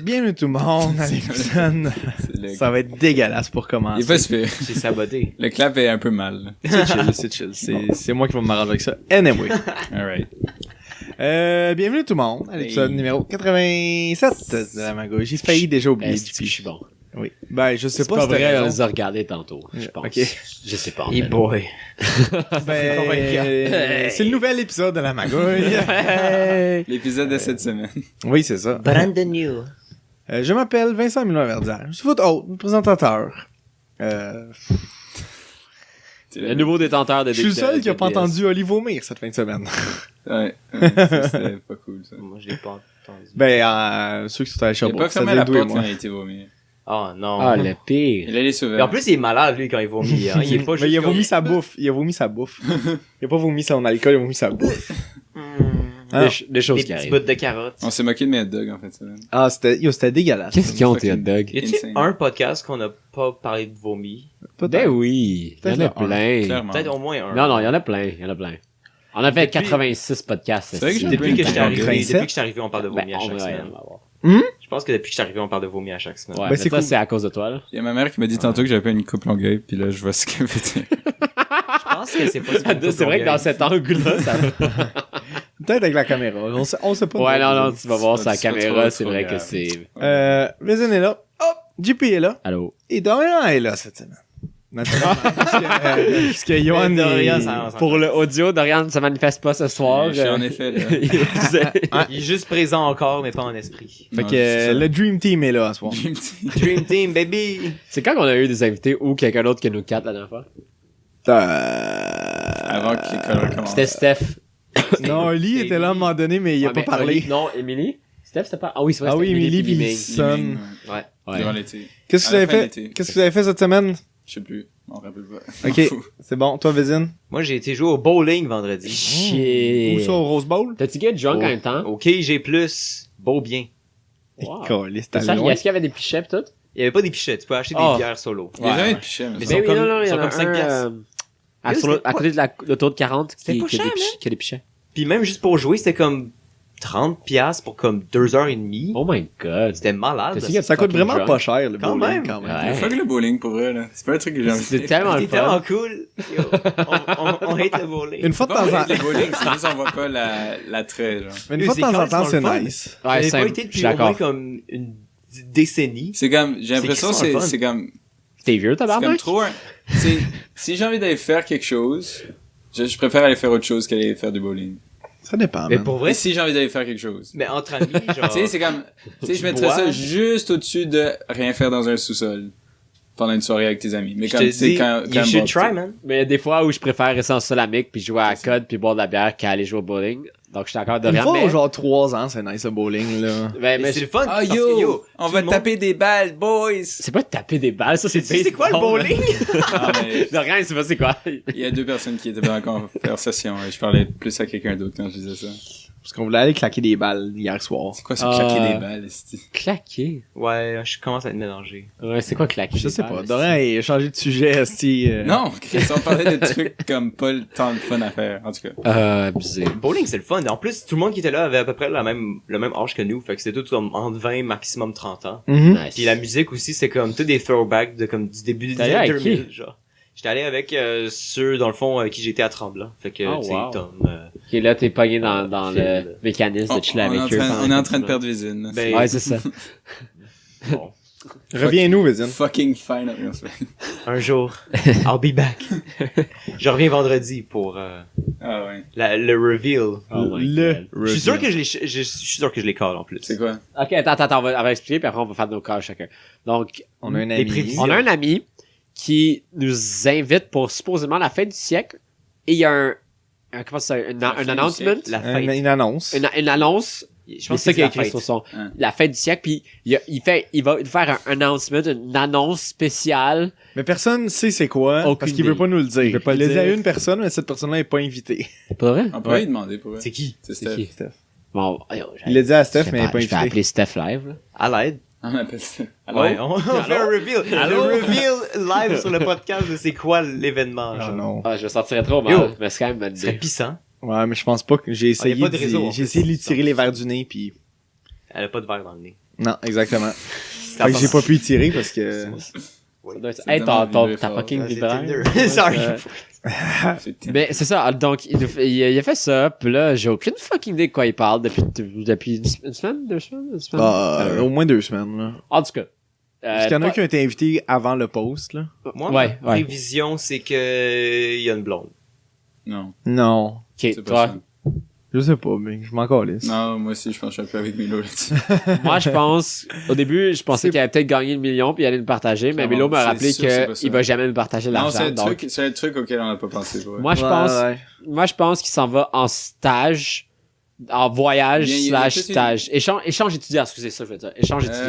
Bienvenue tout le monde à l'épisode. Ça va être dégueulasse pour commencer. Il est pas super. J'ai saboté. Le clap est un peu mal. C'est chill. C'est moi qui vais m'arranger avec ça. Anyway. Alright. Bienvenue tout le monde à l'épisode numéro 87 de la Magouille. J'ai failli déjà oublier Est-ce que je suis bon? Oui. Ben, je sais C'est pas pas si t'as vrai, on raison. les a regardés tantôt, je pense. Ok. Je sais pas. en Hey fait. boy. C'est le nouvel épisode de la Magouille. L'épisode de cette semaine. Oui, c'est ça. Brandon New. Je m'appelle Vincent Milon-Verdière. Je suis votre hôte, présentateur. Le nouveau détenteur de Je suis le seul qui a pas DPS. entendu Oli vomir cette fin de semaine. Ouais. Ça, c'était pas cool, ça. Moi, je l'ai pas entendu. Ben, ceux qui sont allés Il a Sherbrooke, pas ça fermé faisait la deux et porte quand moi. il a été vomi. Oh non. Ah, le pire. Il a les souvenirs. Et en plus, il est malade, lui, quand il vomit. Hein. Il est pas juste Mais il a comme- vomi sa bouffe. Il a vomi sa bouffe. Il a pas vomi son alcool, il a vomi sa bouffe. Des, des choses Des qui petits arrivent. bouts de carottes. On s'est moqué de mes hot dogs en fait, ça. Ah, c'était dégueulasse. Qu'est-ce qu'ils ont, tes hot dogs? Y a-tu Insane. un podcast qu'on a pas parlé de vomi? Ben oui, il y en a Peut-être un, plein. Clairement. Peut-être au moins un. Non, il y en a plein, On a fait Depuis- 86 podcasts. C'est vrai que j'ai Depuis que je suis arrivé, 27? depuis que je suis arrivé, on parle de vomi à chaque on semaine. va voir. Je pense que depuis que je suis arrivé, on parle de vomi à chaque semaine. Ouais, Ben, mais c'est ça, cool. c'est à cause de toi, là. Il y a ma mère qui m'a dit tantôt que j'avais pas une coupe longueuil, puis là, je vois ce qu'elle veut dire. Je pense que c'est pas C'est vrai que dans cet angle-là, ça... Peut-être avec la caméra. On sait pas. Ouais, non, tu vas voir C'est sa pas- c'est pas caméra, trop c'est vrai que grave. c'est... Raisin est là. Oh, JP est là. Allô? Et Dorian est là cette semaine. Naturellement. Parce que Johan Dorian, est... ça- Pour le audio, Dorian ne se manifeste pas ce soir. Je suis en effet là. Il est juste présent encore, mais pas en esprit. Fait Non, que c'est ça. le Dream Team est là ce soir. J'ai une petite- Dream Team, baby! C'est quand qu'on a eu des invités ou quelqu'un d'autre que nous quatre la dernière fois? Avant que l'école recommence. C'était Steph. Non, Oli était là à un moment donné, mais il a Ouais, pas mais parlé. Oli- Non, Émilie? Steph, c'était pas... Ah oui, c'est vrai, Ah oui, c'était Émilie puis puis Ming. Son. Liming, ouais. Ouais. Ouais. Durant l'été. Qu'est-ce que À vous la avez fin de fait? l'été. Qu'est-ce que vous avez fait cette semaine? Je sais plus. On rappelle pas. Ok, c'est bon. Toi, Vézine? Moi, j'ai été jouer au bowling vendredi. Shit. Où ça, au Rose Bowl? T'as-tu get drunk en même temps? Au KG+, beau bien. Wow. Caliste, C'est t'as ça, loin. est-ce qu'il y avait des pichets pis tout? Il y avait pas des pichets, tu peux acheter Oh. des bières solo. Il y a Ouais. jamais de pichet, mais Mais ça. sont Ben oui, comme- non, il y sont en a comme 5 un, piastres. à côté de l'autoroute 40 C'était qui pas a cher, qui a des pichets. Puis même juste pour jouer, c'était comme 30 piastres pour comme 2h30. Oh my god. C'était malade. T'as-tu gagné- Ça coûte Fucking vraiment drunk. pas cher, le Quand bowling, même. quand même. Ouais. Fuck le bowling pour vrai, là. C'est pas un truc que j'ai envie de C'était faire. tellement le C'était tellement fun. cool. Yo, on hate le bowling. Une fois de Pas temps en les temps, bowling, c'est juste on voit pas l'attrait, genre. une fois de temps en temps, c'est nice. Ouais, J'avais c'est pas été je depuis suis au moins d'accord. comme une décennie. C'est comme, j'ai l'impression crissement le fun. c'est comme, T'es vieux, c'est comme tabarnak? trop si j'ai envie d'aller faire quelque chose, je préfère aller faire autre chose qu'aller faire du bowling. Ça dépend, Mais man. pour Et vrai, si j'ai envie d'aller faire quelque chose. mais entre amis, genre. Tu sais, c'est comme, tu sais, je Tu mettrais bois. ça juste au-dessus de rien faire dans un sous-sol pendant une soirée avec tes amis. Mais je comme, te tu sais, dis, quand you should bon, try, man. Mais il y a des fois où je préfère rester en sol amique puis jouer à la code puis boire de la bière qu'à aller jouer au bowling. Donc je suis d'accord de Une rien. fois, Mais, genre 3 ans, c'est nice, le bowling, là. mais Mais c'est le fun. Ah parce que, yo, on tout va le monde- taper des balles, boys! c'est pas de taper des balles, ça c'est Tu sais, c'est quoi le baseball, bowling? Ah, mais De rien, c'est pas c'est quoi. il y a deux personnes qui étaient dans la conversation et je parlais plus à quelqu'un d'autre quand je disais ça. Parce qu'on voulait aller claquer des balles hier soir. C'est quoi ça, Ah. claquer des balles, esti? Claquer. Ouais, je commence à être mélangé. Ouais, c'est quoi claquer? Je des sais balles, pas. c'est- Dorian, il a changé de sujet, esti. Non, Chris, on parlait de trucs comme pas le temps de fun à faire, en tout cas. Abusé. Le bowling, c'est le fun. En plus, tout le monde qui était là avait à peu près le même âge que nous. Fait que c'était tout comme entre 20 maximum 30 ans. Mhm. Nice. Puis la musique aussi, c'est comme tous des throwbacks de comme du début des T'es allé années avec 2000, genre. J'étais allé avec ceux, dans le fond, qui j'étais à Tremblant. Fait que, Oh, tu sais, wow. Tom, Ok, là, t'es pogné dans Phil. le mécanisme de chiller On est avec en eux. train- pendant on est en comme train de ça. perdre Visine. Ben, Ouais, c'est ça. bon, Reviens-nous, Vézine. Fucking fine. on se fait. un jour, I'll be back. Je reviens vendredi pour Ah ouais. le reveal. Oh my Le God. Je suis sûr que je suis sûr que je les call en plus. C'est quoi? Ok, attends, on va expliquer, puis après on va faire nos cas chacun. Donc, On a un Les ami. prévisions. on a un ami qui nous invite pour supposément la fin du siècle, et il y a comment ça, un fin du announcement, siècle? La fête. Une annonce. une annonce. Je C'est pense ça que qu'il a c'est la écrit fête. sur son Hein. la fête du siècle, puis il va faire un announcement, une annonce spéciale. Mais personne sait c'est quoi, Aucune parce qu'il veut idée. pas nous le dire. Il veut pas il le l'a dit à dire. une personne, mais cette personne-là est pas invitée. C'est pas vrai? On pourrait lui demander pour vrai. C'est qui? C'est C'est Steph. qui? Steph. Bon, Il l'a dit à Steph, je mais il est pas je vais invité. appeler Steph live. Là. À l'aide. On appelle ça. Ouais, on fait un reveal. Allô? Le reveal live sur le podcast de c'est quoi l'événement. Ah genre. non. Ah, je me sentirais trop mal, Yo. mais c'est quand même une bonne Ce serait idée. pissant. Ouais, mais je pense pas que j'ai y a essayé pas de réseau, en j'ai plus. essayé de lui tirer les verres du nez, puis Elle a pas de verre dans le nez. Non, exactement. Fait que j'ai pas pu y tirer parce que... Ça doit être- C'est Hey, vraiment ta fort. fucking Ah, c'est vibraire. Tinder. Sorry. C'est Mais c'est ça, donc il a fait ça, pis là, j'ai aucune fucking idée de quoi il parle depuis une semaine, 2 semaines, une semaine? Au moins 2 semaines, là. En tout cas. Parce qu'il y en a pas- qui ont été invités avant le post, là. Moi, Ouais, ma ouais. prévision, c'est que il y a une blonde. Non, Non. Ok, c'est pas toi. ça. Je sais pas, mais je m'en calisse. Non, moi aussi, je pense que je suis un peu avec Milo là-dessus. Moi, je pense, au début, je pensais C'est- qu'il allait peut-être gagner le million puis il allait nous partager, mais Clairement, Milo m'a c'est rappelé sûr que c'est pas ça. qu'il va jamais nous partager Non, l'argent. Donc, c'est le truc auquel on n'a pas pensé. Ouais. moi, je pense qu'il s'en va en stage, en voyage Il y a slash peut-être une- stage. Échange étudiant, excusez ça, je veux dire. Échange étudiant.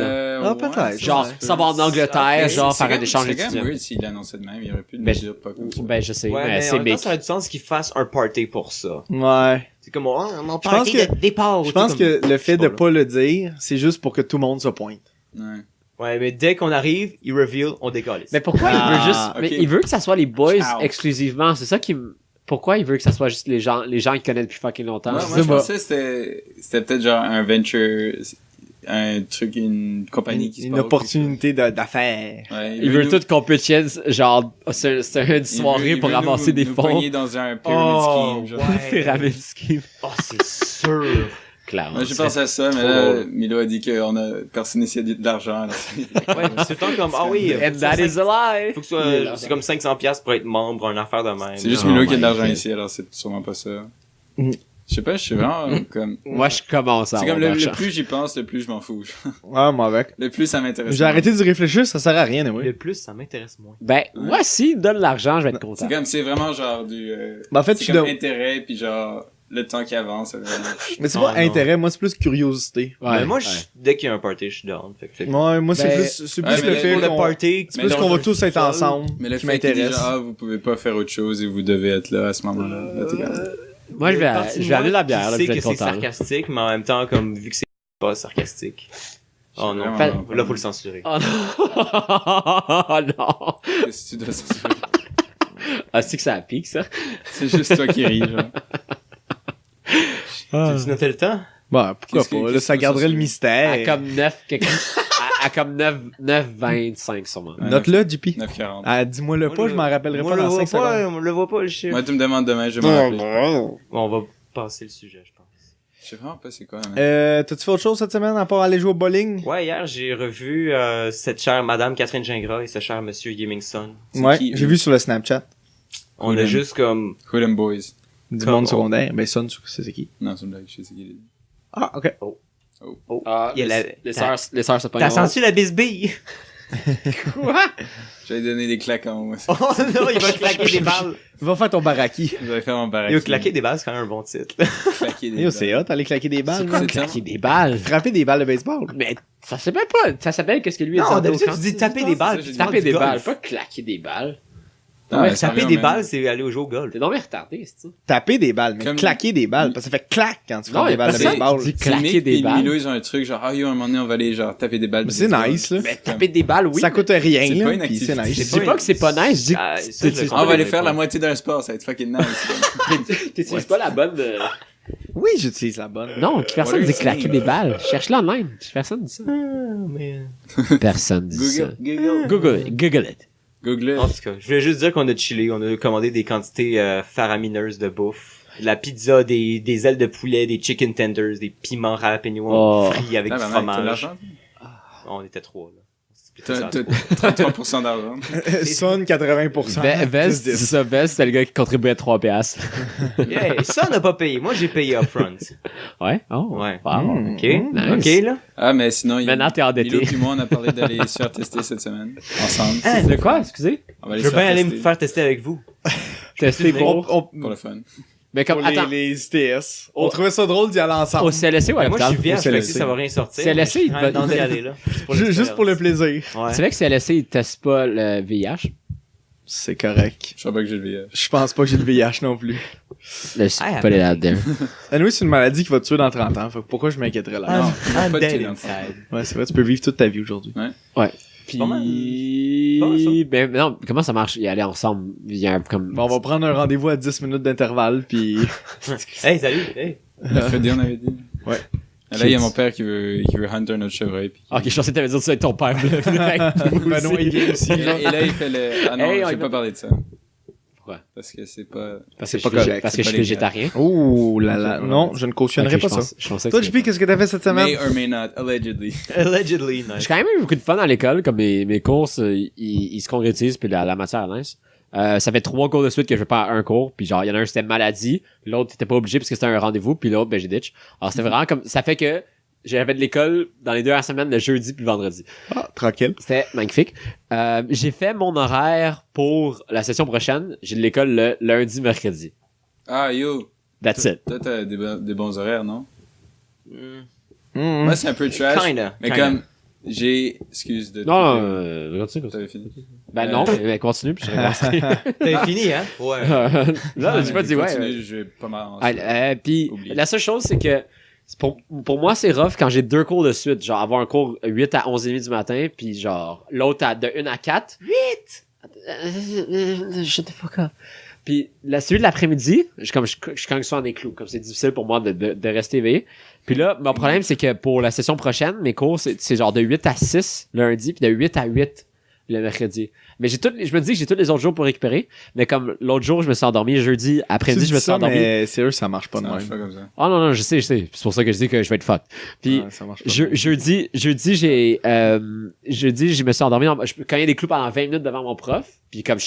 Ah, peut-être. Genre, ça se peut. ça va en Angleterre, Ok. genre, C'est faire un quand- écge C'est quand étudiant. même weird s'il l'annonçait de même. Il y aurait plus de Ben, mesures pas comme ça. Ben, je sais, Ouais, mais mais en c'est même temps, big. ça a du sens qu'ils fassent un party pour ça. Ouais. C'est comme, oh, mon Je pense party que- de départ. Je pense que le fait sais de pas, pas le dire, c'est juste pour que tout le monde se pointe. Ouais. Ouais, mais dès qu'on arrive, ils reveal, on décolle. Mais pourquoi il Ah, veut juste, ok. mais il veut que ça soit les boys Ciao. exclusivement, c'est ça qui me, pourquoi il veut que ça soit juste les gens qu'il connaît depuis fucking longtemps? Ouais, Je moi, sais je pas. pensais que c'était peut-être genre un venture, un truc, une compagnie qui se Une part, opportunité d'affaires. Ouais, Il veut nous- tout qu'on pitch genre, c'est une il soirée veut- pour il veut ramasser nous- des nous fonds. pogner dans un pyramid scheme, genre. Pyramide scheme. Oh, c'est sûr. Clairement. Moi, j'ai pensé à ça, mais trop là, drôle. Milo a dit personne n'essayait de l'argent, là. Ouais, c'est tout le temps comme, ah oui, And that is a lie. faut que ce soit, c'est comme 500$ pour être membre, une affaire de même. C'est juste Oh Milo qui a my de l'argent God. ici, alors c'est sûrement pas ça. Mm. Je sais pas, je suis vraiment comme... Moi, je commence à C'est avoir comme le l'argent. plus j'y pense, le plus je m'en fous. Ouais, moi avec. Le plus ça m'intéresse. J'ai arrêté d'y réfléchir, ça sert à rien, Le oui. plus, ça m'intéresse moins. Ben, moi, s'il me donne l'argent, je vais être content. C'est comme, c'est vraiment genre du... Ben, en fait, c'est tu comme dois... intérêt, puis genre, le temps qui avance, c'est vraiment... Mais c'est Oh, pas non. intérêt, moi c'est plus curiosité. Ouais, mais moi, ouais. dès qu'il y a un party, je suis down. Fait que c'est Ouais, moi c'est Ben, plus ouais, le mais fait pour le qu'on... party, C'est plus Mais qu'on dans va un tous être ensemble Mais le qui fait qu'il dit m'intéresse. genre, vous pouvez pas faire autre chose et vous devez être là à ce moment-là. Là, t'es comme- Moi, je vais amener la bière, là, Je puis sais je vais que être c'est content. sarcastique, mais en même temps, comme, vu que c'est pas sarcastique. Oh non, Vraiment là, faut le censurer. Oh non! Oh non! Qu'est-ce que tu dois censurer? Ah, c'est que ça pique, ça? C'est juste toi qui ris, genre. Tu notais le temps? Bah, pourquoi Qu'est-ce que- pas, là qu'est-ce ça que garderait ça, le c'est- mystère. À comme 9, à comme 9,25 sûrement. Ouais, Note-le, JP. 9,40. Ah, dis-moi-le pas, je m'en rappellerai Moi, pas je dans le vois 5 secondes. pas, on le voit pas, le chiffre. Moi, tu me demandes demain, je vais m'en rappeler. Bon, on va passer le sujet, je pense. Je sais vraiment pas c'est quoi, mais... T'as-tu fait autre chose cette semaine à part aller jouer au bowling? Ouais, hier, j'ai revu cette chère madame Catherine Gingras et ce cher monsieur Gamingson. C'est Ouais, qui, j'ai eux? vu sur le Snapchat. On Cool, a hein. juste comme... Cool and Boys. Du Comme monde on- secondaire. Ben, Son, c'est qui? Non, c'est une blague, je sais c'est qui. Ah, ok. Ah, Il y a la- les sœurs se pognent. T'as senti la bisbille? Quoi? J'allais donner des claques en moi. Oh non, il va claquer des balles. Va faire ton baraki. Je vais faire mon barrage. Yo, claquer des balles, c'est quand même un bon titre. Claquer des Yo, c'est balles. hot, aller claquer des balles. C'est quoi man. claquer des balles? Frapper des balles de baseball. Mais ça s'appelle pas, ça s'appelle qu'est-ce que lui a dit? Non, en d'habitude, d'autres tu dis temps? taper des balles. ça, puis j'ai tu dit parles Taper du des balles, golf. pas claquer des balles. Ah, Ouais, ça taper revient des au balles, même. c'est aller au jeu au golf. T'es non mais retardé, c'est ça? Taper des balles, mais Comme- claquer des balles. Parce que ça fait clac quand tu Non, frappes y des a balles de personne baseball. qui dit C'est claquer Mick des et balles. Milo, ils ont un truc genre, ah yo, un moment donné, on va aller genre taper des balles. Mais c'est nice, là. Mais taper des balles, oui. Ça coûte rien, c'est là. pas une Puis c'est activité. nice. Je dis pas que c'est pas nice, je dis Ah, que ça, je le t'utilises Ah, on va comprends aller pas. faire la moitié d'un sport, ça va être fucking nice. t'utilises pas la bonne de... Oui, j'utilise la bonne. Non, personne What dit are you claquer saying? des balles. Cherche-le online. Personne dit ça. Personne dit ça. Google it. Google it. En tout cas, je voulais juste dire qu'on a chillé, on a commandé des quantités faramineuses de bouffe. De la pizza, des ailes de poulet, des chicken tenders, des piments ralapeños Oh. frits avec Ah, du ben, mec, t'as de fromage. l'argent? On était trois, là. On s'est T'as splitté ça. 33% d'argent. Son 80%. Vest, c'est 10. ça, Vest, c'est le gars qui contribuait à 3 piastres. Yeah, ça, on n'a pas payé. Moi, j'ai payé upfront. Ouais? Oh. Ouais. Wow. Mm. OK? Nice. OK, là? Ah, mais sinon, Maintenant, t'es endetté. Milo puis moi, on a parlé d'aller se faire tester cette semaine. Ensemble. Hein? De quoi, excusez? On va aller Je veux se faire bien aller me tester faire tester avec vous. Tester On- pour... pour le fun. Mais comme, pour attends, les ITS. On trouvait ça drôle d'y aller ensemble. au CLSC ou à Ben, moi, je l'hôpital? suis vierge, Au fait que CLSC. si ça va rien sortir. CLSC, il je va- d'y aller, là. Juste pour le plaisir. Ouais. C'est vrai que CLSC, ils testent pas le VIH. C'est correct. Je sais pas que j'ai le VIH. Je pense pas que j'ai le VIH non plus. Je suis Ah, pas les là-dedans. Anyway, c'est une maladie qui va te tuer dans 30 ans. Fait que pourquoi je m'inquiéterais là? Non, I'm pas de dead kid, inside. Ouais, c'est vrai, tu peux vivre toute ta vie aujourd'hui. Puis... Pas mal. Pas mal, ça. Ben, non, comment ça marche? Y aller ensemble. Il y a un, comme... Bon, on va prendre un rendez-vous à 10 minutes d'intervalle, puis Hey, salut! Hey! Mercredi, on avait dit. Là, il y a mon père qui veut hunter notre chevreuil. Puis... Ok, je pensais que t'avais dit ça avec ton père. Benoît, il vient aussi. Et là, il fait le... Ah non, Hey, j'ai pas parlé de ça. Pourquoi? Parce que c'est pas... Parce que C'est pas correct, parce que je c'est suis pas végétarien. Oh là là. Non, je ne cautionnerai Ok, pas je ça. pense- je pensais que Toi, c'était JP, qu'est-ce que t'as fait cette semaine? May or may not, allegedly. Allegedly, nice. J'ai quand même eu beaucoup de fun à l'école, comme mes courses, ils se concrétisent, puis la matière est nice. Ça fait 3 cours de suite que je fais pas un cours, puis genre, il y en a un c'était maladie, l'autre t'étais pas obligé parce que c'était un rendez-vous, puis l'autre, ben j'ai ditch. Alors c'était vraiment comme, ça fait que j'avais de l'école dans les 2 dernières semaines, le jeudi puis le vendredi. Ah, tranquille. C'était magnifique. J'ai fait mon horaire pour la session prochaine, j'ai de l'école le lundi, mercredi. Ah, yo. That's it. Toi, t'as des bons horaires, non? Mm. Moi, c'est un peu trash. Kinda. Mais kinda. comme... Excuse de... Non, continue. T'avais fini? Ben non, mais continue, puis je vais T'avais fini, hein? Ouais. Non, j'ai pas dit ouais. Continue, je vais pas mal en Puis Oublie. la seule chose, c'est que pour moi, c'est rough quand j'ai 2 cours de suite. Genre, avoir un cours 8 à 11h30 du matin, puis genre, l'autre de 1 à 4. 8! Shut the fuck up. Puis celui de l'après-midi, je cogne souvent des clous. Comme c'est difficile pour moi de rester éveillé. Puis là, mon problème, c'est que pour la session prochaine, mes cours, c'est genre de 8 à 6 lundi, puis de 8 à 8 le mercredi. Mais je me dis que j'ai tous les autres jours pour récupérer. Mais comme l'autre jour, je me suis endormi, jeudi après-midi, je me suis endormi. Mais sérieux, ça marche pas Ça de marche même. pas comme ça. Oh non, je sais. C'est pour ça que je dis que je vais être fucked. Puis Ah, ça marche pas. jeudi, je me suis endormi. Quand il y a des clous pendant 20 minutes devant mon prof, puis comme je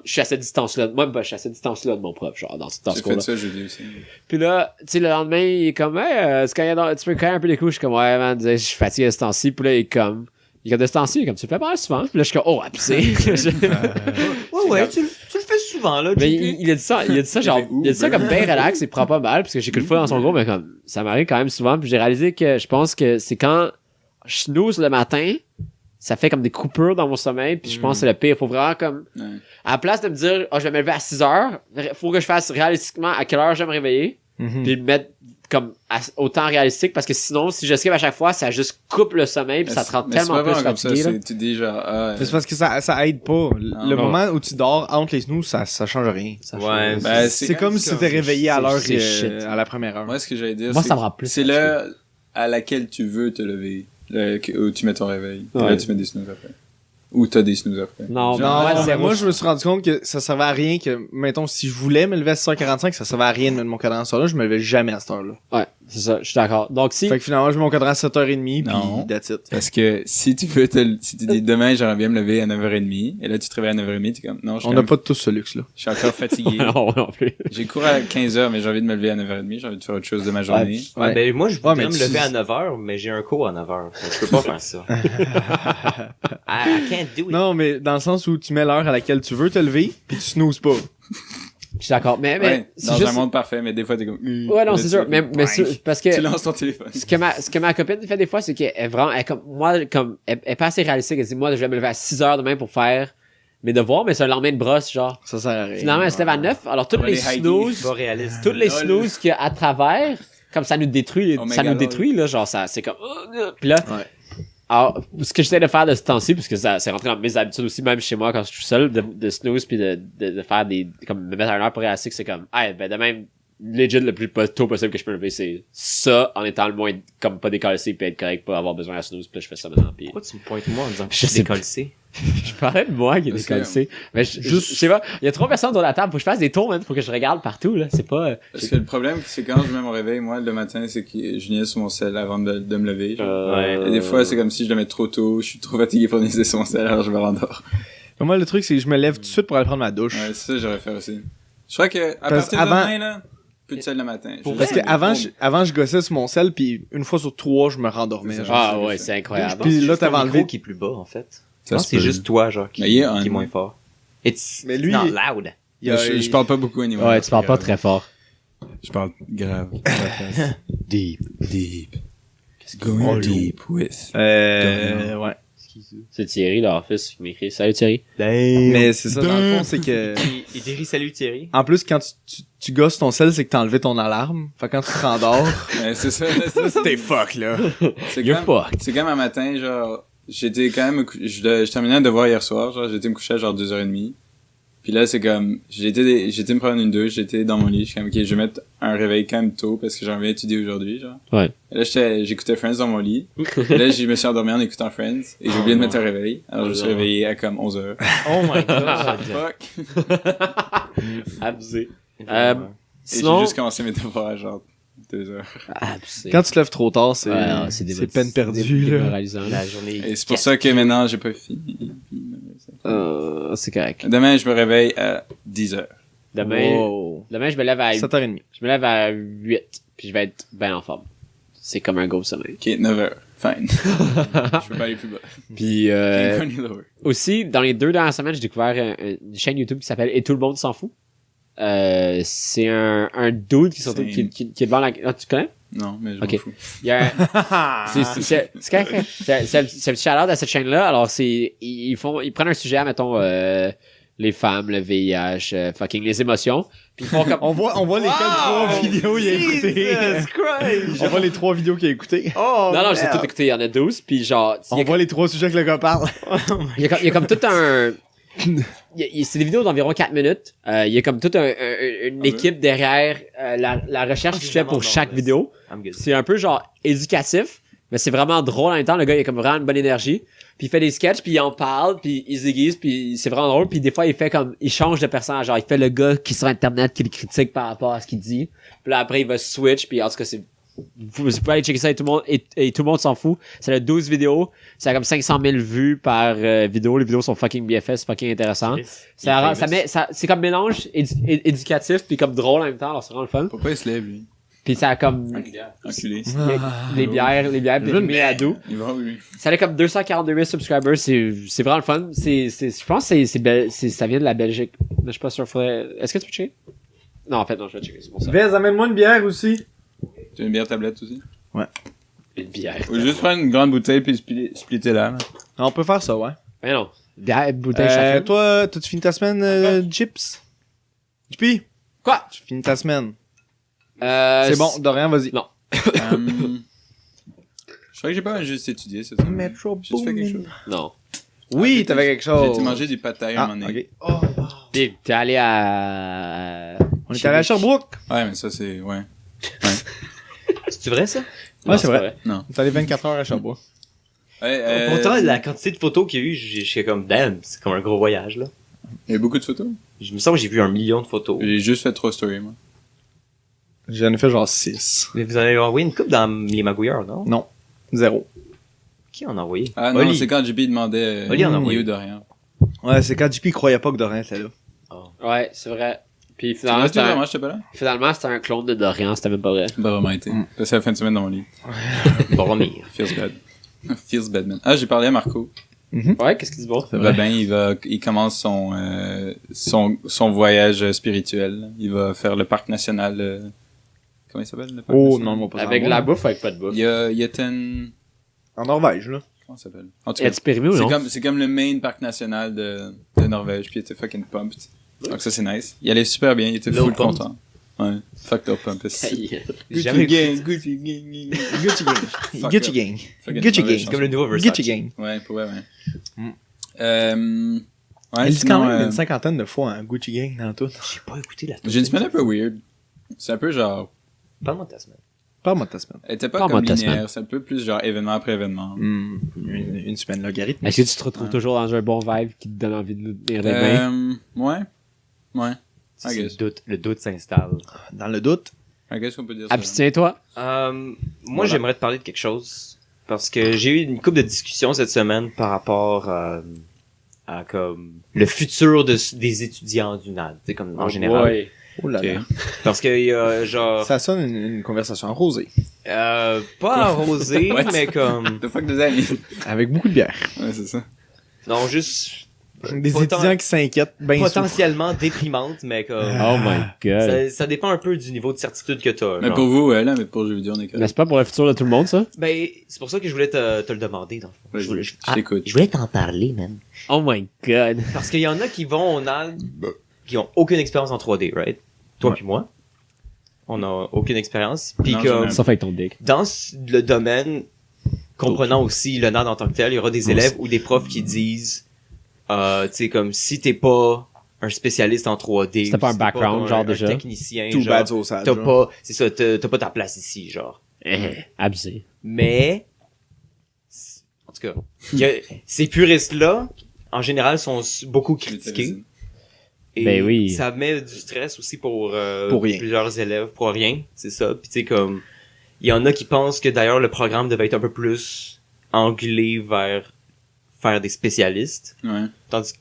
suis à cette distance-là, moi, je suis à cette distance-là de mon prof, genre dans ce J'ai fait cours-là. ça jeudi aussi. Puis là, tu sais, le lendemain, il est comme, hey, tu peux quand un peu les coups. Je suis comme, ouais, man, je suis fatigué à ce temps-ci. Puis là, il est comme de ce temps-ci, comme tu le fais pas mal souvent. Puis là, je suis comme, oh, abusé. Ouais, tu le fais souvent, là. Mais JP. il a dit ça, genre, il a dit ça comme bien relax, il prend pas mal, parce que j'ai que le fois dans son groupe, mais comme, ça m'arrive quand même souvent, puis j'ai réalisé que je pense que c'est quand je snooze le matin, ça fait comme des coupures dans mon sommeil, puis je pense que c'est le pire. Faut vraiment comme, Ouais. à la place de me dire, je vais me lever à 6 heures, faut que je fasse réalistiquement à quelle heure je vais me réveiller, Mhm. puis le mettre comme autant réalistique, parce que sinon, si je skip à chaque fois, ça juste coupe le sommeil, puis ça te rend Mais c'est tellement pas plus vraiment comme ça, fatigué, là. tu dis genre, ah, Mais c'est parce que ça aide pas. Le non. moment où tu dors entre les snooze, ça change rien. Ouais, Ben, C'est comme si t'étais réveillé à l'heure, c'est shit. à la première heure. moi, ce que j'allais dire, Moi, c'est ça me rend plus c'est fatigué. l'heure à laquelle tu veux te lever, où tu mets ton réveil. Et Ouais. là, tu mets des snooze après. Ou t'as des snooze après. Non, Non, ouais, mais moi, je me suis rendu compte que ça servait à rien que, mettons, si je voulais me lever à 6h45, ça servait à rien de mettre mon cadran à cette heure-là, je me levais jamais à cette heure-là. ouais, c'est ça, je suis d'accord. Donc, si, Fait que finalement, je mets mon cadran à 7h30, Non. puis that's it. Parce que si tu dis demain, j'aimerais bien me lever à 9h30, et là, tu te réveilles à 9h30, t'es comme, non, On n'a pas tous ce luxe-là. je suis encore fatigué. non, non plus. J'ai cours à 15h, mais j'ai envie de me lever à 9h30, j'ai envie de faire autre chose de ma journée. Ouais, ben, moi, je voudrais mais me tu- lever à 9h, mais j'ai un cours à 9h. Je peux pas faire ça. I can't do it. Non, mais dans le sens où tu mets l'heure à laquelle tu veux te lever, puis tu snoozes pas. Je suis d'accord. Mais Ouais, c'est dans juste... un monde parfait, mais des fois, t'es comme, Ouais, non, là, c'est tu sûr. fais Mais parce que tu lances ton téléphone. ce que ma copine fait des fois, c'est qu'elle est vraiment, elle est pas assez réalistique. Elle dit, moi, je vais me lever à 6 heures demain pour faire mes devoirs, mais c'est un lendemain de brosse, genre. Ça sert à rien. Finalement, elle se lève à 9. Alors, toutes On va les les hiker. snooze, Pas réaliste. toutes les Lol. snooze qu'il y a à travers, comme ça nous détruit, Omega ça nous lol. détruit, là, genre, ça, c'est comme, puis là, Ouais. alors, ce que j'essaie de faire de ce temps-ci, parce que ça, c'est rentré dans mes habitudes aussi, même chez moi, quand je suis seul, de snooze puis de faire comme, me mettre à une heure pour réaliser que c'est comme, hey, ben, de même, legit, le plus tôt possible que je peux me lever, c'est ça, en étant le moins, comme, pas décalcé puis être correct, pas avoir besoin de snooze, puis là, je fais ça maintenant, puis Pourquoi tu me pointes moi en disant que Je je sais suis décollé? je parlais de moi qui est Parce que- décalcé. Mais je sais pas, il y a 3 personnes autour de la table, faut que je fasse des tours, man, faut que je regarde partout, là, c'est pas, Parce que le problème, c'est quand je mets mon réveil, moi, le matin, c'est que je niaise sur mon sel avant de me lever. genre. Ouais. Et des fois, c'est comme si je le mets trop tôt, je suis trop fatigué pour niaiser sur mon sel, alors je me rendors. Moi, le truc, c'est que je me lève tout de suite pour aller prendre ma douche. Ouais, c'est ça que j'aurais fait aussi. Je crois que, à Parce partir avant- de demain, là, plus de sel le matin. Pour Parce vrai? que avant, je gossais sur mon sel, puis une fois sur 3, je me rendormais. C'est ça. genre. ah je ouais, sais. c'est incroyable. Puis là, C'est t'avais ton enlevé- micro qui est plus bas, en fait. Ça Non, se c'est peut. juste toi, genre, qui Mais il est on. est moins fort. It's Mais lui, not il- loud. Il y a- Je parle pas beaucoup anyway. Ouais, tu parles pas très fort. Je parle grave. Deep. Deep. Going deep with. Ouais. C'est Thierry, l'office, qui m'écrit. Salut Thierry. Mais c'est ça, dans le fond, c'est que... Et Thierry, salut Thierry. En plus, quand tu gosses ton sel, c'est que t'as enlevé ton alarme. Fait que quand tu te rendors... Ouais, c'est ça. T'es fuck, là. C'est You're comme, fucked. c'est comme un matin, genre, j'étais quand même, je terminais un devoir hier soir, genre, j'étais me coucher à genre 2h30. Puis là, c'est comme, j'étais me prendre une douche, j'étais dans mon lit, je suis comme, ok, je vais mettre un réveil quand même tôt parce que j'ai envie d'étudier aujourd'hui, genre. Ouais. Et là, j'écoutais Friends dans mon lit. Et là, je me suis endormi en écoutant Friends. Et j'ai oublié de mettre un réveil. Alors, je me suis réveillé à comme 11h. Oh my god. Fuck. Abusé. Et j'ai Sinon... juste commencé mes devoirs à genre 2h. Abusé. Quand tu te lèves trop tard, c'est Ouais, non, c'est peine perdue, là. démoralisant. La journée. Et c'est pour ça que maintenant, j'ai pas fini. C'est correct. Demain, je me réveille à 10h. Demain, Wow. demain, je me lève à 7h30. Je me lève à 8, puis je vais être bien en forme. C'est comme un gros sommeil. Ok, 9h. Fine. Je peux pas aller plus bas. Puis Can't go any lower. aussi, dans les 2 dernières semaines, j'ai découvert une chaîne YouTube qui s'appelle Et tout le monde s'en fout. C'est un dude qui est devant la... Ah, tu connais? Non, mais je Ok. m'en fous. Il y a un... c'est correct. C'est un petit shout-out à cette chaîne-là. Alors, ils prennent un sujet, mettons, les femmes, le VIH, fucking les émotions. Puis ils font comme... On voit lesquelles 3 vidéos il a écouté. On voit les 3 vidéos qu'il a écouté. Oh, Non, j'ai tout écouté. Il y en a 12. Puis genre... On voit les 3 sujets que le gars parle. Il y a comme tout un... C'est des vidéos d'environ 4 minutes. Il y a comme toute une équipe derrière la recherche qu'il fait pour chaque vidéo. C'est un peu genre éducatif, mais c'est vraiment drôle en même temps. Le gars, il a comme vraiment une bonne énergie. Puis il fait des sketchs, puis il en parle, puis il se déguise, puis c'est vraiment drôle. Puis des fois, il change de personnage. Genre, il fait le gars qui est sur Internet, qui le critique par rapport à ce qu'il dit. Puis là, après, il va switch, puis en tout cas, vous pouvez aller checker ça et tout le monde, et tout le monde s'en fout. Ça a 12 vidéos. Ça a comme 500 000 vues par vidéo. Les vidéos sont fucking bien faites, c'est fucking intéressant. C'est comme mélange éducatif puis comme drôle en même temps. Alors c'est vraiment le fun. Pourquoi il se lève, lui? Puis ça a comme Enculé. les bières périmées à dos. Il va où, lui? Ça a comme 242 000 subscribers. C'est vraiment le fun. Je pense que ça vient de la Belgique. Mais je suis pas sûr. Est-ce que tu peux checker? Non, en fait, non, je vais checker. C'est bon ça. Vez, amène-moi une bière aussi. Tu veux une bière tablette aussi? Une bière. Ou juste prendre une grande bouteille puis splitter là. On peut faire ça, ouais. Mais non. Bière, bouteille chacun. Toi, t'as-tu fini ta semaine, Chips? JP? Quoi? Tu finis ta semaine. C'est bon, Dorian, vas-y. Non. Je crois que j'ai pas juste étudié cette semaine. Metro J'ai juste fait quelque chose. Non. Oui, t'avais quelque J'ai chose. été manger du pad thai un moment donné. ok. T'es allé à... On est allé à Sherbrooke. Ouais, mais ça, c'est... Ouais. C'est vrai, ça? Ouais, c'est vrai. Non. On est allé 24 heures à Sherbrooke. Ouais, Pourtant, la quantité de photos qu'il y a eu, j'étais comme, damn, c'est comme un gros voyage, là. il y a beaucoup de photos. Je me sens que j'ai vu 1 million de photos. J'ai juste fait 3 stories, moi. J'en ai fait genre 6. Mais vous en avez envoyé une coupe dans les magouilleurs, non? Non. 0. Qui en a envoyé? Ah non, Oli. c'est quand JB demandait... Oli en a il est envoyé. où Dorian? Ouais, c'est quand JP croyait pas que Dorian était là. Ouais, c'est vrai. Puis Tu restes finalement, vraiment, j'étais pas là? c'était un clone de Dorian, c'était même pas vrai. Pas vraiment été. Passé la fin de semaine dans mon lit. Boromir. Feels bad. Feels bad, man. Ah, j'ai parlé à Marco. Ouais, qu'est-ce qu'il dit bon? C'est Va bien, il commence son voyage spirituel. Il va faire le parc national, comment il s'appelle, le parc Oh, national? non, moi pas Avec la bouffe ou avec pas de bouffe? Il y a ten... En Norvège, là. Comment ça s'appelle? En tout Et cas, tu périmé ou non? c'est comme le main parc national de Norvège, puis il était fucking pumped. Donc ça, c'est nice. Il allait super bien, il était Low full pumped. content. Ouais. Fucked up pumped. Aïe. J'ai jamais écouté ça. Gucci gang. Gucci Gang. Fuck Gucci up. Gang. Fucking Gucci mauvaise Gang. Comme le nouveau Versace. Gucci Gang. Ouais, pour vrai, ouais. Mm. Ouais, Elle dit sinon, quand même une cinquantaine de fois un Gucci Gang dans tout. J'ai pas écouté la j'ai une semaine un peu weird. C'est un peu genre... Parle-moi de ta semaine. Parle-moi de ta semaine. Elle était pas Parle-moi comme de ta linéaire, semaine. c'est un peu plus genre événement après événement. Une semaine logarithme. Est-ce que tu te retrouves toujours dans un bon vibe qui te donne envie de nous tenir les mains? Ouais. Ouais. I guess. Le doute s'installe. Dans le doute. I guess qu'on peut dire ça. Abstiens-toi. Moi, Voilà. j'aimerais te parler de quelque chose. Parce que j'ai eu une couple de discussions cette semaine par rapport à comme le futur des étudiants du NAD, tu sais, comme en général. Ouais. Oh là là. Parce que y a genre Ça sonne une conversation arrosée. pas arrosé, What? mais comme The fuck des amis. Avec beaucoup de bière. Ouais, c'est ça. non juste Des Poten- étudiants qui s'inquiètent ben potentiellement déprimante, mais comme Oh my god. ça dépend un peu du niveau de certitude que t'as. Mais genre. pour vous, ouais, là, mais pour le jeu vidéo, on est Mais correct. c'est pas pour le futur de tout le monde, ça? Ben c'est pour ça que je voulais te le demander dans le fond. Vas-y, Je voulais- je t'écoute. je voulais t'en parler, man. Oh my god. Parce qu'il y en a qui vont au NAD qui ont aucune expérience en 3D, right? Toi Ouais. puis moi. On a aucune expérience. Puis Non, comme jamais. Ça fait avec ton dick. dans le domaine, comprenant aussi le NAD en tant que tel, il y aura des élèves ou des profs qui disent, tu sais, comme si t'es pas un spécialiste en 3D. C'était pas un si t'es background, comme genre, un déjà? technicien, Tout genre, bad au sad. t'as pas, c'est ça, t'as pas ta place ici, genre. Abusé. Mais, en tout cas, ces puristes-là, en général, sont beaucoup critiqués. Et Ben oui. ça met du stress aussi pour rien. plusieurs élèves, pour rien, c'est ça. Puis tu sais, comme, il y en a qui pensent que d'ailleurs le programme devait être un peu plus anglais vers faire des spécialistes. Ouais. Tandis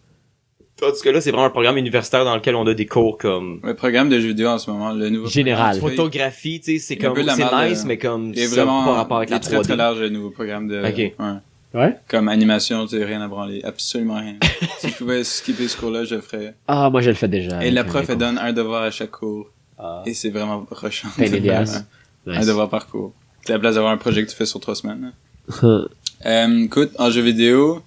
que là, c'est vraiment un programme universitaire dans lequel on a des cours comme Le programme de jeux vidéo en ce moment, le nouveau Général. programme, photographie, tu sais, c'est Il y a un comme, peu de la c'est merde, nice, mais comme, il est ça vraiment n'a pas rapport avec il est la très 3D. très large le nouveau programme de Ok. ouais. Ouais? Comme animation, tu sais, rien à branler, absolument rien. Si je pouvais skipper ce cours-là, je le ferais. Ah, moi, je le fais déjà. Et la avec prof, mes elle cours. donne un devoir à chaque cours. Ah. Et c'est vraiment rushant. Pain in the ass. Un Nice. devoir par cours. C'est à la place d'avoir un projet que tu fais sur 3 semaines. Écoute, en jeu vidéo,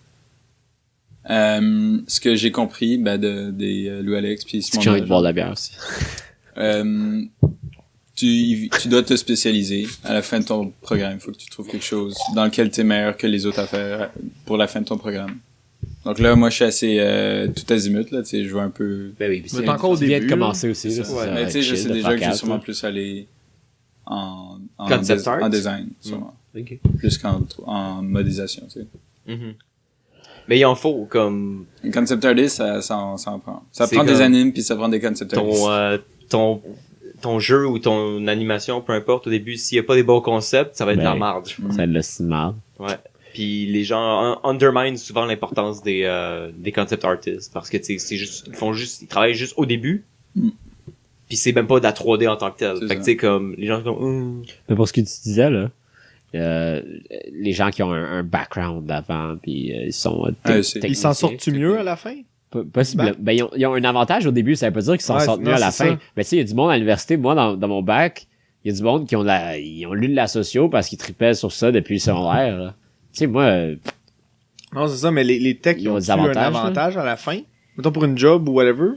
ce que j'ai compris des Lou Alex puis C'est que j'ai envie de boire de la bière aussi. tu dois te spécialiser à la fin de ton programme. Il faut que tu trouves quelque chose dans lequel tu es meilleur que les autres à faire pour la fin de ton programme. Donc là, moi, je suis assez tout azimut, là, tu sais, je vois un peu... Ben oui, Mais t'es encore au tu viens de début, commencer aussi. C'est là, ça. c'est ça, Mais tu sais, je chill sais de déjà faire que je vais quatre, sûrement là. plus aller en Concept art? en design, sûrement. Ok. Plus qu'en modélisation, tu sais. Mhm. Mais il en faut, comme, Un concept artist, ça en prend. Ça C'est prend des comme animes, puis ça prend des concept artists. ton jeu ou ton animation, peu importe, au début, s'il y a pas des bons concepts, ça va être de la Ben, merde. Ça le smart. Ouais. Puis les gens undermine souvent l'importance des concept artists parce que tu sais c'est juste ils travaillent juste au début. Mm. Puis c'est même pas de la 3D en tant que tel. C'est Fait que ça. tu sais comme les gens sont comme Mais pour ce que tu disais, là, les gens qui ont un background d'avant, puis ils sont Ils s'en sortent-tu mieux à la fin? Possible. Ben, ils ont un avantage au début, ça veut pas dire qu'ils s'en Ouais, sortent non, mieux à la c'est fin. ça. Mais tu sais, il y a du monde à l'université. Moi, dans mon bac, il y a du monde qui ils ont lu de la socio parce qu'ils tripaient sur ça depuis le secondaire. là. Tu sais, moi, Non, c'est ça, mais les techs, Ils ils ont ont des un avantages, avantage à la fin? Mettons pour une job ou whatever?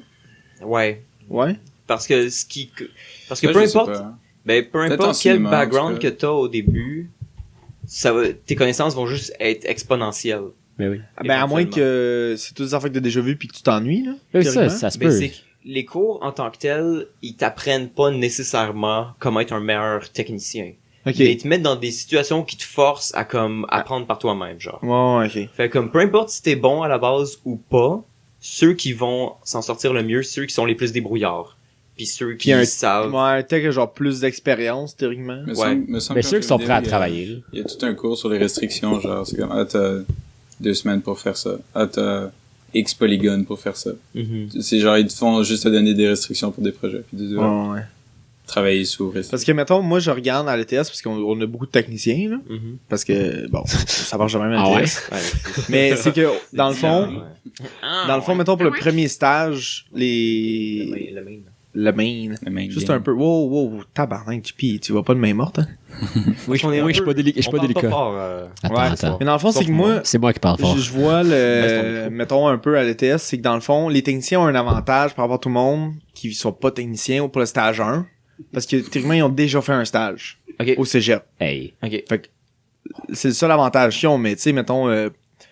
ouais. Ouais. Parce que Ça, peu je sais importe pas. ben peu Peut-être en importe quel cinéma, en background tout que cas. t'as au début, tes connaissances vont juste être exponentielles. mais oui. Ben, à moins Éventuellement. que c'est toutes des affaires que t'as déjà vues puis que tu t'ennuies, là. Oui, ça théoriquement. se Ben, peut. c'est que les cours en tant que tels, ils t'apprennent pas nécessairement comment être un meilleur technicien. Ok. Mais ils te mettent dans des situations qui te forcent à comme apprendre par toi-même, genre. Ouais, ok. Fait comme peu importe si t'es bon à la base ou pas, ceux qui vont s'en sortir le mieux, ceux qui sont les plus débrouillards. Puis ceux qui Puis un savent. Ouais, un tech a genre plus d'expérience, théoriquement. Me Ouais. semble- me semble Mais qu'en ceux qui jeu sont vidéo, prêts à il y a- travailler. là. Il y a tout un cours sur les restrictions, genre, c'est comme, t'as 2 semaines pour faire ça. T'as X polygones pour faire ça. Mhm. C'est genre, ils te font juste te donner des restrictions pour des projets, puis tu dois Ouais. travailler sous restrictions. Parce que, mettons, moi, je regarde à l'ETS parce qu'on a beaucoup de techniciens, là. Mhm. Parce que, bon, ça marche jamais à Ah ouais? l'ETS. Ouais, c'est- Mais c'est que, dans le fond, Ouais. dans le fond, mettons, pour le premier stage, Le main. le main. Le main Juste game. un peu, wow, tabarnak, tu vois pas de main morte, hein? Oui, On est un je suis peu- pas délicat. Je suis on pas parle délicat. fort, Attends. Mais dans le fond, c'est que moi, C'est moi qui parle fort. je vois Baisse ton le, micro. mettons un peu à l'ETS, c'est que dans le fond, les techniciens ont un avantage par rapport à tout le monde qui sont pas techniciens ou pour le stage 1. Parce que, théoriquement, ils ont déjà fait un stage Ok. au cégep. Hey. Ok. C'est le seul avantage qu'ils ont, mais tu sais, mettons,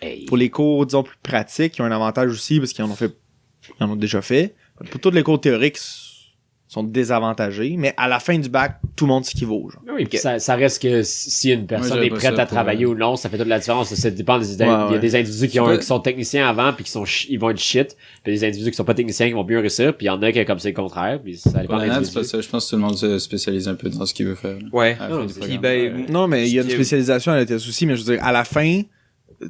Hey. pour les cours, disons, plus pratiques, ils ont un avantage aussi parce qu'ils en ont déjà fait. Pour tous les cours théoriques, ils sont désavantagés, mais à la fin du bac, tout le monde s'équivaut, genre. Oui, puis ça reste que si une personne j'avais est pas prête ça à pour, travailler ou non, ça fait toute la différence. Ça dépend des il y Ouais, a ouais. des individus qui, pas- qui sont techniciens avant puis ils vont être shit, puis des individus qui sont pas techniciens qui vont bien réussir, puis il y en a qui comme c'est le contraire, puis ça dépend Pour de la natte, c'est l'individu. pas ça. Je pense que tout le monde se spécialise un peu dans ce qu'il veut faire. là. Ouais. À la fin du Puis programme. ben, Non, mais il y a une Ce qui est- spécialisation à l'ETS aussi, mais je veux dire, à la fin,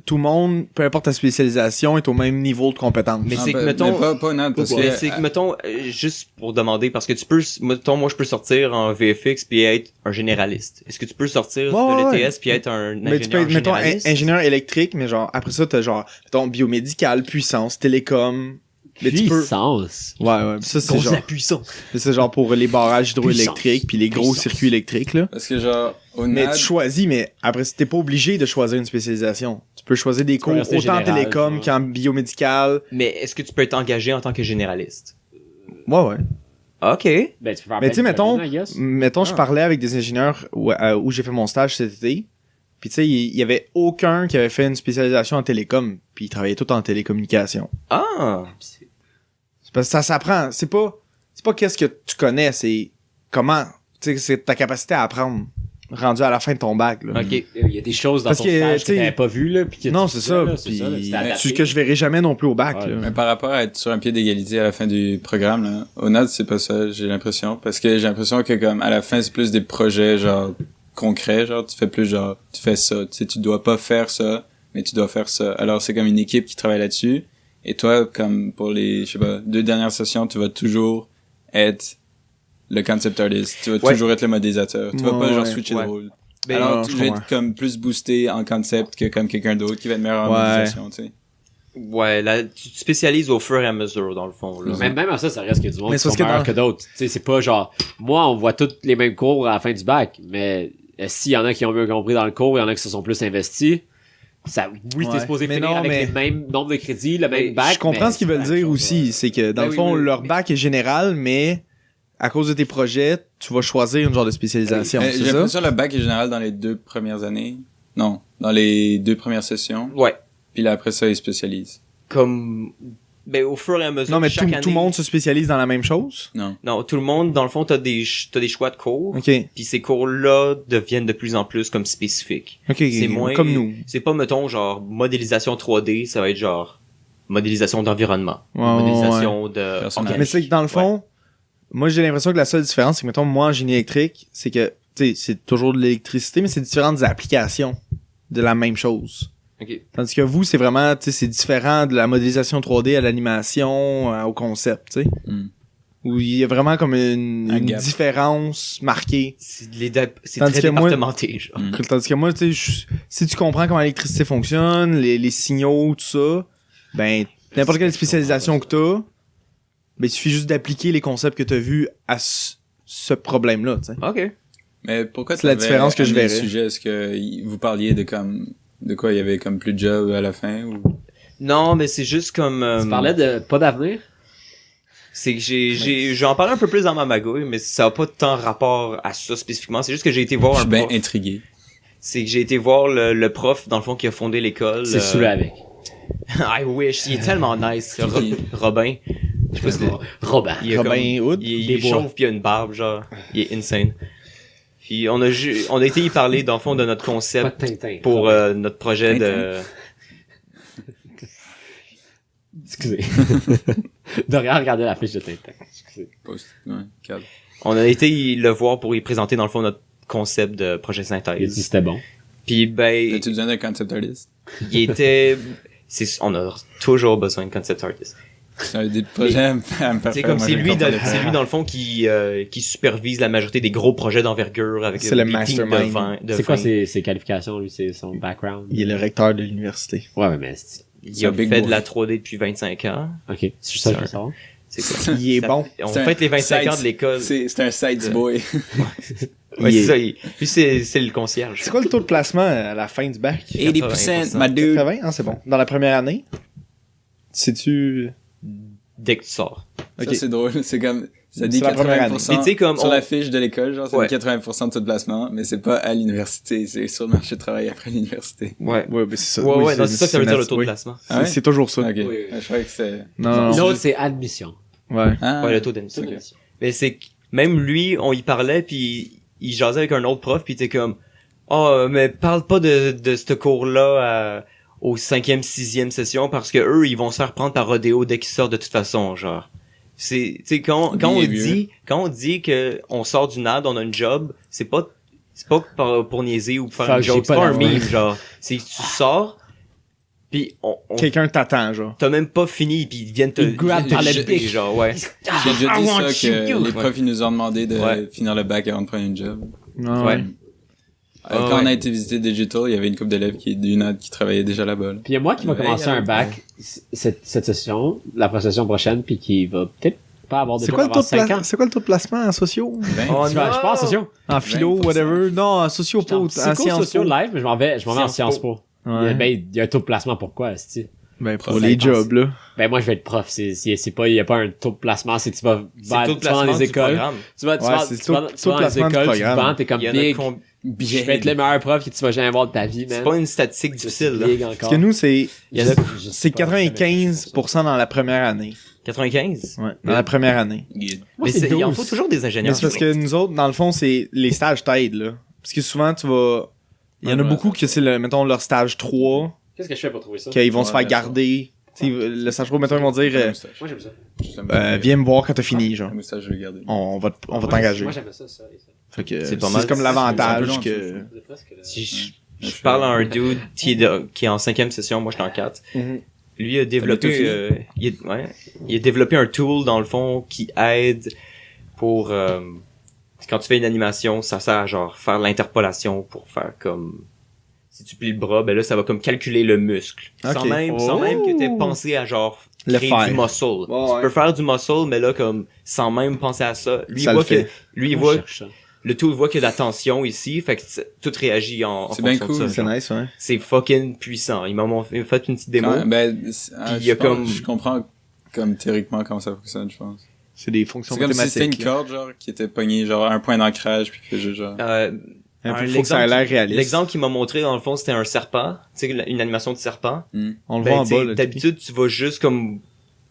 tout le monde, peu importe ta spécialisation, est au même niveau de compétence. Mais Ah, c'est que, ben, mettons- mais pas natte, parce mais que... c'est que, mettons, juste pour demander, parce que tu peux, mettons, moi, je peux sortir en VFX puis être un généraliste. Est-ce que tu peux sortir Ouais, de ouais, l'ETS puis être un Mais tu peux ingénieur être, mettons, généraliste? ingénieur électrique, mais genre, après ça, t'as genre, mettons, biomédical, puissance, télécom. Mais tu peux. Puissance. Ouais, ça, c'est Grosse genre, la puissance. c'est genre pour les barrages hydroélectriques Puissance. puis les gros Puissance. circuits électriques, là. Parce que genre, au Mais NAD, tu choisis, mais après, t'es pas obligé de choisir une spécialisation. Tu peux choisir des cours rester autant en général, télécom genre. qu'en biomédical. Mais est-ce que tu peux être engagé en tant que généraliste? Ouais. Ok. Ben, tu peux faire Mais tu sais, plein de mettons, cabines, I guess. je Ah. parlais avec des ingénieurs où j'ai fait mon stage cet été. Puis tu sais, il y avait aucun qui avait fait une spécialisation en télécom. Puis ils travaillaient tous en télécommunication. Ah. C'est Parce que ça s'apprend. C'est pas qu'est-ce que tu connais, c'est comment. Tu sais, c'est ta capacité à apprendre rendu à la fin de ton bac, là. Ok. Il y a des choses dans Parce ton que, stage que t'sais, t'avais pas vu, là. Puis que Non, tu c'est faisais, ça. là, Puis, c'était adapté. ce que je verrai jamais non plus au bac, Ouais. là. Mais par rapport à être sur un pied d'égalité à la fin du programme, là, au NAD, c'est pas ça, j'ai l'impression. Parce que j'ai l'impression que, comme, à la fin, c'est plus des projets, genre, concrets, genre, tu fais plus, genre, tu fais ça. Tu sais, tu dois pas faire ça, mais tu dois faire ça. Alors, c'est comme une équipe qui travaille là-dessus. Et toi, comme, pour les, je sais pas, 2 dernières sessions, tu vas toujours être le concept artist. Tu vas toujours être le modélisateur. Tu vas pas, genre, switcher de rôle. Ben, Alors, non, tu je vas comprends. être comme plus boosté en concept que comme quelqu'un d'autre qui va être meilleur en Ouais. modélisation, tu sais. ouais, là, tu te spécialises au fur et à mesure, dans le fond, là. Même à ça reste qu'il y a du monde Mais qui c'est sont parce que meilleurs dans- que d'autres. Tu sais, c'est pas genre, moi, on voit tous les mêmes cours à la fin du bac, mais s'il y en a qui ont mieux compris dans le cours, il y en a qui se sont plus investis, ça, oui, t'es Ouais. supposé Mais finir non, avec mais- le même nombre de crédits, le même bac. Je comprends mais ce qu'ils veulent c'est pas la dire même aussi. chose, C'est que, dans Ben le oui, fond, oui, leur mais- bac est général, mais à cause de tes projets, tu vas choisir une genre de spécialisation. J'ai C'est ça? l'impression que le bac est général dans les 2 premières années. Non, dans les 2 premières sessions. Ouais. Puis là, après ça, ils spécialisent. Comme, ben, au fur et à mesure, Non, mais chaque année. tout le monde se spécialise dans la même chose? Non. Non, tout le monde, dans le fond, t'as des choix de cours. OK. Puis ces cours-là deviennent de plus en plus comme spécifiques. OK. C'est moins Comme nous. C'est pas, mettons, genre, modélisation 3D, ça va être genre, modélisation d'environnement. Ouais, modélisation de Personnage. organique. Mais c'est que dans le fond, moi j'ai l'impression que la seule différence, c'est que mettons moi en génie électrique, c'est que tu sais, c'est toujours de l'électricité, mais c'est différentes applications de la même chose. Ok. Tandis que vous, c'est vraiment, tu sais, c'est différent de la modélisation 3D à l'animation, au concept, tu sais. Hmm. Où il y a vraiment comme une Un gap. différence marquée. C'est Tandis très que moi- départementé, genre. Hmm. Tandis que moi, tu sais, si tu comprends comment l'électricité fonctionne, les signaux, tout ça, ben, n'importe quelle spécialisation que t'as, ben, il suffit juste d'appliquer les concepts que t'as vus à ce problème-là, tu sais. Ok. Mais pourquoi C'est la t'avais différence que je amené le verrais. sujet? Est-ce que vous parliez de comme, de quoi il y avait comme plus de job à la fin ou? Non, mais c'est juste comme... Tu parlais de pas d'avenir? C'est que j'en parlais un peu plus dans ma magouille, mais ça a pas tant rapport à ça spécifiquement. C'est juste que j'ai été voir Je un suis bien prof. intrigué. C'est que j'ai été voir le prof, dans le fond, qui a fondé l'école. C'est saoulé avec. I wish. Il est tellement nice. Qui? Robin. Je sais pas si t'es- Robin. il est Robin comme- Hood? il Des est bois. chauve pis il a une barbe, genre. Il est insane. Puis on a été y parler, dans le fond, de notre Pas de concept Tintin. pour notre projet de... Excusez. de rien regarder la fiche de Tintin. Excusez. Ouais, calme. On a été le voir pour y présenter, dans le fond, notre concept de projet Il a synthèse. dit c'était bon. Puis ben, As-tu besoin d'un concept artist? il était... on a toujours besoin de concept artist. C'est un des projets à me faire C'est faire. comme Moi, c'est je lui, comprends c'est lui dans le fond qui supervise la majorité des gros projets d'envergure avec C'est le des teams mastermind. C'est quoi ses qualifications, lui? C'est son background? Il est le recteur de l'université. Ouais, mais c'est... Il C'est un a big fait boy. de la 3D depuis 25 ans. Ok. C'est ça que je veux savoir. C'est quoi? Il est Ça- bon. On C'est un fête les 25 side- ans de l'école. C'est un sides boy. Ouais, Il est- c'est ça. Lui, c'est le concierge. C'est quoi le taux de placement à la fin du bac? 80%, my dude. 80? Ah, c'est bon. Dans la première année? Sais-tu... Dès que tu sors. Ok. Ça, c'est drôle. C'est comme, ça dit C'est la première année. 80%. Mais tu sais, comme sur on- la fiche de l'école, genre, ça Ouais. dit 80% de tout placement, mais c'est pas à l'université, c'est sur le marché de travail après l'université. Ouais. Ouais, ben c'est ça. Ouais, Oui, ouais, non, c'est ça que ça veut dire le taux de oui. placement. Ah ouais? C'est toujours ça. Ok. Oui, oui. Je croyais que c'était... Non, non. L'autre, c'est admission. Ouais. Ah. Ouais, le taux d'admission. Ok. Mais c'est que même lui, on y parlait, puis il jasait avec un autre prof, puis il était comme « Ah, mais parle pas de ce cours-là aux 5e, 6e session, parce que eux, ils vont se faire prendre par rodéo dès qu'ils sortent de toute façon, genre. » C'est, tu sais, quand on dit que on sort du NAD, on a une job, c'est pas pour niaiser ou pour faire Fuck, une j'ai joke, c'est pas pas un d'avenir. meme, genre. C'est que tu sors, puis Quelqu'un t'attend, genre. t'as même pas fini, puis ils viennent te... Ils grab par le je- pic. genre, ouais. J'ai déjà I dit want ça, que you. les profs, ils nous ont demandé de Ouais. finir le bac avant de prendre une job. Ouais. Quand ouais. on a été visiter Digital, il y avait une couple d'élèves du NAD qui travaillaient déjà là-bas. là. Puis il y a moi qui va Ouais, commencer un bac cette session, la session prochaine, puis qui va peut-être pas avoir de C'est job quoi, le taux avant de 5 ans. c'est quoi le taux de placement en sociaux? Ben, Oh Je pense sociaux. En philo, 20%. whatever? Non, en sociaux, pas en C'est cool sciences sociaux po. live, mais je m'en vais en Sciences Sciences Po. Ouais. Ben, il y a un taux de placement pourquoi, est-ce Ben, pour Prof, les intense. jobs, là. Ben, moi, je vais être prof. C'est pas, il y a pas un taux de placement, c'est que tu vas, C'est le taux de tu vas dans placement les du écoles. programme. Tu vas, tu Ouais, vas, c'est le tu vas, taux- tu taux de vas dans les placement du écoles, tu te programme. vends, t'es comme Il y en a big. Je vais être le meilleur prof que tu vas jamais voir de ta vie, man. C'est pas une statistique difficile, là. Big Parce encore. que nous, c'est Il y en a... c'est 95% dans la première année. 95? Ouais, dans la première année. Guide. Moi, Mais c'est il en 12. faut toujours des Mais ingénieurs. c'est parce que nous autres, dans le fond, c'est les stages t'aident, là. Parce que souvent, tu vas... Il y en a Ouais, beaucoup ouais, que c'est, mettons, leur stage 3, Qu'est-ce que je fais pour trouver ça? qu'ils vont se Ouais, faire garder. Tu sais, le stage 3, mettons, ils vont dire, Moi, j'aime ça. viens me voir quand t'as fini, genre. Le moustache, je vais le garder. On va Moi, t'engager. Moi, j'aimais ça. Fait que C'est pas mal. c'est comme C'est l'avantage un peu que... long, C'est presque là. Si Ouais. je parle à un dude qui est en 5e session, moi je suis en 4. Mhm. Lui a développé, il a développé un tool dans le fond qui aide pour quand tu fais une animation, ça sert à genre faire l'interpolation pour faire comme si tu plies le bras, ben là ça va comme calculer le muscle sans Ok. même que t'aies pensé à genre Le créer faire. du muscle. Ouais, Tu ouais. peux faire du muscle, mais là comme sans même penser à ça. Lui Ça il le voit fait. que lui il Moi, je voit cherche ça. le tool voit qu'il y a de la tension ici, fait que tout réagit en C'est bien fonction de cool. ça. C'est genre. nice, ouais. C'est fucking puissant. Il m'a fait une petite démo. Ben, il y a comme- je comprends comme théoriquement comment ça fonctionne, je pense. C'est des fonctions C'est comme si c'était une mathématiques. là. corde, genre, qui était pognée, genre, à un point d'ancrage, puis que juste, genre... Un peu, un faut que ça ait l'air réaliste. L'exemple qu'il m'a montré, dans le fond, c'était un serpent. Tu sais, une animation de serpent. On le Ben, voit en tu sais, bas, là. d'habitude, tu vas juste comme...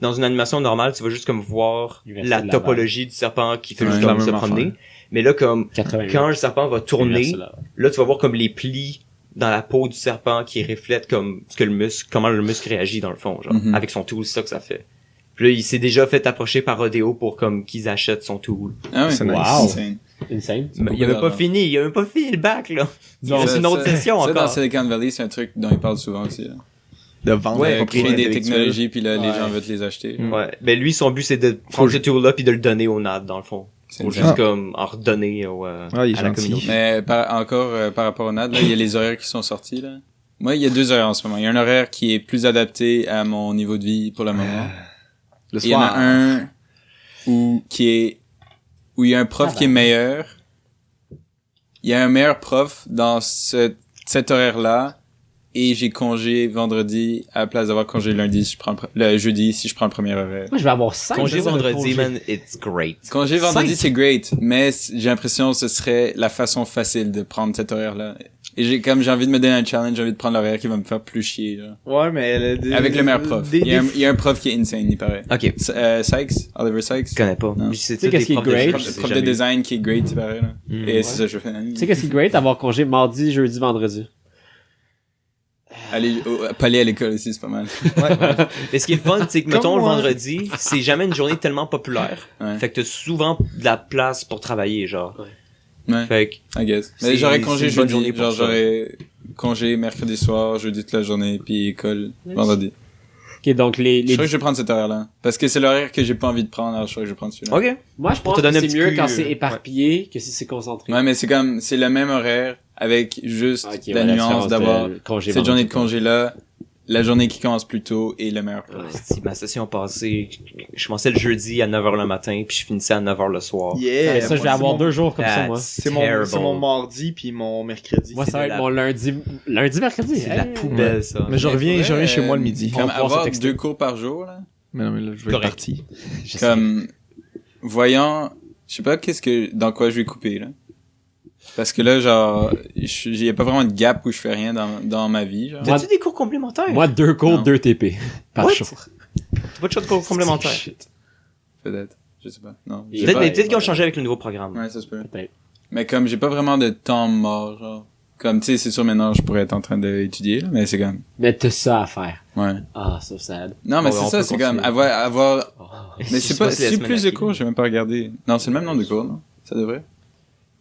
Dans une animation normale, tu vas juste comme voir Il reste la de la topologie du serpent qui fait Ouais, juste la comme se même promener. affaire. Mais là, comme, 88. quand un serpent va tourner, Merci, là. là, tu vas voir comme les plis dans la peau du serpent qui reflètent comme ce que le muscle, comment le muscle réagit dans le fond, genre. Mhm. Avec son tool, c'est ça que ça fait. Puis là, il s'est déjà fait approcher par Rodeo pour comme qu'ils achètent son tool. Ah ouais, C'est nice. Wow. insane. Insane. Mais beaucoup il avait pas d'argent. fini, il avait pas fini le bac, là. Il Non, reste Ça, une autre ça- session ça, dans encore. Silicon Valley, c'est un truc dont ils parlent souvent aussi, là. De vendre Ouais, la propriété Créer des intellectuelle. technologies, puis là, les Ouais. gens veulent te les acheter. Ouais. Ben lui, son but, c'est de prendre ce tool-là puis de le donner au NAD, dans le fond. C'est Pour une juste Ah. comme en redonner Ah, il est à la gentil. communauté. Mais encore par rapport au NAD, là, il y a les horaires qui sont sortis, là. Moi, il y a 2 horaires en ce moment. Il y a un horaire qui est plus adapté à mon niveau de vie pour le moment. Le Il y en a soir. un où il y a un prof qui est meilleur. Il y a un meilleur prof dans cet horaire-là. Et j'ai congé vendredi à la place d'avoir congé lundi si je prends le jeudi si je prends le premier horaire. Moi, je vais avoir 5 Congé vendredi, man, it's great. Congé vendredi, 5. c'est great, mais j'ai l'impression que ce serait la façon facile de prendre cet horaire-là. Et j'ai envie de me donner un challenge, j'ai envie de prendre l'horaire qui va me faire plus chier, là. Ouais, mais... Avec le meilleur prof. Il y a un prof qui est insane, il paraît. Ok. Sykes? Oliver Sykes? Je connais pas. Non. Lui, c'est Tu sais tous qu'est-ce des qui est profs de great? chimie, Prof j'ai de jamais design qui est great, il paraît, là. Mm, Et ouais. c'est ça que je fais. Tu sais qu'est-ce qui est great? Avoir congé mardi, jeudi, vendredi. Pas aller à l'école aussi, c'est pas mal. Mais ce qui est le fun, c'est que, mettons, Comme le moi. vendredi, c'est jamais une journée tellement populaire. Ouais. Fait que t'as souvent de la place pour travailler, genre. Ouais, Fait que, I guess. C'est- Mais j'aurais congé c'est une bonne jeudi, journée pour genre ça. j'aurais congé mercredi soir, jeudi toute la journée, puis école vendredi. Ok, donc Je crois que je vais prendre cet horaire-là. Parce que c'est l'horaire que j'ai pas envie de prendre, alors je crois que je vais prendre celui-là. ok. moi, je Pour pense te donner que un c'est petit mieux coup, quand c'est éparpillé que si c'est concentré. Ouais, mais c'est le même horaire avec juste Ok, la ouais, nuance différence d'avoir de congé cette journée de vendredi, congé-là, la journée qui commence plus tôt et le meilleur prof. Si ma session passée, je commençais le jeudi à 9h le matin, puis je finissais à 9h le soir. Yeah! Ouais, ça, je vais avoir 2 jours comme ça, moi. C'est mon mardi puis mon mercredi. Moi, c'est ça va de être la- mon lundi, mercredi. C'est de la Hey. poubelle, ça. Mais je reviens chez moi le midi. Comme On va pouvoir se avoir texter. 2 cours par jour, là. Mais non, mais là, je vais être Correct. parti. Je sais. Comme, voyant, je sais pas dans quoi je vais couper, là. Parce que là, genre, il y a pas vraiment de gap où je fais rien dans ma vie, genre. Moi- T'as-tu des cours complémentaires? Moi, 2 cours, Non. 2 TP par What? jour. T'as pas de choix de cours complémentaires? Shit. Peut-être. Je sais pas. Non. Il j'ai est pas- Mais peut-être qu'ils ont changé avec le nouveau programme. Ouais, ça se peut. Peut-être. Mais comme j'ai pas vraiment de temps mort, genre. Comme, tu sais, c'est sûr maintenant je pourrais être en train d'étudier, là, mais c'est comme, Mais t'as ça à faire. ouais. Ah, so sad. Non, mais Ouais, c'est on ça, peut c'est comme, continuer. avoir, Oh. mais Je c'est sais pas, si la c'est semaine plus de à cours, j'ai même pas regardé. Non, c'est le même nombre de cours, non? Ça devrait?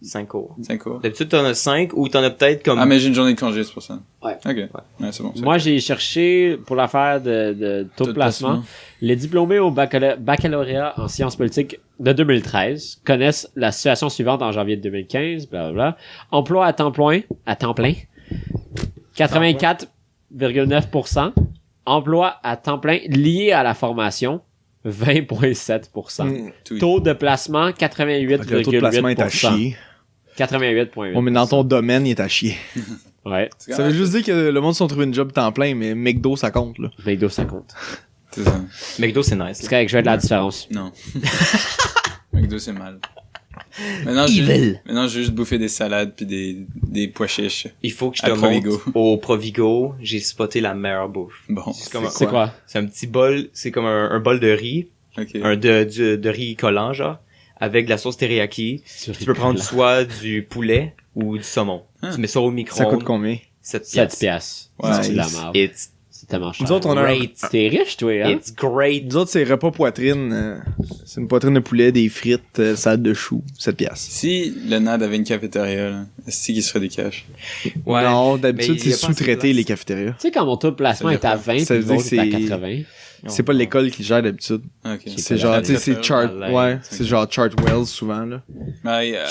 5 cours. 5 cours. D'habitude, t'en as 5 ou t'en as peut-être comme... Ah, mais j'ai une journée de congé, c'est pour ça. Ouais. Ok. Ouais, c'est bon. ça. Moi, j'ai cherché pour l'affaire de taux de placement. Les diplômés au baccalauréat en sciences politiques de 2013 connaissent la situation suivante en janvier de 2015, blablabla. Emploi à temps plein, 84,9%. Emploi à temps plein lié à la formation, 20,7%. Tout- Taux de placement, Fait que le taux de placement est à 88,8%. chier. 88,8%. Ouais, mais dans ton domaine, il est à chier. Ouais. c'est Ça quand veut même- juste dire que le monde s'en trouve une job temps plein, mais McDo, ça compte, là. McDo, ça compte. C'est ça. McDo, c'est nice. C'est correct, je vais de la différence. Non. McDo, c'est mal. Maintenant, j'ai juste bouffé des salades puis des pois chiches. Il faut que je te À montre. Provigo. Au Provigo, j'ai spoté la meilleure bouffe. Bon. C'est comme C'est quoi? C'est un petit bol, c'est comme un bol de riz. Ok. de riz collant, genre, avec de la sauce teriyaki. Tu peux prendre soit du poulet ou du saumon. Tu mets ça au Ça coûte micro-ondes. combien? 7 7 piastres. Ouais. C'est de la merde. It's C'est tellement cher. Nous autres, on a un- great. T'es riche, toi, hein? It's great. Nous autres, c'est repas poitrine. C'est une poitrine de poulet, des frites, salade de choux, 7 piastres. Si le NAD avait une cafétéria, là, est-ce qu'il serait des cash? Ouais. Non, Mais d'habitude, il c'est y a pas assez de sous-traité, place. les cafétérias. Tu sais, quand mon taux de placement Ça veut est à dire 20, Ça puis veut le dire vôtre est à c'est- 80. C'est pas l'école qui gère d'habitude. Ok. C'est genre, tu sais, c'est Chart, Malade. ouais, c'est genre Chartwells souvent, là.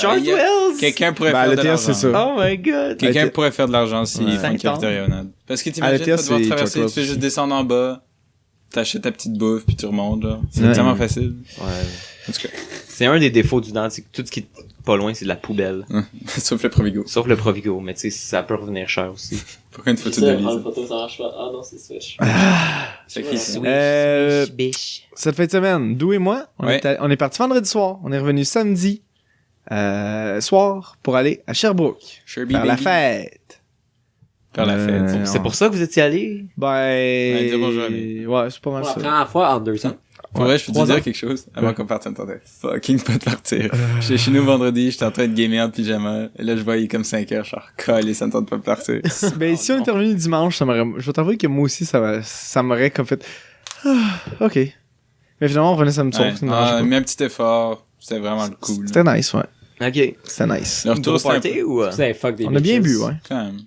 Chartwells! Quelqu'un pourrait Ben, faire à de l'ETS, c'est l'argent. ça. Oh my god! Quelqu'un Ouais. pourrait faire de l'argent s'il Ouais. fait une 5 ans. cafétéria au NAD. Parce que À t'imagines, l'ETS, tu vas devoir c'est traverser, tu Chartwells fais juste aussi. descendre en bas, t'achètes ta petite bouffe, puis tu remontes, là. C'est Ouais. tellement facile. Ouais. En tout cas, C'est un des défauts du NAD, c'est que tout ce qui est pas loin, c'est de la poubelle. sauf le Provigo. Sauf le Provigo, mais tu sais, ça peut revenir cher aussi. Pourquoi une photo de Lise? photo, ça marche pas. Ah non, c'est Switch. C'est qui ça? biche. Cette fin de semaine, Dou et moi, Ouais. on est parti vendredi soir. On est revenu samedi soir pour aller à Sherbrooke. Sherby Faire la Baby. fête. Faire la fête. C'est pour ça que vous étiez allé? Ben... dire bonjour à lui. Ouais, c'est pas Pour mal la ça. première fois en 2 ans. Pour vrai, je peux te 3 ans. dire quelque chose avant qu'on parte, ça me tentait fucking pas de partir. J'étais chez nous vendredi, j'étais en train de gamer en pyjama, et là je voyais comme 5 heures, je suis collé, ça me tente pas de partir. Ben, si on était revenu dimanche, ça m'aurait... Je vais t'avouer que moi aussi, ça m'aurait comme fait... Ah, ok. Mais finalement, on revenait samedi soir. Ouais. ça me dérangeait Ah, pas. mais un petit effort, c'était vraiment cool. C'était nice, ouais. Ok. C'était nice. Le retour, Gros c'était un party peu- ou? Vous avez fuck des On a bien bitches. bu, ouais. quand même.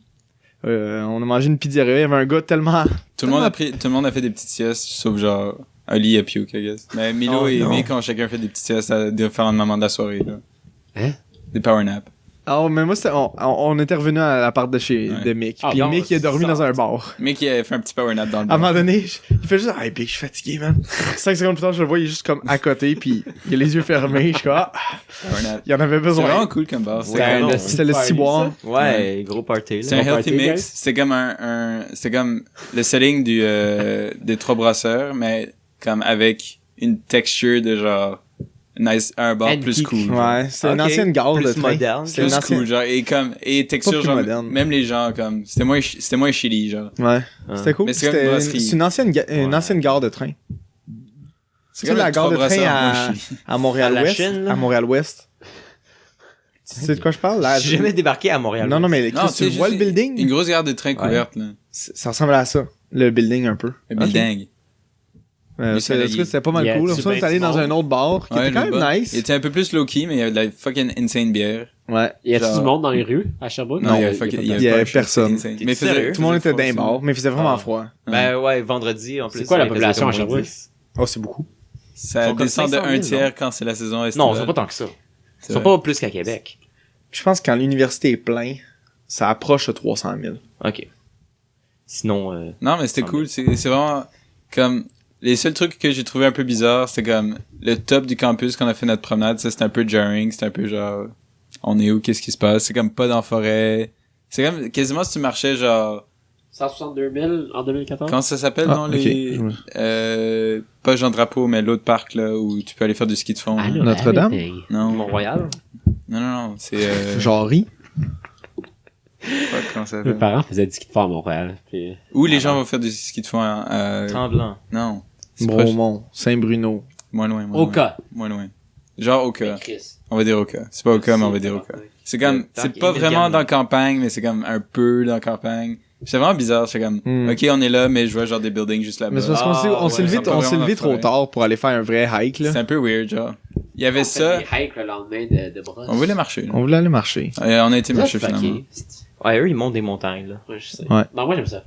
On a mangé une pizzeria. Il y avait un gars tellement... Tout le monde a fait des petites siestes, sauf genre, Ali a puke, I guess. Mais Milo Oh, et non. Mick ont chacun fait des petites siestes à différents moments de la soirée, là. Hein? Des power naps. Ah, mais moi, on était revenu à l'appart de chez Ouais. de Mick. Ah, Puis non, Mick, il a dormi ça- dans un bar. Mick, il a fait un petit power nap dans le À un bar. moment donné, il fait juste « Ah, Big, je suis fatigué, man. » 5 secondes plus tard, je le vois, il est juste comme à côté, puis il a les yeux fermés. Je suis comme « Ah, Power nap. il en avait C'est besoin. vraiment cool comme bar. C'était un esti C'était le party, ciboire. ça. Ouais, gros party, C'est là. un Bon healthy party, mix. guys. C'est comme c'est comme le setting des trois brasseurs, mais comme avec une texture de genre un bar Antique. plus cool. genre. Ouais, c'est une Ok. ancienne gare de Plus train. moderne. C'est Plus une ancienne... cool, genre, et texture, Pas plus genre, moderne. même les gens, comme, c'était moins chili, genre. Ouais, Ah. c'était cool. Mais c'est comme une C'était brasserie. c'est une ancienne, une Ouais. ancienne gare de train. C'est Tu sais, la gare de train moins à chili. Montréal-Ouest. Chine, là? À Montréal-Ouest. Tu sais de quoi je parle? Là, J'ai jamais débarqué à Montréal. Non, non, mais Non, Chris, tu c'est vois le juste building? Une grosse gare de train couverte, là. Ça ressemble à ça, le building un peu. Le building. Mais C'était pas mal y a- cool. tu Après, on est ben allé du dans monde? un autre bar qui Ouais, était quand le même bar. nice. Il était un peu plus low-key, mais il y avait de la fucking insane bière. Ouais. Y a-tu Genre- du monde dans les rues à Sherbrooke? Non, il y avait fucking, il y avait personne. insane. T'es Mais sérieux? faisait, Tout le monde était froid dans les aussi. bars, mais il faisait vraiment Ah. froid. Ben ouais, vendredi, en plus. C'est quoi la ça faisait population à comme moins Sherbrooke? 10. Oh, c'est beaucoup. Ça Ils sont comme descend de 500 un 000, tiers quand c'est la saison estivale. Non, c'est pas tant que ça. C'est Ils sont vrai. pas plus qu'à Québec. Je pense que quand l'université est plein, ça approche de 300 000. Ok. Sinon, Non, mais c'était cool. C'est vraiment comme les seuls trucs que j'ai trouvé un peu bizarres, c'est comme le top du campus quand on a fait notre promenade, ça c'était un peu jarring, c'était un peu genre on est où, qu'est-ce qui se passe, c'est comme pas dans la forêt. C'est comme quasiment si tu marchais genre 162 000 en 2014? comment ça s'appelle Ah, dans ok. les pas Jean Drapeau mais l'autre parc là où tu peux aller faire du ski de fond. Ah, là. là, Notre-Dame? arrêtez. Non, Mont-Royal. non, c'est Genre, fuck, comment ça Mes s'appelle. parents faisaient du ski de fond à Montréal. Puis... Où les gens vont faire du ski de fond Tremblant. non, c'est proche. Bromont, Saint-Bruno. Moins loin. Oka. Moins loin. Genre Oka. Chris. On va dire Oka. C'est pas Oka, mais on va dire Oka. C'est comme, c'est pas vraiment dans la campagne, mais c'est comme un peu dans la campagne. C'est vraiment bizarre, c'est comme, Hmm. ok, on est là, mais je vois genre des buildings juste là-bas. Mais c'est parce qu'on s'est- on s'est ouais, levé, ça prend on s'est vraiment levé la trop forêt. tard pour aller faire un vrai hike, là. C'est un peu weird, genre. Il y avait On ça, fait des hikes le lendemain de Brosse. on voulait marcher, là. On voulait aller marcher. On a été marcher Ça, c'est finalement. fucké. Ouais, eux, ils montent des montagnes, là. Ouais, je sais. Ouais. Non, moi j'aime ça.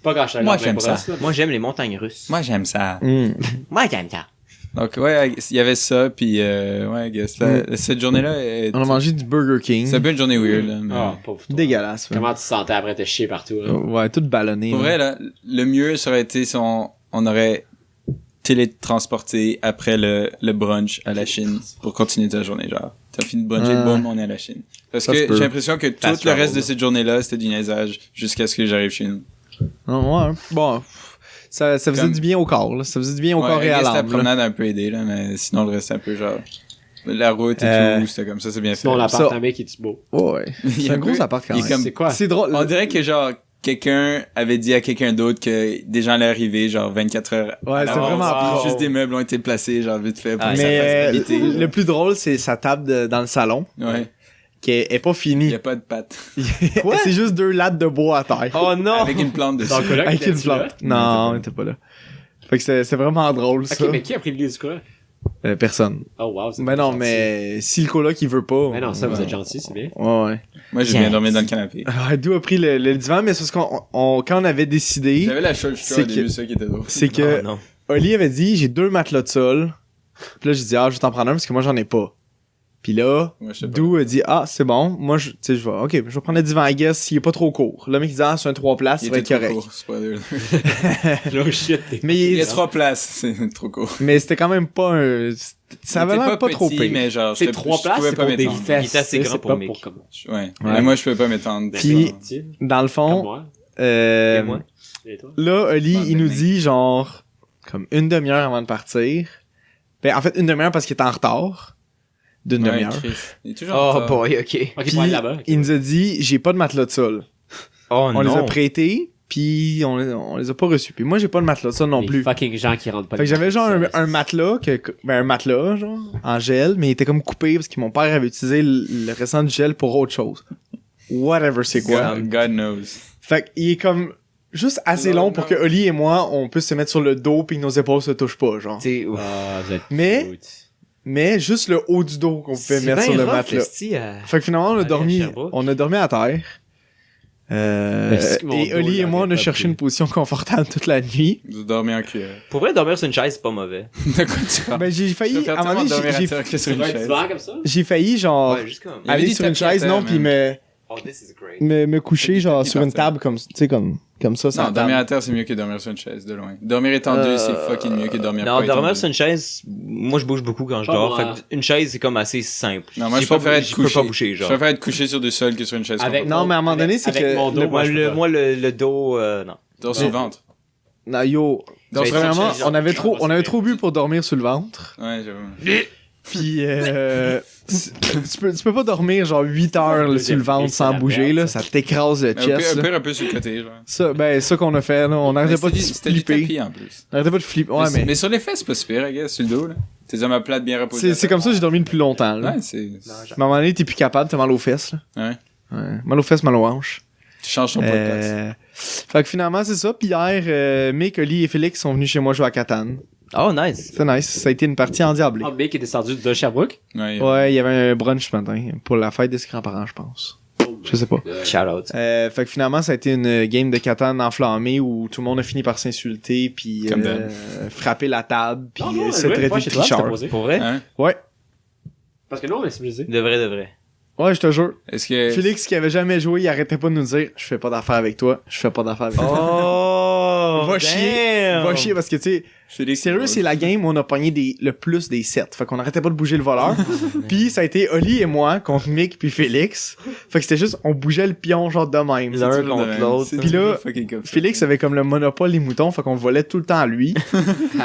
Pas quand je suis allé Moi, le lendemain j'aime de ça. Brosse, là. Moi, j'aime les montagnes russes. Moi, j'aime ça. Moi, j'aime ça. Donc, ouais, il y avait ça, puis ouais, I guess, cette journée-là, On a mangé du Burger King. c'est un peu une journée weird, là. Mais... Ah, pauvre toi. Dégueulasse. man. Comment tu te sentais après te chier partout, là? Ouais, tout ballonné. Pour là. vrai, là, le mieux, ça aurait été si on aurait télétransporté après le brunch à la Chine pour continuer ta journée, genre. T'as fini de bruncher, Ah. boum, on est à la Chine. Parce Ça se que peut. j'ai l'impression que tout Fast le reste travel, de là. cette journée-là, c'était du niaisage jusqu'à ce que j'arrive chez nous. Ouais. Bon, ça faisait Comme- du bien au corps, là. Ça faisait du bien au Ouais, corps et à I guess la l'âme. là. promenade a un peu aidé, là, mais sinon, le reste, c'est un peu genre... La route et tout, c'était comme ça, c'est bien Sinon, fait. l'appartement qui est beau. Ouais. Il y C'est a un gros peu- appart quand il est même. comme- C'est quoi? C'est drôle. On dirait que genre, quelqu'un avait dit à quelqu'un d'autre que des gens allaient arriver, genre 24 heures. Ouais, c'est vraiment puis pro. juste des meubles ont été placés, genre vite fait. Pour Ah, que ça Mais fasse habiter, le genre. plus drôle, c'est sa table dans le salon, Ouais. qui est pas Il finie. y a pas de pattes. C'est juste 2 lattes de bois à terre. Oh non! Avec une plante dessus. Ton coloc Avec une était-tu là? plante. Non, on était pas là. Fait que c'est vraiment drôle, ça. Ok, mais qui a pris le du coloc? Personne. Oh wow, c'est Ben non, gentil. mais si le coloc, il veut pas. Mais non, ça, vous Ouais. êtes gentil, c'est bien. Ouais. Moi, j'ai bien dormi dans le canapé. D'où a pris le divan, mais c'est parce quand on avait décidé, J'avais la chose C'est au début, que- ça qui était drôle. c'est que Oh, non. Oli avait dit, j'ai 2 matelas de sol. Puis là, j'ai dit, je vais t'en prendre un parce que moi, j'en ai pas. Puis là, Moi, j'étais pas Dou a dit, c'est bon, moi, tu sais, je vais prendre le divan à guess s'il est pas trop court. Le mec, il dit, c'est un 3 places, Il ça va était être trop correct. court, spoiler. Oh shit, t'es... Mais, Il y a 3 places, c'est trop court. mais c'était quand même pas un, ça avait C'était l'air pas trop petit, pire. mais genre, C'est je 3 je places, pouvais c'est pas pour des m'étendre. fesses. Il est assez c'est grand pour pas Mick. comme... Ouais. Ouais. Mais moi, je pouvais pas m'étendre. Puis- Petit, Dans le comme fond, moi. euh, Et moi? Et toi? là, Oli, Bande il de nous mecs. dit, genre, comme une demi-heure avant de partir. Ben, en fait, une demi-heure parce qu'il est en retard. D'une Ouais, demi-heure. Chris. Il est toujours Oh en retard. boy, ok. Ok, Puis, pour aller là-bas. il nous a dit, j'ai pas de matelas de sol. Oh On les a non. prêtés, puis on les a pas reçus. Puis moi, j'ai pas de matelas de sol non Les plus. fucking gens qui rentrent pas. Fait que j'avais genre un matelas, un matelas, genre, en gel, mais il était comme coupé parce que mon père avait utilisé le restant du gel pour autre chose. Whatever c'est quoi. God knows. Fait qu'il est comme juste assez long pour que Oli et moi, on puisse se mettre sur le dos puis que nos épaules se touchent pas, genre. T'sais, ouf. Ah, vous êtes Mais- cute. Mais juste le haut du dos qu'on pouvait C'est mettre bien sur le rough, matelas. esti, Fait que finalement, Aller à Sherbrooke. on a dormi à terre. Est-ce que mon Et dos, Oli et là, moi, on aurait a pas cherché pris? une position confortable toute la nuit. Vous dormez en cuillère. Pour vrai, dormir sur une chaise, c'est pas mauvais. De quoi tu parles? Ben, j'ai Je failli, préfère à un moment donné, tellement dormir à j'ai- terre que sur Tu une veux un chaise. divan comme ça? j'ai failli, genre, Ouais, juste comme. Il y avait aller des sur une tapis à chaise, terre, non, man. puis Oh, this is great. me coucher, Des genre, tapis sur par une terre. table, comme, tu sais, comme ça, sur Non, la dormir table. à terre, c'est mieux que dormir sur une chaise, de loin. Dormir étendu, c'est fucking mieux que dormir Non, pas dormir étendu. sur une chaise, moi je bouge beaucoup quand je Pas dors. moi. Fait que une chaise, c'est comme assez simple. Non, moi, J'ai je préfère être je couché. peux pas bouger, Je genre. préfère être couché sur du sol que sur une chaise. Avec- Non, mais à un moment donné, c'est Avec que mon dos, le- moi, je peux pas. Moi, le dos, non. Dors sur le ventre. Non, yo, Dors sur une vraiment, chaise. on avait trop bu pour dormir sur le ventre. Ouais, j'avoue. Puis, tu peux pas dormir genre 8 heures là, sur le ventre sans bouger, là, ça t'écrase le Mais au pire, chest. au là. pire, un peu sur le côté, genre. Ça qu'on a fait, là, on arrêtait pas de C'était du flipper. tapis, en plus. On arrêtait pas de flipper. Ouais, mais Mais sur les fesses, c'est pas super, I guess, sur le dos, là. Tes hommes à plate bien reposés. c'est comme ça que j'ai dormi le plus longtemps, là. Ouais, c'est... À un moment donné, t'es plus capable, t'as mal aux fesses, là. Ouais. Ouais. Mal aux fesses, mal aux hanches. Tu changes ton podcast. Fait que finalement, c'est ça. Puis hier, Mick, Oli et Félix sont venus chez moi jouer à Catan. Oh, nice. C'était nice. Ça a été une partie endiablée. Ah, Mick est descendu de Sherbrooke. Ouais, il y avait un brunch ce matin pour la fête de ses grands-parents, je pense. Je sais pas. Shout out. Fait que finalement, ça a été une game de Catan enflammée où tout le monde a fini par s'insulter puis Comme d'hab. frapper la table puis Non, non, se ouais, traiter pas de chez toi, c'était tricheur. posé. Pour vrai? Hein? Ouais, Parce que nous, on est civilisés. De vrai. ouais, je te jure. Est-ce que... Félix qui avait jamais joué, il arrêtait pas de nous dire je fais pas d'affaires avec toi, je fais pas d'affaires avec toi. Oh! Va chier, va chier parce que tu sais, Félix, sérieux, c'est la game où on a pogné le plus des 7. Fait qu'on arrêtait pas de bouger le voleur. Puis ça a été Oli et moi contre Mick puis Félix. Fait que c'était juste, on bougeait le pion genre de même. L'un toujours contre de même. l'autre. C'est Puis toujours là, fucking comme ça. Félix avait comme le monopole des moutons, fait qu'on volait tout le temps à lui.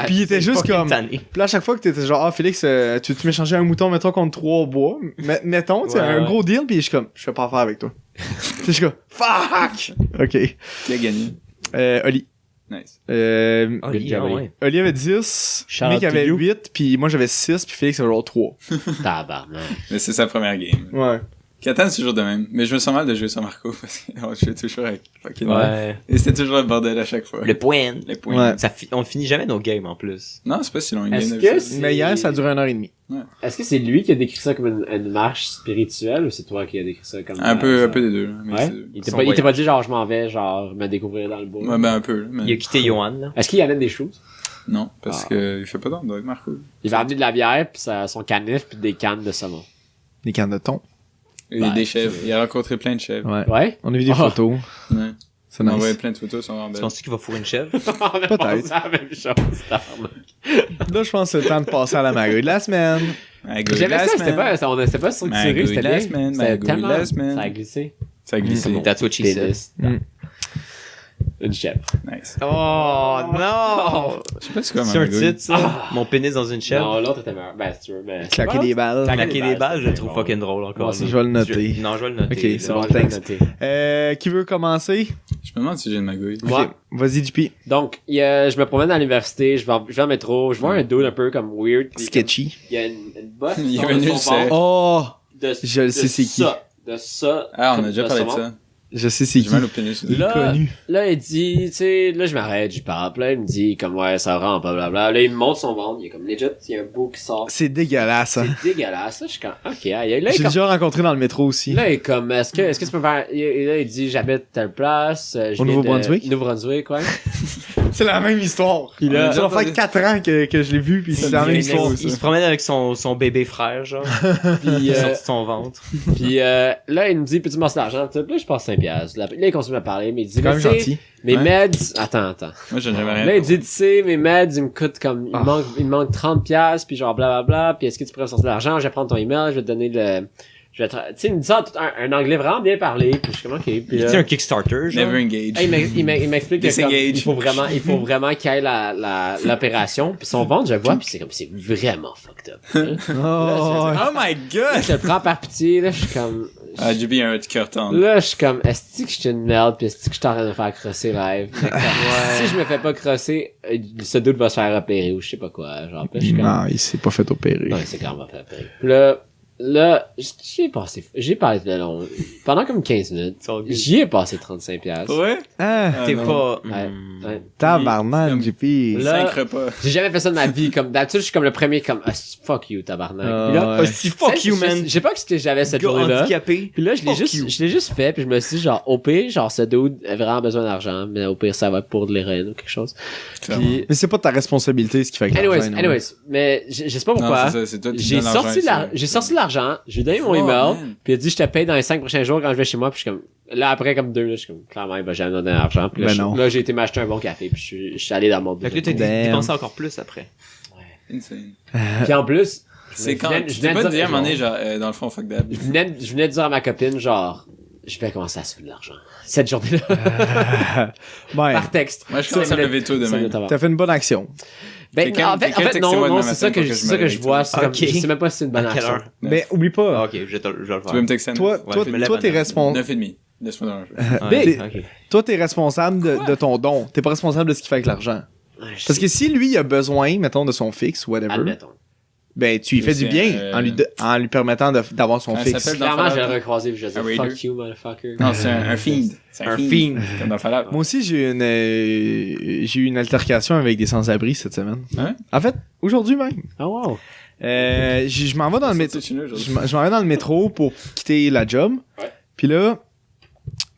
Puis il était juste comme... Tanné. Puis là, à chaque fois que t'étais genre, Félix, tu m'échangeais un mouton, mettons, contre 3 bois. Mettons, tu sais, Ouais, un ouais. gros deal, puis je suis comme, je fais pas affaire avec toi. Puis je suis comme, fuck! Ok. Qui a gagné? Oli. Nice. Oh, Good job, ouais. Oli avait 10, Shout out Mick to avait you. 8, puis moi j'avais 6, puis Félix avait genre 3. Tabarnak. Mais c'est sa première game. Ouais. Catan, c'est toujours de même. Mais je me sens mal de jouer sur Marco parce que je fais toujours avec fucking... Ouais. Et c'était toujours le bordel à chaque fois. Le point. Les points. Ouais. On finit jamais nos games en plus. Non, c'est pas si long une Est-ce game que d'habitude. c'est- Mais hier, ça a duré 1h30. Est-ce que c'est lui qui a décrit ça comme une marche spirituelle ou c'est toi qui a décrit ça comme Un peu des deux. Là. Mais Ouais. c'est- Il t'a Son pas, il t'a voyage. pas dit genre je m'en vais genre me découvrir dans le bois. Ouais, ben un peu. Là, mais... Il a quitté Johan, là. Est-ce qu'il y amène des choses? Non, parce que il fait pas d'ordre avec Marco. Il va amener de la bière puis son canif puis des cannes de saumon. Des cannes de thon. Et Ouais, des chèvres. Il a rencontré plein de chèvres. Ouais. Ouais? On a vu des Ah. photos. Ouais. C'est On a envoyé nice. plein de photos, sont vraiment Tu belles. penses qu'il va fourrer une chèvre? On a Peut-être. pensé à la même chose. tabarnak. Là, je pense que c'est le temps de passer à la magouille de la semaine. J'aimais ça, c'était pas structuré, Magouille c'était de la bien. semaine, C'était magouille de tellement... la semaine. Ça a glissé. Ça a glissé. That's what she said. Délice. Mm. Une chèvre. Nice. Nice. Oh non! Je sais pas c'est quoi C'est un Magouille. titre, ça? Mon pénis dans une chèvre? Non, l'autre était meilleur. Ben, si tu veux, mais... Claquer des balles. Claquer des balles, je le c'était trouve bon. fucking drôle encore. Moi aussi, je vais le noter. Non, je vais le noter. Ok, c'est là. bon, je vais le thanks. noter. Qui veut commencer? Je me demande si j'ai une magouille. Moi. Ok, vas-y, JP. Donc, je me promène à l'université, je vais en métro, je vois un dude un peu comme weird. puis Sketchy. Il y a une bosse Il sur est venu son le cerf. ventre Oh! de Je le sais, c'est qui. De ça. Ah, on comme a déjà de parlé son de ventre. ça. Je sais c'est J'ai qui. mal au pénis. Il est Là, connu. Là, il dit, tu sais, là, je m'arrête, je parle, puis là, il me dit, comme, ouais, ça rend, blablabla. Là, il me montre son ventre, il est comme, legit, il y a un bout qui sort. C'est dégueulasse, hein. C'est dégueulasse, là, je suis comme, ok, aïe, aïe. Là, il J'ai est comme, déjà rencontré dans le métro aussi. là, il est comme, est-ce que tu peux faire, et là, il dit, j'habite telle place, je Au viens Nouveau-Brunswick? Nouveau-Brunswick, ouais. C'est la même histoire. Puis là- ça va faire 4 ans que je l'ai vu, puis c'est la même Il histoire. se promène avec son bébé frère, genre. Puis, Il est sorti de son ventre. puis là, il me dit, peux-tu me passer l'argent? Puis là, je passe 5 piastres. Là, il continue à parler, mais il dit, C'est quand mais même tu sais, gentil. mes Ouais. meds, attends. Moi, j'ai jamais rien. Là, il dit, tu sais, mes meds, ils me coûtent comme, Ah. il me manque 30 piastres, puis genre, blablabla, puis est-ce que tu pourrais me sortir de l'argent? Je vais prendre ton email, je vais te donner tu sais, il me dit ça en tout un anglais vraiment bien parlé, puis je suis comme, ok. Puis Il là, tient un Kickstarter, genre. Never engage. hey, il m'explique que comme, Disengage. il faut vraiment qu'il y ait l'opération, puis son ventre, je le vois, puis c'est vraiment fucked up. Hein? Oh, ouais. Oh my god! Je le prends par pitié, là, je suis comme, Ah, JB a un petit cœur tendre. là, je suis comme, est-ce que je suis une merde, pis est-ce que je suis en train de me faire crosser live? Fait que, si je me fais pas crosser, ce doute va se faire opérer ou je sais pas quoi, genre, pis là, je suis comme, Non, il s'est pas fait opérer. non, c'est quand même pas fait opérer. Pis là, j'ai parlé de long, pendant comme 15 minutes, j'y ai passé 35 piastres. Ouais? Ah, Ah, T'es non. pas... Ouais, ouais. tabarnak, Comme- JP. Là- 5 repas. J'ai jamais fait ça de ma vie, comme, d'habitude, je suis comme le premier, comme, ah, fuck you, tabarnak. Pis là, Ouais. Hostie, fuck you, man. Je sais pas ce que j'avais cette Gars journée-là. handicapé. Puis là, je Fuck you. l'ai juste fait, puis je me suis dit, genre, au pire, genre, ce dude a vraiment besoin d'argent, mais au pire, ça va être pour de l'héroïne ou quelque chose. Puis, Mais c'est pas ta responsabilité ce qui fait que l'argent, non. anyways, mais je sais pas Non, pourquoi. c'est ça, c'est toi qui J'ai donnes l'argent sorti ici. de l'argent, je lui ai donné mon Oh, email, man. puis il a dit, je te paye dans les 5 prochains jours quand je vais chez moi, puis je suis comme, là, après, comme 2, là, je suis comme, clairement, il va jamais me donner l'argent, puis là, Ben non. là, j'ai été m'acheter un bon café, puis je suis allé dans mon Fait que là, bureau. t'as Damn. dépensé encore plus après. Insane. Puis en plus, C'est quand, je tu venais peux de te dire à un moment donné, genre, genre, dans le fond, fuck that. je venais de dire à ma copine, genre, je vais commencer à se faire de l'argent. Cette journée-là, Ouais. par texte. Moi, je commence à lever tôt Ça demain. me tabasse. T'as fait une bonne action. Ben, Quelqu'un- en fait, quelqu'un textez-moi non, demain c'est ça matin que pour je, que c'est je ça me que je réveille vois. tôt. C'est comme, Ok. je sais même pas si c'est une bonne À quelle action. heure? Mais oublie pas, Ok, je vais le Tu peux faire. me texter à toi, neuf. toi, je me lève toi, à t'es 9. responsable. 9h30. Laisse-moi dans le jeu. Ah, T'es- ok. Toi, t'es responsable de ton don. T'es pas responsable de ce qu'il fait avec l'argent. Ouais, je Parce sais. que si lui, il a besoin, mettons, de son fixe, whatever, Admettons. ben, tu lui fais C'est, du bien en lui permettant d'avoir son Ça fixe. s'appelle- dans Clairement, je vais Fallout. le recroiser, puis je vais Un dire, raider. fuck you, motherfucker. Non, c'est un fiend. C'est Un fiend. Comme dans Fallout. Moi aussi, j'ai eu une altercation avec des sans-abri cette semaine. Hein? En fait, aujourd'hui même. Oh wow. Je m'en vais dans le métro. C'est chez nous, aujourd'hui. Je m'en vais dans le métro pour quitter la job. Ouais. Puis là,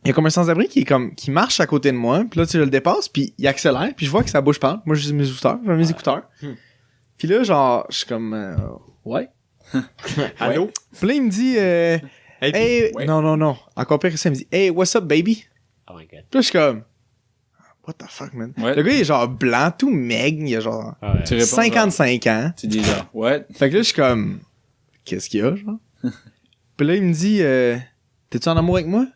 il y a comme un sans-abri qui marche à côté de moi. Puis là, tu sais, je le dépasse, puis il accélère, puis je vois que sa bouche parle. Moi, j'ai mes écouteurs. Puis là, genre, je suis comme ouais. Allô? Puis là, il me dit hey, Ouais. non. Encore pire que ça, il me dit hey, what's up, baby? Oh my god. Puis là, je suis comme what the fuck, man? Ouais. Le gars, il est genre blanc, tout maigre, il a genre Ouais. Tu réponds, 55 ans. Tu dis genre, what? Fait que là, je suis comme, qu'est-ce qu'il y a, genre? Puis là, il me dit, t'es-tu en amour avec moi?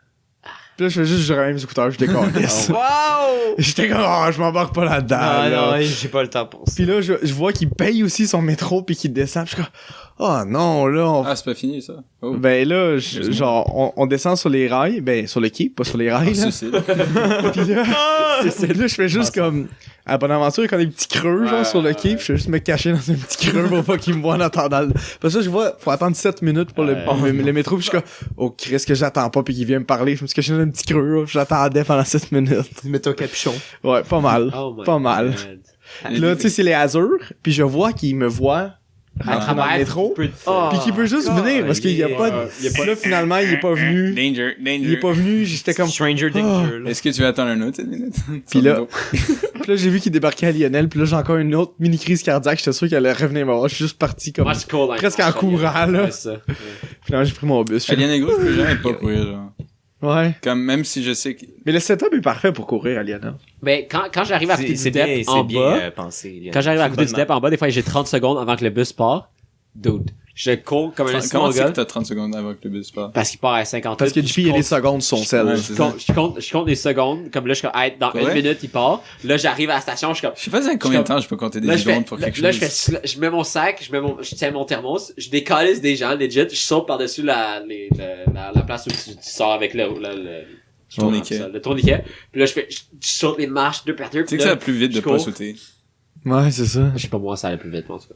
Puis là, je fais juste, je remets mes écouteurs, je décalisse. Wow! J'étais comme, oh, je m'embarque pas là-dedans. Ah là. non, j'ai pas le temps pour ça. Puis là, je vois qu'il paye aussi son métro puis qu'il descend. Puis je suis comme, oh non, là, Ah, c'est pas fini, ça. Oh. ben là, Excuse-moi. genre, on descend sur les rails, ben sur le quai, pas sur les rails. Là. Suicide. Puis là, là, je fais juste comme, à Bonaventure, il y a des petits creux, genre, sur le quai, puis je fais juste me cacher dans un petit creux pour pas qu'il me voie en attendant. Parce que je vois, faut attendre 7 minutes pour le métro, puis je suis comme, oh, qu'est-ce que j'attends pas, puis qu'il vient me parler. Je me suis caché dans un petit creux, là, puis j'attendais pendant 7 minutes. Mets ton capuchon. Ouais, pas mal. Oh my Pas mal. god. Puis là, tu sais, c'est les Azur, puis je vois qu'il me voit rentrer dans le métro, Oh, puis qu'il peut juste venir, parce qu'il y a pas de... Là, finalement, il est pas venu. Danger, Il est pas venu, j'étais comme... Stranger Danger, là. Est-ce que tu veux attendre un autre 7 minutes? Puis là, puis là, j'ai vu qu'il débarquait à Lionel, puis là, j'ai encore une autre mini crise cardiaque, j'étais sûr qu'elle allait revenir me voir. Je suis juste parti comme... Moi, je cours dans les presque en marches, courant, là. Ouais, ça. Ouais. Finalement, j'ai pris mon bus. Alien Negro, je peux jamais pas courir, genre. Ouais. Comme, même si je sais que... Mais le setup est parfait pour courir à Lionel. Ben, quand j'arrive à côté du step en bas, pensé. quand j'arrive à C'est côté du une step en bas, des fois, j'ai 30 secondes avant que le bus part. Dude. Je cours comme un Comment small c'est que gars. t'as 30 secondes avant que le bus parte? Parce qu'il part à 50. Parce que JP, il y a les secondes sur son sel. Ouais, Je compte les secondes. Comme là, je suis comme, hey, dans Ouais. 1 minute, il part. Là, j'arrive à la station, je suis comme, Je sais pas avec combien de temps je peux compter des là, je secondes fais, pour là, quelque là, chose. je mets mon sac, je tiens mon thermos, je décalisse des gens, legit, je saute par-dessus la place où tu sors avec le Tourniquet. le tourniquet. Puis là, je saute les marches 2 par 2. Tu sais que ça va plus vite de je pas cours. sauter. Ouais, c'est ça. Je sais pas, moi, ça allait plus vite, en tout cas.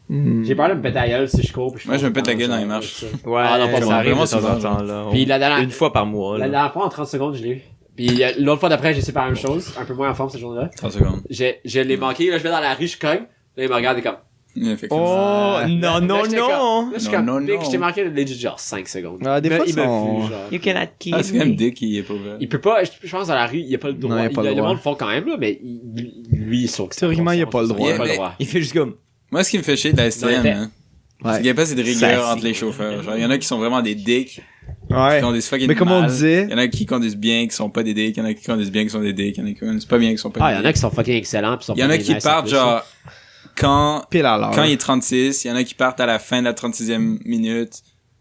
Hmm. J'ai peur de me péter la gueule si je cours. Puis Moi, je me pète la fonce gueule dans les ça. marches. Ouais, Ah, non, pas ça moi. arrive Vraiment de temps en souvent, temps, là. Puis la dernière, Une fois par mois, la là. dernière fois, en 30 secondes, je l'ai eu. Puis l'autre fois d'après, j'ai essayé par la même chose, un peu moins en forme cette journée-là. 30 secondes. Je l'ai manqué, là, je vais dans la rue, je cogne. Là, il me regarde et comme. Oh, Là, non, non, j'étais non! Là, je suis Non, comme, non, Big, non. je t'ai manqué legit genre 5 secondes. Ah, des Mais fois, il me sont- fuit, genre. You cannot kill Ah, c'est quand même me. Dick qui est pas vrai. Il peut pas, je pense dans la rue, il a pas le droit. Non, il a pas le le droit. monde le font quand même, là, mais lui, il saute. Théoriquement, il a pas le droit. Il a pas le Mais- droit. Il fait juste comme... Moi, ce qui me fait chier de la Non, STM, mais- hein, Ouais. c'est qu'il n'y a pas assez de rigueur Ça, entre les chauffeurs. Genre, il y en a qui sont vraiment des dicks, Ouais. qui conduisent fucking Mais comme on mal. disait- Il y en a qui conduisent bien, qui sont pas des dicks. Il y en a qui conduisent bien, qui sont des dicks. Il y en a qui conduisent pas bien, qui sont pas Ah, des il y en a dicks. qui sont fucking excellents, pis sont Il y en a fucking qui nice partent, en plus, genre, quand Pile à l'heure. il est 36, il y en a qui partent à la fin de la 36e minute.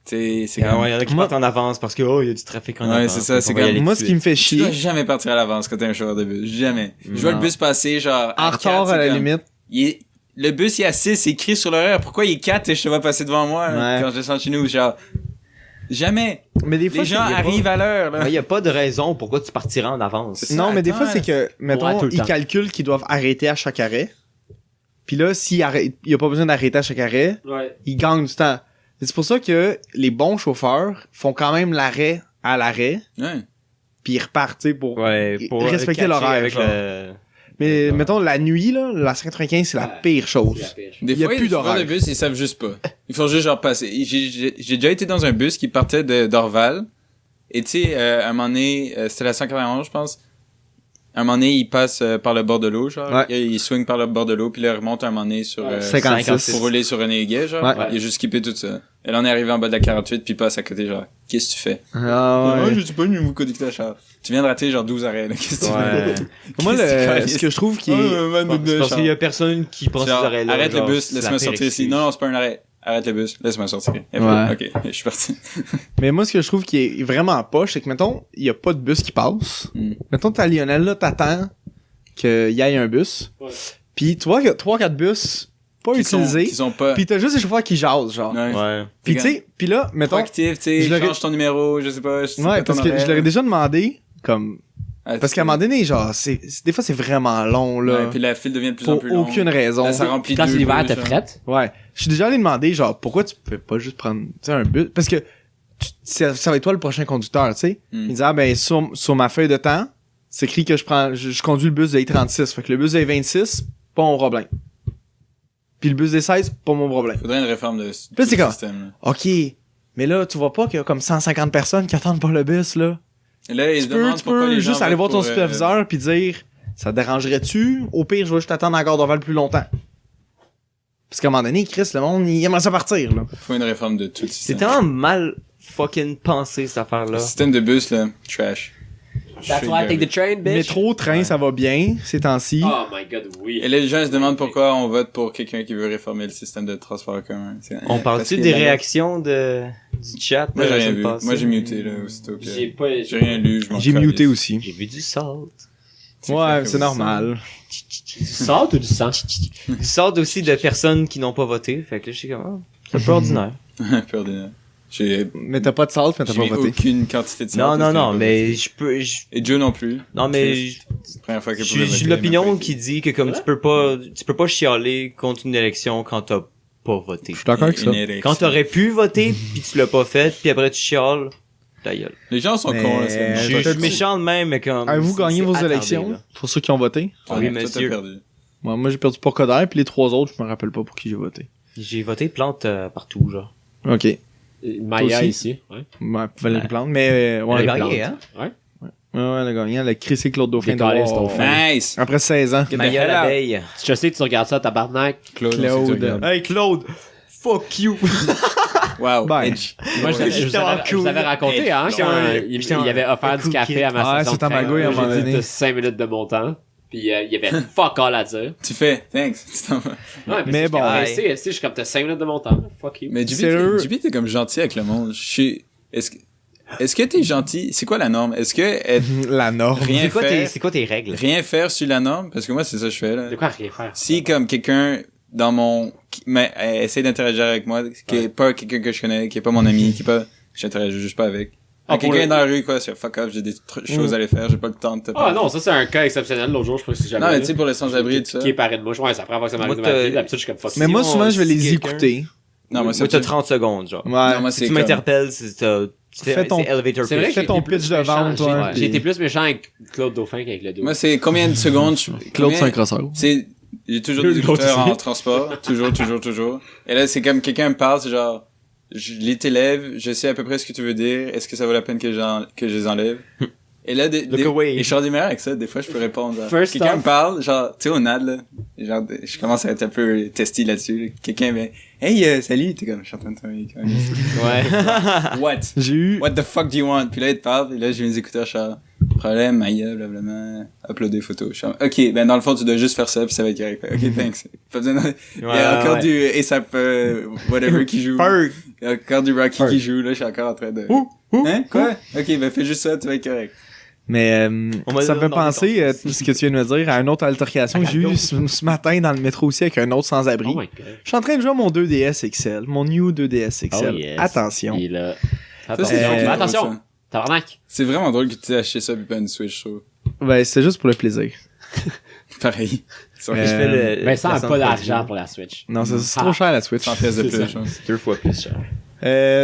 Tu sais, c'est Ah comme... ouais, il y en a qui Moi- partent en avance parce que, oh, il y a du trafic en Ouais, avance. c'est ça, donc c'est on va y comme- aller Moi, tout ce de qui me fait Tu dois chier, jamais partir à l'avance quand t'es un chauffeur de bus. Jamais. Je vois Non. le bus passer, genre... en à retard 4, à la c'est comme- limite. Le bus, il est à 6, c'est écrit sur l'horaire. Pourquoi il est 4 et je te vois passer devant moi Ouais. quand je descends chez nous? Genre, jamais. Mais des fois, Les gens c'est- arrivent à l'heure, là. Mais il y a pas de raison pourquoi tu partiras en avance. C'est Non, ça, mais des fois, attends, c'est que, mettons, tout le ils temps. calculent qu'ils doivent arrêter à chaque arrêt. Puis là, s'il y a pas besoin d'arrêter à chaque arrêt, Ouais. ils gagnent du temps. Et c'est pour ça que les bons chauffeurs font quand même l'arrêt à l'arrêt, Ouais. puis ils repartent, tu sais, pour... Ouais, pour Respecter catcher l'horaire, avec genre. le... Mais mettons, la nuit, là, la 595, c'est la Ouais. pire chose. Des Il y a fois, plus les chauffeurs de d'horaire. bus, ils savent juste pas. Ils font juste genre passer. J'ai déjà été dans un bus qui partait d'Orval. Et tu sais, à un moment donné, c'était la 191, je pense. À un moment donné, il passe par le bord de l'eau, genre. Ouais. Il swing par le bord de l'eau, puis là, il remonte à un moment donné sur... 56. pour rouler sur René Huguet, genre. Ouais. Il a juste skippé tout ça. Elle en est arrivée en bas de la 48, puis il passe à côté, genre, qu'est-ce que tu fais? Ah ouais. je suis pas venu vous conducteur char. Tu viens de rater genre 12 arrêts, là. Qu'est-ce que tu Ouais. fais? Moi, Qu'est-ce que ce que je trouve qui est... C'est parce qu'il y a personne qui prend ces Genre, arrêts-là. arrête le genre, bus, c'est laisse-moi la pire sortir ici. excuse. Non, non, c'est pas un arrêt. Arrête le bus, laisse-moi sortir. Et puis, Ouais. ok, je suis parti. Mais moi, ce que je trouve qui est vraiment poche, c'est que, mettons, il y a pas de bus qui passe. Mm. Mettons, t'es à Lionel, là, t'attends qu'il y ait un bus. Ouais. Puis tu vois qu'il y a 3-4 bus pas Qui sont- utilisés. Qui sont pas... Puis t'as juste les chauffeurs qui jasent, genre. Ouais. Ouais. Puis tu sais, puis là, mettons... Proactif, tu sais, je l'aurais- change ton numéro, je sais pas. Je sais pas Ouais, ton parce que horaire. je leur ai déjà demandé, comme... Ah, Parce qu'à un moment donné, genre, des fois, c'est vraiment long, là. Ouais, puis la file devient de plus en pour plus longue. aucune raison. Là, ça remplit Quand deux c'est l'hiver, bus, t'es genre. frette. Ouais. Je suis déjà allé demander, genre, pourquoi tu peux pas juste prendre, tu sais, un bus? Parce que ça va être toi le prochain conducteur, tu sais. Mm. Il disait, ah, ben, sur ma feuille de temps, c'est écrit que je conduis le bus de 36. Fait que le bus de 26, pas mon problème. Puis le bus des 16, pas mon problème. Faudrait une réforme de tout c'est le quoi? système. OK. Mais là, tu vois pas qu'il y a comme 150 personnes qui attendent pas le bus, là. Là. Et là, ils se Tu peux, demandent pourquoi les gens juste aller voir votent ton pour, superviseur puis dire, ça te dérangerait-tu? Au pire, je vais juste attendre à la gare d'Orval plus longtemps. Parce qu'à un moment donné, Chris, le monde, il aimerait ça partir, là. Faut une réforme de tout le C'est système. tellement mal fucking pensé, cette Le affaire-là. système de bus, là, trash. That's why I take the train, bitch. Métro, train, ça va bien, ces temps-ci. Oh my god, oui. Et là, les gens se demandent pourquoi on vote pour quelqu'un qui veut réformer le système de transport commun. On Parce parle-tu que des la- réactions du chat? Moi, j'ai la rien semaine vu. passée? Moi, j'ai muté, là, aussitôt que... J'ai pas. J'ai rien lu, je m'en J'ai calisse. muté aussi. J'ai vu du salt. clair Ouais, que c'est oui. normal. Du sang ou du sang? Du salt aussi de personnes qui n'ont pas voté. Fait que là, je suis comme, c'est un peu ordinaire. Un peu ordinaire. J'ai Mais t'as pas de salt, mais t'as j'ai pas mis voté. aucune quantité de Non, salt, non, parce que non, j'ai pas mais voté. je peux, Et Joe non plus. non, mais Triste. C'est la première fois qu'elle j'ai pouvait voter, j'ai elle m'a l'opinion pas qui été. dit que comme tu peux pas chialer contre une élection quand t'as pas voté. Je suis d'accord avec ça. Une élection. Quand t'aurais pu voter pis tu l'as pas fait pis après tu chiales, ta gueule. Les gens sont Mais- cons, là. Je Je te suis dis- méchant de même, mais comme. Avez-vous gagné c'est vos attardé, élections? là. Pour ceux qui ont voté? Oui, monsieur. perdu. Moi, j'ai perdu pour Coder, puis les 3 autres, je me rappelle pas pour qui j'ai voté. J'ai voté plante partout, genre. OK. Maya aussi? ici. Ouais. Ouais, Valérie Plante, mais ouais, Elle a ouais, gagné, Plante. hein? ouais, elle a gagné. Elle a crissé Claude Dauphin Des calices, dehors. Dauphin. Nice! Après 16 ans. Maya l'abeille. Je sais que tu regardes ça, tabarnak. Claude. Claude. Hey Claude! Fuck you! Wow. Ben, Edge. Moi, Ouais, je vous avais raconté, hein, J'étais quand un- il j'étais un- avait offert un du cool café kid. à ma Ah, station c'est de train. ta magouille à un moment J'ai dit donné. de 5 minutes de mon temps. Puis il y avait fuck all à dire. Tu fais, thanks. Tu t'en vas. Ouais, Mais bon, je suis comme t'as 5 minutes de mon temps. Fuck you. Mais Sérieux? JB, t'es comme gentil avec le monde. Est-ce que t'es gentil? C'est quoi la norme? Est-ce que La norme. rien faire, C'est quoi tes règles? rien faire sur la norme? Parce que moi, c'est ça que je fais, là. De quoi rien faire? Si, comme quelqu'un dans essaie d'interagir avec moi, qui est pas quelqu'un que je connais, qui est pas mon ami, qui est pas, j'interagis juste pas avec. Quelqu'un dans la rue, quoi, c'est fuck off, j'ai des choses à aller faire, j'ai pas le temps de te Ah non, ça c'est un cas exceptionnel. L'autre jour, je sais pas si jamais. Non, mais tu sais, pour les sans-abri et tout ça. Qui est paré de mouche. Ouais, ça prend avoir que ça m'arrive de Moi, ma vie. D'habitude, je suis comme fuck. Mais moi, Si souvent, on- je vais si les quelqu'un- écouter. Non, moi, Moi, t'as 30 secondes, genre. Ouais. Non, moi, Si c'est tu comme... m'interpelles, Fais ton- c'est elevator C'est vrai pitch. que Fais ton j'ai été pitch plus de méchant. vente, toi. J'ai été plus méchant avec Claude Dauphin qu'avec le dos. Moi, c'est combien de secondes Claude, c'est un crosseur. C'est, j'ai toujours Le des l'autre écouteurs aussi. en transport. Toujours. Et là, c'est comme quelqu'un me parle, c'est genre, je les t'élève, je sais à peu près ce que tu veux dire, est-ce que ça vaut la peine que je les enlève? Et là, Look away. et je suis ordinaire avec ça, des fois, je peux répondre. Genre, First quelqu'un off. me parle, genre, tu sais, au NAD, là, genre, je commence à être un peu testy là-dessus, là. Quelqu'un vient, hey, salut, t'es comme, je suis en train de travailler. Ouais. What? J'ai eu... What the fuck do you want? Puis là, il te parle, puis là, j'ai mes écouteurs, je suis genre, problème, aïe, blablabla, uploader photo. Je suis genre, ok, ben, dans le fond, tu dois juste faire ça, puis ça va être correct. Ok, thanks. Pas besoin de... Il y a encore du ASAP, whatever qui joue. Il y a encore du Rocky qui joue, là, je suis encore en train de... Hein? Quoi? Ok, ben, fais juste ça, tu vas être correct. Mais On m'a ça me fait demandé penser, ce que tu viens de me dire, à une autre altercation que j'ai eue ce matin dans le métro aussi avec un autre sans-abri. Oh my god. Je suis en train de jouer à mon 2DS XL, mon New 2DS XL. Oh yes. Attention. Il est là. Ça, Attention. c'est drôle, Attention. ça. Tabarnak. C'est vraiment drôle que tu aies acheté ça, puis pas une Switch, je trouve. Ben, c'est juste pour le plaisir. Pareil. Euh, Je fais le. Vincent la a centre pas d'argent produit. pour la Switch. Non, c'est trop cher la Switch. 100 pièces de C'est plus, ça. je pense. 2 fois plus cher.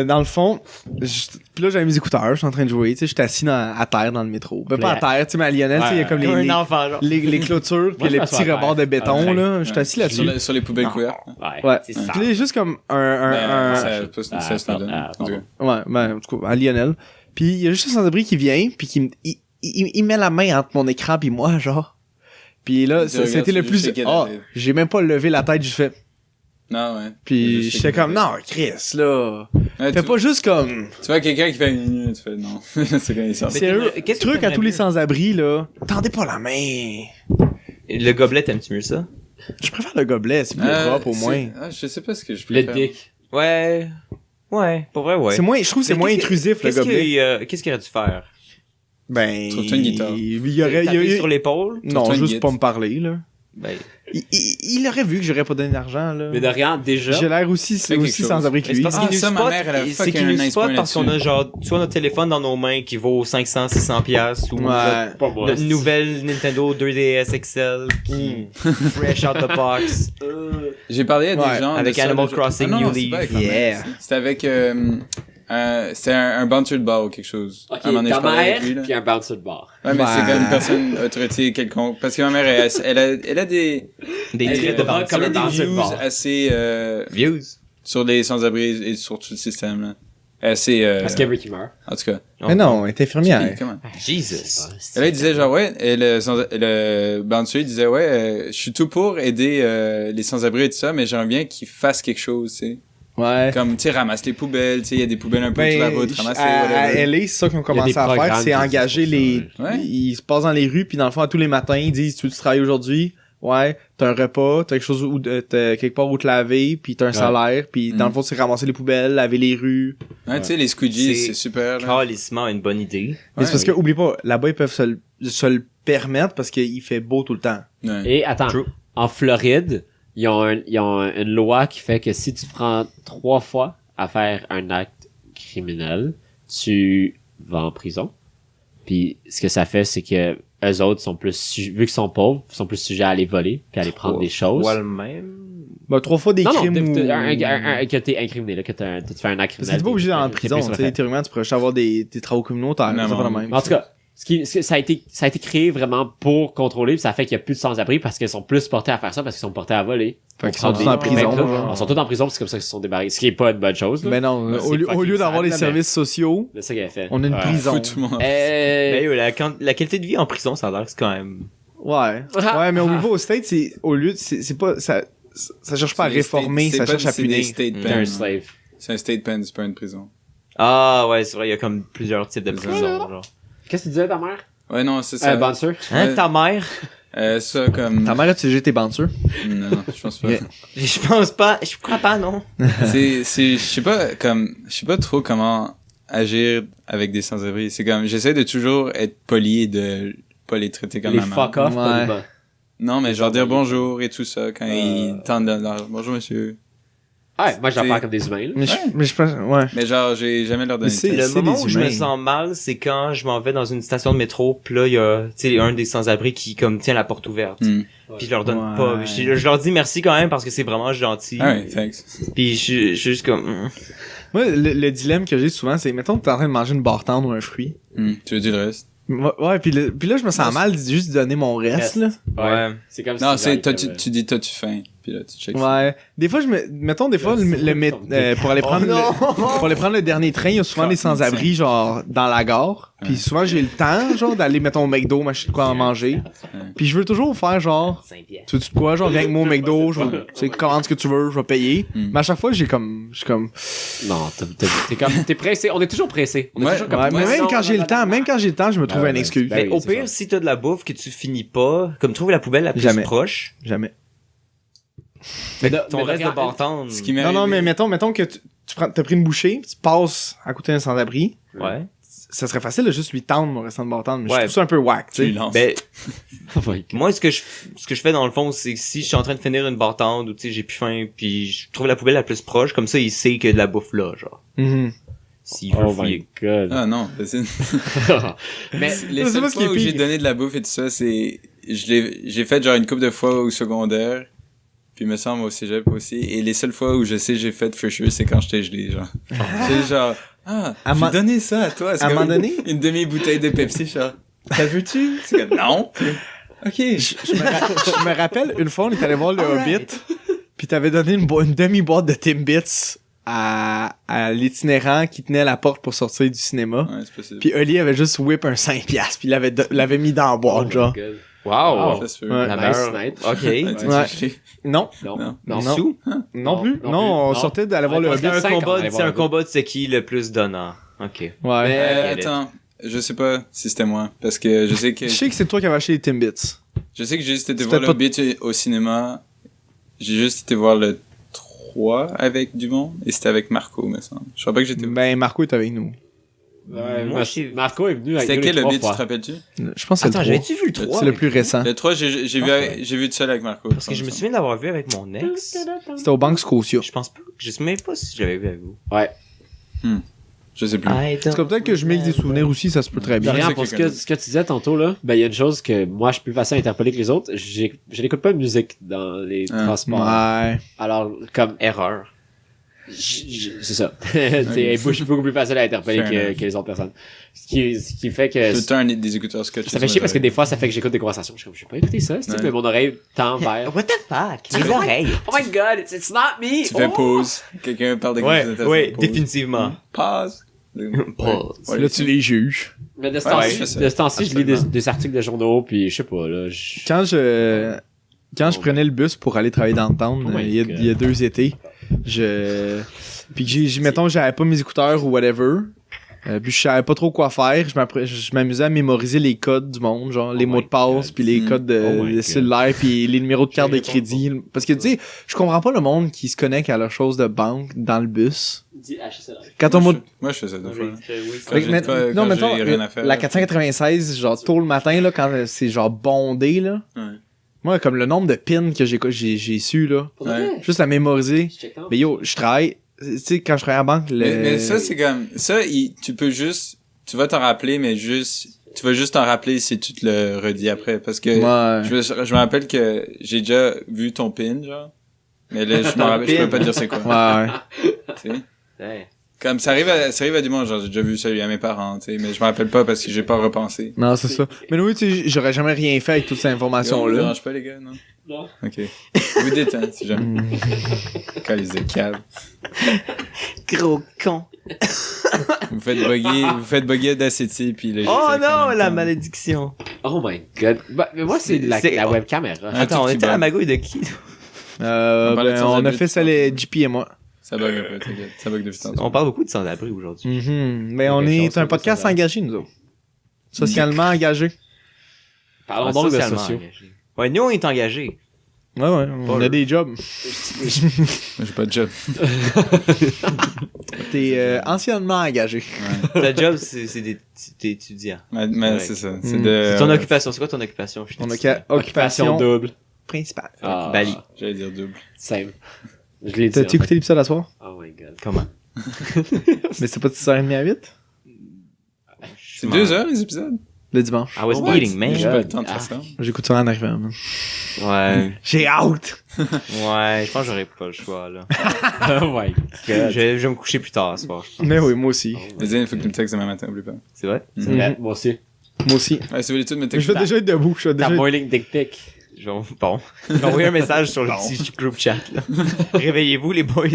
Dans le fond, puis là j'avais mes écouteurs, je suis en train de jouer, tu sais, j'étais assis à terre dans le métro. Ben pas à terre, tu sais, mais à Lionel, tu sais, il y a comme Comme les un enfant, genre. les clôtures puis Moi, je les m'assois petits à rebords de terre. béton Ouais. là, j'étais assis là-dessus. Sur les poubelles Non. couvertes. Ouais. Ouais. C'est Puis ça. là, il y a juste comme Ça se donne. En tout cas. ouais, ben en tout cas à Lionel. Puis il y a juste un sans-abri qui vient puis qui il met la main entre mon écran puis moi genre. Puis là, Tu regardes, c'était le tu plus checkais ah, la tête. j'ai même pas levé la tête, j'ai fait. Non, ouais. Puis Juste j'étais checker comme la non, Chris là. Ouais, Fais tu- pas juste comme Tu vois quelqu'un qui fait une minute, tu fais non. C'est quand il sort. Mais sérieux, qu'est-ce que truc à t'aimerais tous les mieux? sans-abri là. Tendez pas la main. Le gobelet, t'aimes-tu mieux ça? Je préfère le gobelet, c'est plus propre au moins. Je sais pas ce que je Le préfère. dick. Ouais. Ouais, pour vrai, ouais. C'est moins, je trouve que c'est Mais moins qu'est-ce que- intrusif le gobelet. Qu'est-ce qu'il aurait dû faire? Ben, Trouve-toi une guitare. il y aurait, Taper sur l'épaule? non, Trouve-toi une juste guide. pas me parler là. Ben, Il aurait vu que j'aurais pas donné d'argent là. Mais de rien, déjà. J'ai l'air aussi, Fais quelque chose. sans abri que mais c'est lui. parce Ah, qu'il nous ça, ma spot, mère, elle a c'est fucking qu'il nous un nice spot point parce qu'on a là-dessus. genre, soit notre téléphone dans nos mains qui vaut 500, 600 piastres, ou Ouais. Pas moi. notre nouvelle Nintendo 2DS XL qui fresh out the box. J'ai parlé à des Ouais, gens. avec de ça, Animal là, Crossing Ah non, New c'est Leaf. pas avec ma mère, Yeah. C'était avec c'était un bouncer de bar ou quelque chose. Ok, À un moment donné, ta je parlais mère, avec lui, là. puis un bouncer de bar. Ouais, mais Ouais. c'est comme une personne autorité quelconque. Parce que ma mère, elle a des Des Elle traits est de rock bounce. comme elle a un des bouncer de views bar. assez Views. sur les sans-abri et sur tout le système là. Assez Parce qu'il y a Ricky meurt. en tout cas. Mais non, elle est infirmière. Comment? Jesus. Et là, il disait genre, ouais, et le bouncer, il disait, ouais, je suis tout pour aider les sans-abri et tout ça, mais j'aimerais bien qu'ils fassent quelque chose, tu sais. Ouais. Comme, tu sais, ramasse les poubelles, tu sais, il y a des poubelles un peu sur la route, ramasse à les LA, c'est ça qu'ils ont commencé des à faire, programmes c'est qui engager existent les... pour ça, ouais. Ils se passent dans les rues, puis dans le fond, à tous les matins, ils disent, tu veux travailler aujourd'hui? Ouais, t'as un repas, t'as quelque chose où t'as quelque part où te laver, puis t'as un salaire, puis dans le fond, c'est ramasser les poubelles, laver les rues. Ouais, tu sais, les squeegees, C'est c'est super, là. Calissement une bonne idée. Mais c'est parce que, Ouais. oublie pas, là-bas, ils peuvent se le permettre parce qu'il fait beau tout le temps. Ouais. Et attends, True. en Floride, ils ont une loi qui fait que si tu te prends 3 fois à faire un acte criminel, tu vas en prison. Puis ce que ça fait, c'est que eux autres sont plus vu qu'ils sont pauvres, sont plus sujets à aller voler puis à aller prendre des choses. Ou le même. Ben, 3 fois des Non, non, crimes ou... que t'es incriminé, là, que tu fais un acte Parce que criminel. t'es pas obligé d'aller en t'es prison, pris tu sur le sais, fait. théoriquement, tu pourrais juste avoir des travaux communautaires, Non, c'est pas non. le même. En tout cas, ça a été créé vraiment pour contrôler, puis ça fait qu'il y a plus de sans-abri parce qu'ils sont plus portés à faire ça parce qu'ils sont portés à voler. Fait qu'ils Prendre sont tous en des- prison, des- genre. Ils sont tous en prison, c'est comme ça qu'ils se sont débarrassés. Ce qui est pas une bonne chose. là. Ben non, Ouais, au c'est lieu fucking d'avoir sad, les là, services sociaux, C'est ça qu'elle a fait. on a une Ouais. prison. Fous tout le monde. Mais yo, la qualité de vie en prison, ça a l'air que c'est quand même. Ouais. Ouais, mais au niveau au State, c'est au lieu de c'est pas ça cherche pas à C'est des réformer, state- ça c'est cherche pas- à c'est des punir. state T'es un pen. slave. C'est un state pen, c'est pas une prison. Ah ouais, c'est vrai, il y a comme plusieurs types de C'est ça. prisons, genre. Qu'est-ce que tu disais, ta mère? Ouais, non, c'est ça. Bouncer? Hein, Ouais. ta mère? Ça, comme... Ta mère a utilisé tes bandures? Non, je pense pas. Ok. Je pense pas, je crois pas, non. Je sais pas trop comment agir avec des sans-abri. C'est comme, j'essaie de toujours être poli et de pas les traiter comme Les ma mère. fuck off, Ouais. poliment. Non, mais genre dire envoyer. bonjour et tout ça quand ils tentent de bonjour monsieur. Ouais, moi, j'en C'est- parle comme des humains, là. Mais je pense, ouais. Mais genre, j'ai jamais leur donné Mais c'est- de Le test. moment des où je me humains. sens mal, c'est quand je m'en vais dans une station de métro, pis là, il y a, tu sais, un des sans-abri qui, comme, tient la porte ouverte. Hmm. Puis je leur donne Ouais. pas. Je leur dis merci quand même parce que c'est vraiment gentil. Ah ouais, thanks. Puis je suis juste comme... Moi, le dilemme que j'ai souvent, c'est, mettons que t'es en train de manger une barre-tendre ou un fruit. Tu veux dire le reste? Ouais, puis là, je me sens mal de juste donner mon reste, là. Ouais. C'est comme Non, si c'est, genre, toi, comme, tu dis, t'as-tu faim? Puis là, tu checks. Ouais. Des fois, mettons, des fois, pour aller prendre pour aller prendre le dernier train, il y a souvent des sans-abri, genre, dans la gare. Puis souvent, j'ai le temps, genre, d'aller, mettons, au McDo, m'acheter de quoi à manger. Puis je veux toujours faire, genre, 5 pièces. tu veux de quoi, genre, viens avec moi au McDo, je vais, tu sais, commande ce que tu veux, je vais payer. Mm. Mais à chaque fois, je suis comme, Non, t'es pressé. On est toujours pressé. On est Ouais. toujours comme ouais, mais même non, quand j'ai non, le temps, je me trouve ouais, une excuse. ben Mais oui, au c'est pire, ça. si t'as de la bouffe que tu finis pas, comme trouve la poubelle la plus Jamais. proche, Jamais. Mais ton reste de bartendre. Ce qui m'est Non, non, mais arrivé- mettons que t'as pris une bouchée, tu passes à côté d'un sans-abri, Ouais. ça serait facile de juste lui tendre mon restant de bartendre, mais Ouais. je trouve ça un peu whack, Tu tu lui sais. lances. Ben, Oh my God. moi, ce que je fais dans le fond, c'est que si je suis en train de finir une bartende ou tu sais, j'ai plus faim, puis je trouve la poubelle la plus proche, comme ça, il sait qu'il y a de la bouffe là, genre. Mhm. S'il veut Oh my fouiller. God. Ah non, c'est... Mais Les c'est seules pas ce qui est fois où j'ai pire. donné de la bouffe et tout ça, c'est... J'ai fait genre une couple de fois au secondaire, puis il me semble au cégep aussi, et les seules fois où je sais j'ai fait for sure, c'est quand j'étais gelé, genre. C'est genre, À j'ai ma- donné ça à toi. C'est à un comme moment donné- une demi-bouteille de Pepsi, genre, ça veux-tu? C'est comme, non. Ok. Je me rappelle, une fois, on est allé voir le Hobbit, pis t'avais donné une demi-boîte de Timbits à l'itinérant qui tenait la porte pour sortir du cinéma. Ouais, c'est possible. Puis Oli avait juste whip un 5$, puis l'avait mis dans la Oh boîte, my genre. God. Wow! Ça se peut. Ouais. La Nice meilleure. night. Ok. Ouais, Ouais. t'es gelé. Non, Non. Non. Non. Non. Sous? non plus. non Non, plus. on Non. sortait d'aller voir le Ouais, Hobbit. C'est un Cinq, on combat, allait c'est voir un le combat de c'est qui le plus donnant. Ok. Ouais. Mais- Attends, je sais pas si c'était moi, parce que je sais que... Je sais que c'est toi qui avais acheté les Timbits. Je sais que j'ai juste été C'est voir le peut-être Hobbit au cinéma. J'ai juste été voir le 3 avec du monde, et c'était avec Marco, me semble. Je crois pas que j'étais... Ben, Marco est avec nous. Ouais, Moi, j'ai- Marco est venu avec C'était nous quel les Hobbit, tu trois te fois. rappelles-tu? Je pense que Attends, c'est le j'avais-tu vu le 3? C'est le plus récent. Le 3, j'ai vu tout seul avec Marco. Parce que je me souviens de l'avoir vu avec mon ex. C'était au Banque Scotia. Je pense pas. Je sais même pas si je l'avais vu avec vous. Ouais. Je sais plus. C'est comme peut-être que je mixe des souvenirs aussi, ça se peut très bien. Rien c'est pour quelqu'un ce que tu disais tantôt, là. Ben, il y a une chose que moi, je suis plus facile à interpeller que les autres. Je n'écoute pas de musique dans les Ah. transports. Ouais. Alors, comme, Erreur. c'est ça. Je suis beaucoup plus facile à interpeller Fair enough. que les autres personnes. Ce qui fait que, Tout le temps des écouteurs scotch. ça fait chier parce que des fois, ça fait que j'écoute des conversations. Je suis comme, je vais pas écouter ça, c'est Ouais. mais mon oreille tend vers. What the fuck? Les oreilles. Oh my god, it's not me! Tu fais Oh! pause. Quelqu'un parle de quelque chose, Ouais, pause. définitivement. Pause. Pause. Ouais, Là, tu les juges. Mais de ce Ouais, temps-ci, je fais ça. de ce temps-ci, je lis Absolument. des articles de journaux, puis je sais pas, là, Quand je prenais le bus pour aller travailler dans le town, Oh my il God. y a 2 étés, puis que mettons, j'avais pas mes écouteurs ou whatever, puis je savais pas trop quoi faire, je m'amusais à mémoriser les codes du monde, genre les Oh mots my de passe, God. puis les Mm. codes de, Oh my de God. cellulaire, puis les numéros de carte de J'ai crédit. Parce que, tu sais, je comprends pas le monde qui se connecte à leur chose de banque dans le bus. Quand on Moi, je fais ça deux fois. Quand Fait que j'ai mais- pas- non, quand mettons, j'ai rien à faire. la 496, genre tôt le matin, là, quand c'est genre bondé, là. Ouais. Moi, comme le nombre de pins que j'ai su, là, Ouais. juste à mémoriser. Mais yo, je travaille, tu sais, quand je travaille à la banque, Mais ça, c'est comme, tu peux juste, tu vas t'en rappeler, mais tu vas juste t'en rappeler si tu te le redis après, parce que Ouais. je me rappelle que j'ai déjà vu ton pin, genre, mais là, je peux pas dire c'est quoi. Ouais. Tu sais. Comme, ça arrive à du monde, genre, j'ai déjà vu celui à mes parents, tu sais, mais je me rappelle pas parce que j'ai pas repensé. Non, c'est ça. Mais oui, tu sais, j'aurais jamais rien fait avec toute cette Ça vous information-là. dérange pas, les gars, non? Non. Ok. Vous détendez, si jamais. Quand ils se câbles. Gros con. Vous faites bugger d'acétie, puis là, Oh j'essaie en non, même la temps. malédiction. Oh my god. Bah, mais moi, c'est C'est- la webcam erreur. Un Attends, tout on petit était à la bug. magouille de qui? On parlait de On a sans-abri, fait ça, les JP et moi. Ça bug un peu, t'inquiète. Ça bug depuis tantôt. On parle beaucoup de sans-abri aujourd'hui. Mais on quelque chose est un comme podcast ça, là. engagé, nous autres. Socialement engagé. Parlons donc de Socialement sociaux. engagé. Ouais, nous, on est engagés. Ouais, on a des jobs. Moi, j'ai pas de job. T'es anciennement engagé. Ta job, t'es étudiant. Mais Ouais. c'est ça. C'est de... C'est ton occupation. C'est quoi ton occupation? Je On a t'ai dit. occupation double. principale. Ah, Bali. J'allais dire double. Same. Je l'ai dit. T'as-tu écouté l'épisode à soir? Oh my god. Comment? Mais c'est pas de 6h30 à 8? C'est 2 heures, les épisodes? Le dimanche. I was Oh, eating, man. J'ai pas le temps de faire Ah. ça. J'écoute ça en arrivant, man. Ouais. J'ai hâte! Ouais, je pense que j'aurais pas le choix, là. Oh my god. Je vais me coucher plus tard ce soir, je pense. Mais oui, moi aussi. Vas-y, il faut que tu me textes demain matin, oublie pas. C'est vrai? C'est vrai, moi aussi. Moi aussi. Ouais, si vous voulez tout me Je texter. vais déjà être debout. Je vais Ta déjà... morning dick pic. Bon. Je vais envoyer un message sur le petit group chat, là. Réveillez-vous, les boys.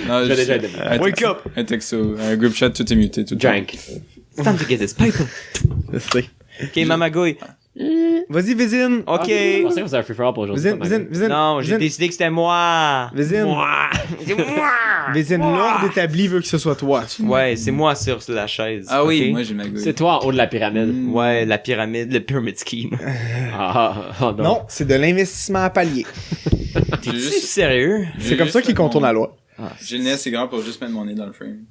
Non, Je vais déjà être debout. Wake up! Un texto, un group chat, tout est muté, tout le temps. Jank. It's time to get this paper. Je sais. Ok, Mamagouille. Vas-y, Vizine! Ok. Je pensais que vous avez un free-for-all pour aujourd'hui. Vizine! Non, j'ai Vizine! décidé que c'était moi. Vizine! C'est moi. Vizine, l'ordre établi veut que ce soit toi. Ouais, c'est moi sur la chaise. Ah oui, ok? moi j'ai ma gouille. C'est toi en haut de la pyramide. Ouais, la pyramide, le pyramid scheme. Oh non. Non, c'est de l'investissement à palier. T'es-tu juste- sérieux? C'est comme ça qu'il contourne la loi. J'ai le nez assez grand pour juste mettre mon nez dans le frame.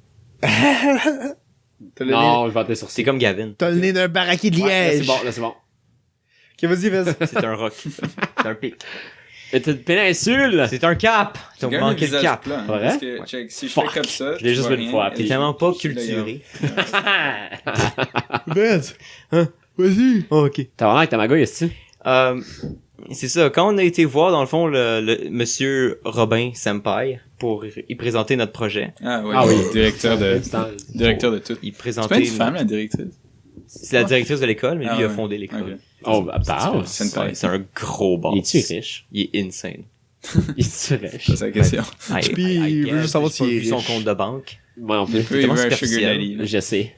T'as le nez- Non, je vais te sur C'est comme Gavin. T'as le nez d'un baraquet de Ouais, là, liège. c'est bon, là, c'est bon. Ok, vas-y. C'est un rock. C'est un pic. Et t'as une péninsule! C'est un cap. T'as J'ai quand même manqué le visage cap. plat, hein, Vrai? parce que, check, si je Fuck. fais comme ça, Je l'ai tu juste vois vu une rien, fois, et T'es puis- tellement pas je suis culturé. Vez. Vas-y. Oh, ok. T'as vraiment avec ta magouille, est-ce que C'est ça. Quand on a été voir, dans le fond, le monsieur Robin Senpai pour y présenter notre projet, Ah oui, Ah oui. directeur de tout. il C'est présentait... pas une femme, la directrice? C'est la directrice de l'école, mais Ah lui a ouais. fondé l'école. Ok. Oh, bah, parle. Senpai. C'est un gros boss. Il est-tu riche? Il est insane. Il est-tu riche? Ça, c'est la question. Puis, il veut juste savoir s'il s'il est vu son riche. compte de banque. Moi non Il plus. peut, il tellement veut un superficiel. sugar daddy. là. Je sais.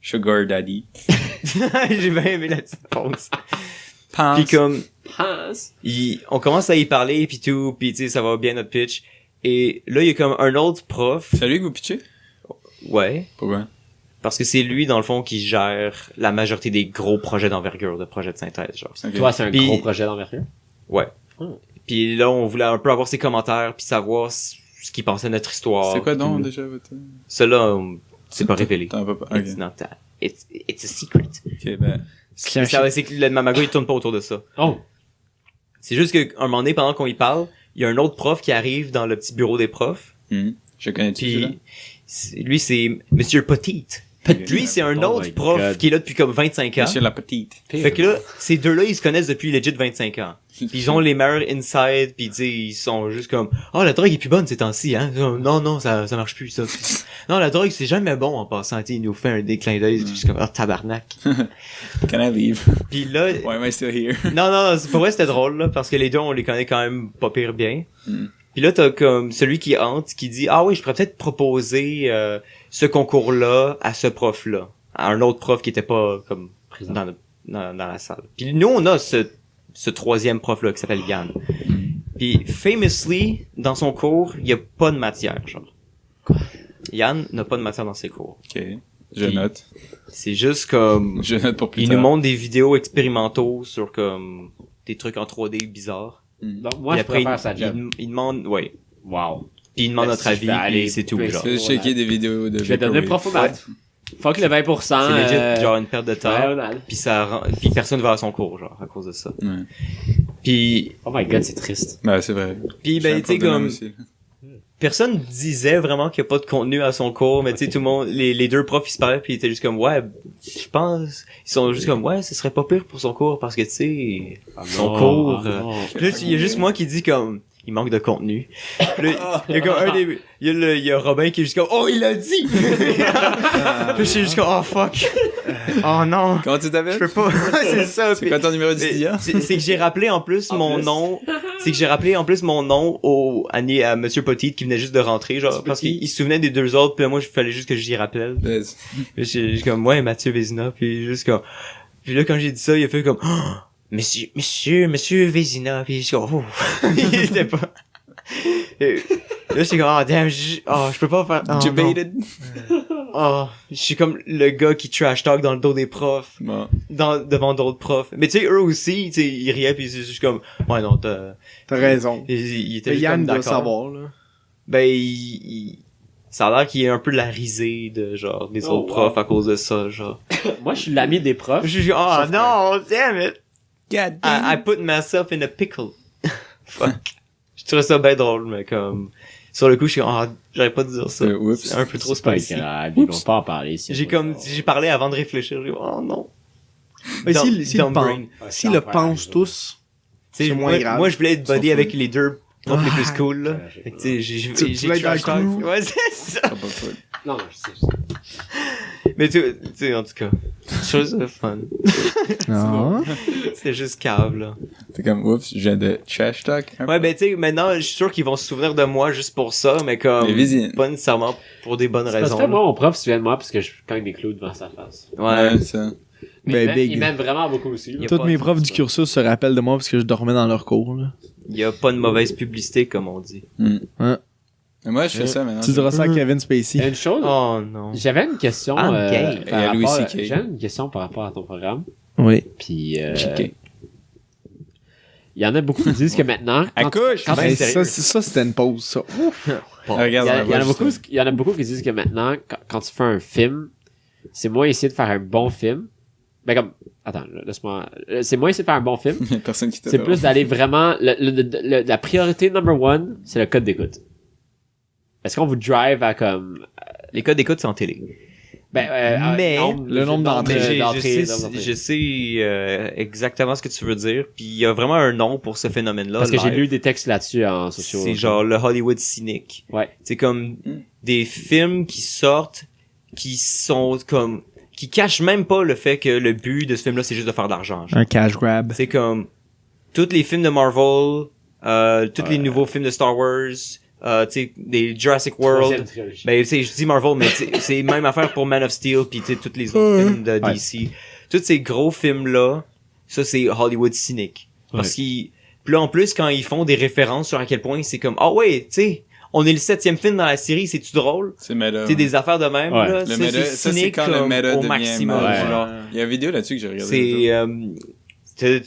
Sugar daddy. J'ai bien aimé la petite pause. Pense. Puis comme, Pense. on commence à y parler puis tout, puis tu sais, ça va bien notre pitch. Et là, il y a comme un autre prof. C'est lui que vous pitchez? Ouais. Pourquoi? Parce que c'est lui, dans le fond, qui gère la majorité des gros projets d'envergure, de projets de synthèse, genre. Ok. Toi, c'est un Puis- gros projet d'envergure? Ouais. Oh. Puis là, on voulait un peu avoir ses commentaires puis savoir ce qu'il pensait de notre histoire. C'est quoi donc Puis déjà votre... Cela, c'est pas révélé. T'en vas pas. Ok. It's not that. It's a secret. Ok, ben. C'est un C'est que le Mamago, il tourne pas autour de ça. Oh! C'est juste qu'à un moment donné, pendant qu'on y parle, il y a un autre prof qui arrive dans le petit bureau des profs. Je connais tout ça. Puis lui, c'est Monsieur Petite. Lui, c'est un Oh autre my prof God. qui est là depuis comme 25 ans. Monsieur la petite. Fait que là, ces deux-là, ils se connaissent depuis legit 25 ans. Puis ils ont les meilleurs insides, puis tu sais, ils sont juste comme « Oh, la drogue est plus bonne ces temps-ci, hein? Non, ça marche plus, ça. » Non, la drogue, c'est jamais bon en passant. Tu sais, il nous fait un déclin d'œil, juste comme « Oh, tabarnak. Can I leave? » Puis là... Why am I still here? Non, c'est pour vrai, c'était drôle, là, parce que les deux, on les connaît quand même pas pire bien. Mm. Puis là, t'as comme celui qui hante, qui dit « Ah oui, je pourrais peut-être proposer ce concours-là à ce prof-là. » À un autre prof qui était pas comme Présent. dans la salle. Puis nous, on a ce troisième prof-là qui s'appelle Yann. Puis famously, dans son cours, il y a pas de matière, genre. Yann n'a pas de matière dans ses cours. Ok. Je Puis- note. C'est juste comme... Je note pour plus Il tard. nous montre des vidéos expérimentaux sur comme des trucs en 3D bizarres. Donc, moi, Puis je préfère sa job. il demande, ouais. Wow. Puis il demande Ben, notre si je avis, vais aller puis c'est tout, plus genre. Je vais checker des vidéos de Je vais donner Vaporwave. prof au maths. Fuck le 20%. C'est legit, genre une perte de temps. ouais, ouais. Puis puis personne va à son cours, genre, à cause de ça. Ouais. Puis, Oh my god, c'est triste. Ben, c'est vrai. ben, tu sais, comme, Aussi. personne disait vraiment qu'il n'y a pas de contenu à son cours, mais tu sais, tout le monde, les deux profs, ils se parlaient, puis ils étaient juste comme, ouais, je pense, ils sont juste comme, ouais, ce serait pas pire pour son cours, parce que tu sais, son cours, Puis là, il y a juste moi qui dit comme, il manque de contenu. Puis là, il y a comme il y a Robin qui est juste comme, oh, il a dit! Puis je suis juste comme, oh fuck! Oh non! Comment tu Je t'appelles? peux pas. C'est ça. C'est quoi ton numéro d'étudiant? C'est que j'ai rappelé en plus mon nom. C'est que j'ai rappelé en plus mon nom à Monsieur Petite qui venait juste de rentrer, genre, parce qu'il se souvenait des deux autres, puis là, moi, il fallait juste que j'y rappelle. Ben, Puis j'ai comme, ouais, Mathieu Vézina, puis juste comme, puis là, quand j'ai dit ça, il a fait comme, oh, monsieur Vézina, puis je suis comme, oh, il était pas. Et là, j'étais comme, oh, damn, je peux pas faire, oh, non. Debated. je suis comme le gars qui trash talk dans le dos des profs, Bon. devant d'autres profs. Mais tu sais, eux aussi, tu sais, ils riaient pis c'est juste comme, ouais, non, T'as raison. il était Mais juste Yann comme doit d'accord. savoir, là. Ben, ça a l'air qu'il y a un peu de la risée de, genre, des Oh, autres profs à cause de ça, genre. Moi, je suis l'ami des profs. Je suis, oh Sauf que- non, damn it! God I put myself in a pickle. Fuck. Je trouvais ça bien drôle, mais comme, sur le coup, je suis, j'aurais pas dû dire ça. Oups. C'est un peu trop C'est pas spicy. grave, ils vont pas en parler. si J'ai c'est pas comme, ça. j'ai parlé avant de réfléchir, j'ai dit, oh non. Mais Dumb- s'ils dumb le pensent, brain. Ouais, s'ils c'est le enfer, pensent ça. tous, Tu sais, c'est moins moi, grave. moi, je voulais être buddy Sauf avec que- les deux profs les plus Ah. cool, là. Ouais, Fait que, tu sais, j'ai Tu voulais être dans le trash talk. crew. Ouais, c'est ça. Ça va pas foutre. Non, non, je sais. Mais tu sais, en tout cas, chose de fun. Ah. C'est juste cave, là. T'es comme, oups, je viens de trash talk. Ouais, ben, tu sais, maintenant, je suis sûr qu'ils vont se souvenir de moi juste pour ça, mais comme, Les visines. pas nécessairement pour des bonnes C'est parce raisons. que là. moi, mon prof se souvient de moi parce que je cogne des clous devant sa face. Ouais. ça. Mais Ben, il m'aime- big. il m'aime vraiment beaucoup aussi. là. Y a Tous pas mes de- profs du cursus se rappellent de moi parce que je dormais dans leur cours, là. Il y a pas de mauvaise publicité, comme on dit. Mais moi, je fais ça maintenant. Tu diras ça à Kevin Spacey. Il y a une chose, Oh non. j'avais une question I'm gay. Et à Louis par rapport, C.K. j'avais une question par rapport à ton programme. Oui. Puis Chiqué. il y en a beaucoup qui disent que maintenant quand tu- Accouche! quand tu- Ben, Hey, sérieux. ça, c'était une pause, ça. Ah, regarde, il y en a ouais, beaucoup juste- il y en a beaucoup qui disent que maintenant quand tu fais un film, c'est moins essayer de faire un bon film. Ben comme attends, laisse-moi c'est moins essayer de faire un bon film. Y a personne qui C'est plus d'aller vraiment la priorité number one, c'est le code d'écoute. Est-ce qu'on vous drive à comme Les codes d'écoute, c'est en télé. mais le nombre d'entrées. Mais d'entrées, je sais exactement ce que tu veux dire. Puis il y a vraiment un nom pour ce phénomène-là. parce que j'ai live. lu des textes là-dessus en sociaux. C'est genre le Hollywood cynique. Ouais. C'est comme des films qui sortent, qui sont comme, qui cachent même pas le fait que le but de ce film-là, c'est juste de faire de l'argent. genre. Un cash grab. C'est comme tous les films de Marvel, tous les nouveaux films de Star Wars, tu sais, des Jurassic World. Ben, tu sais, je dis Marvel, mais tu sais, c'est même affaire pour Man of Steel, puis tu sais, tous les autres films de DC. Tous ces gros films-là, ça, c'est Hollywood cynique. Parce qu'ils, puis là, en plus, quand ils font des références sur à quel point c'est comme, ah ouais, tu sais, on est le 7e film dans la série, c'est-tu drôle? C'est méta. Tu sais, des affaires de même, Ouais. là. Le Ça, méta, c'est ça, c'est cynique quand le comme méta au devient maximum, Ouais. genre. Il y a une vidéo là-dessus que j'ai regardée. C'est,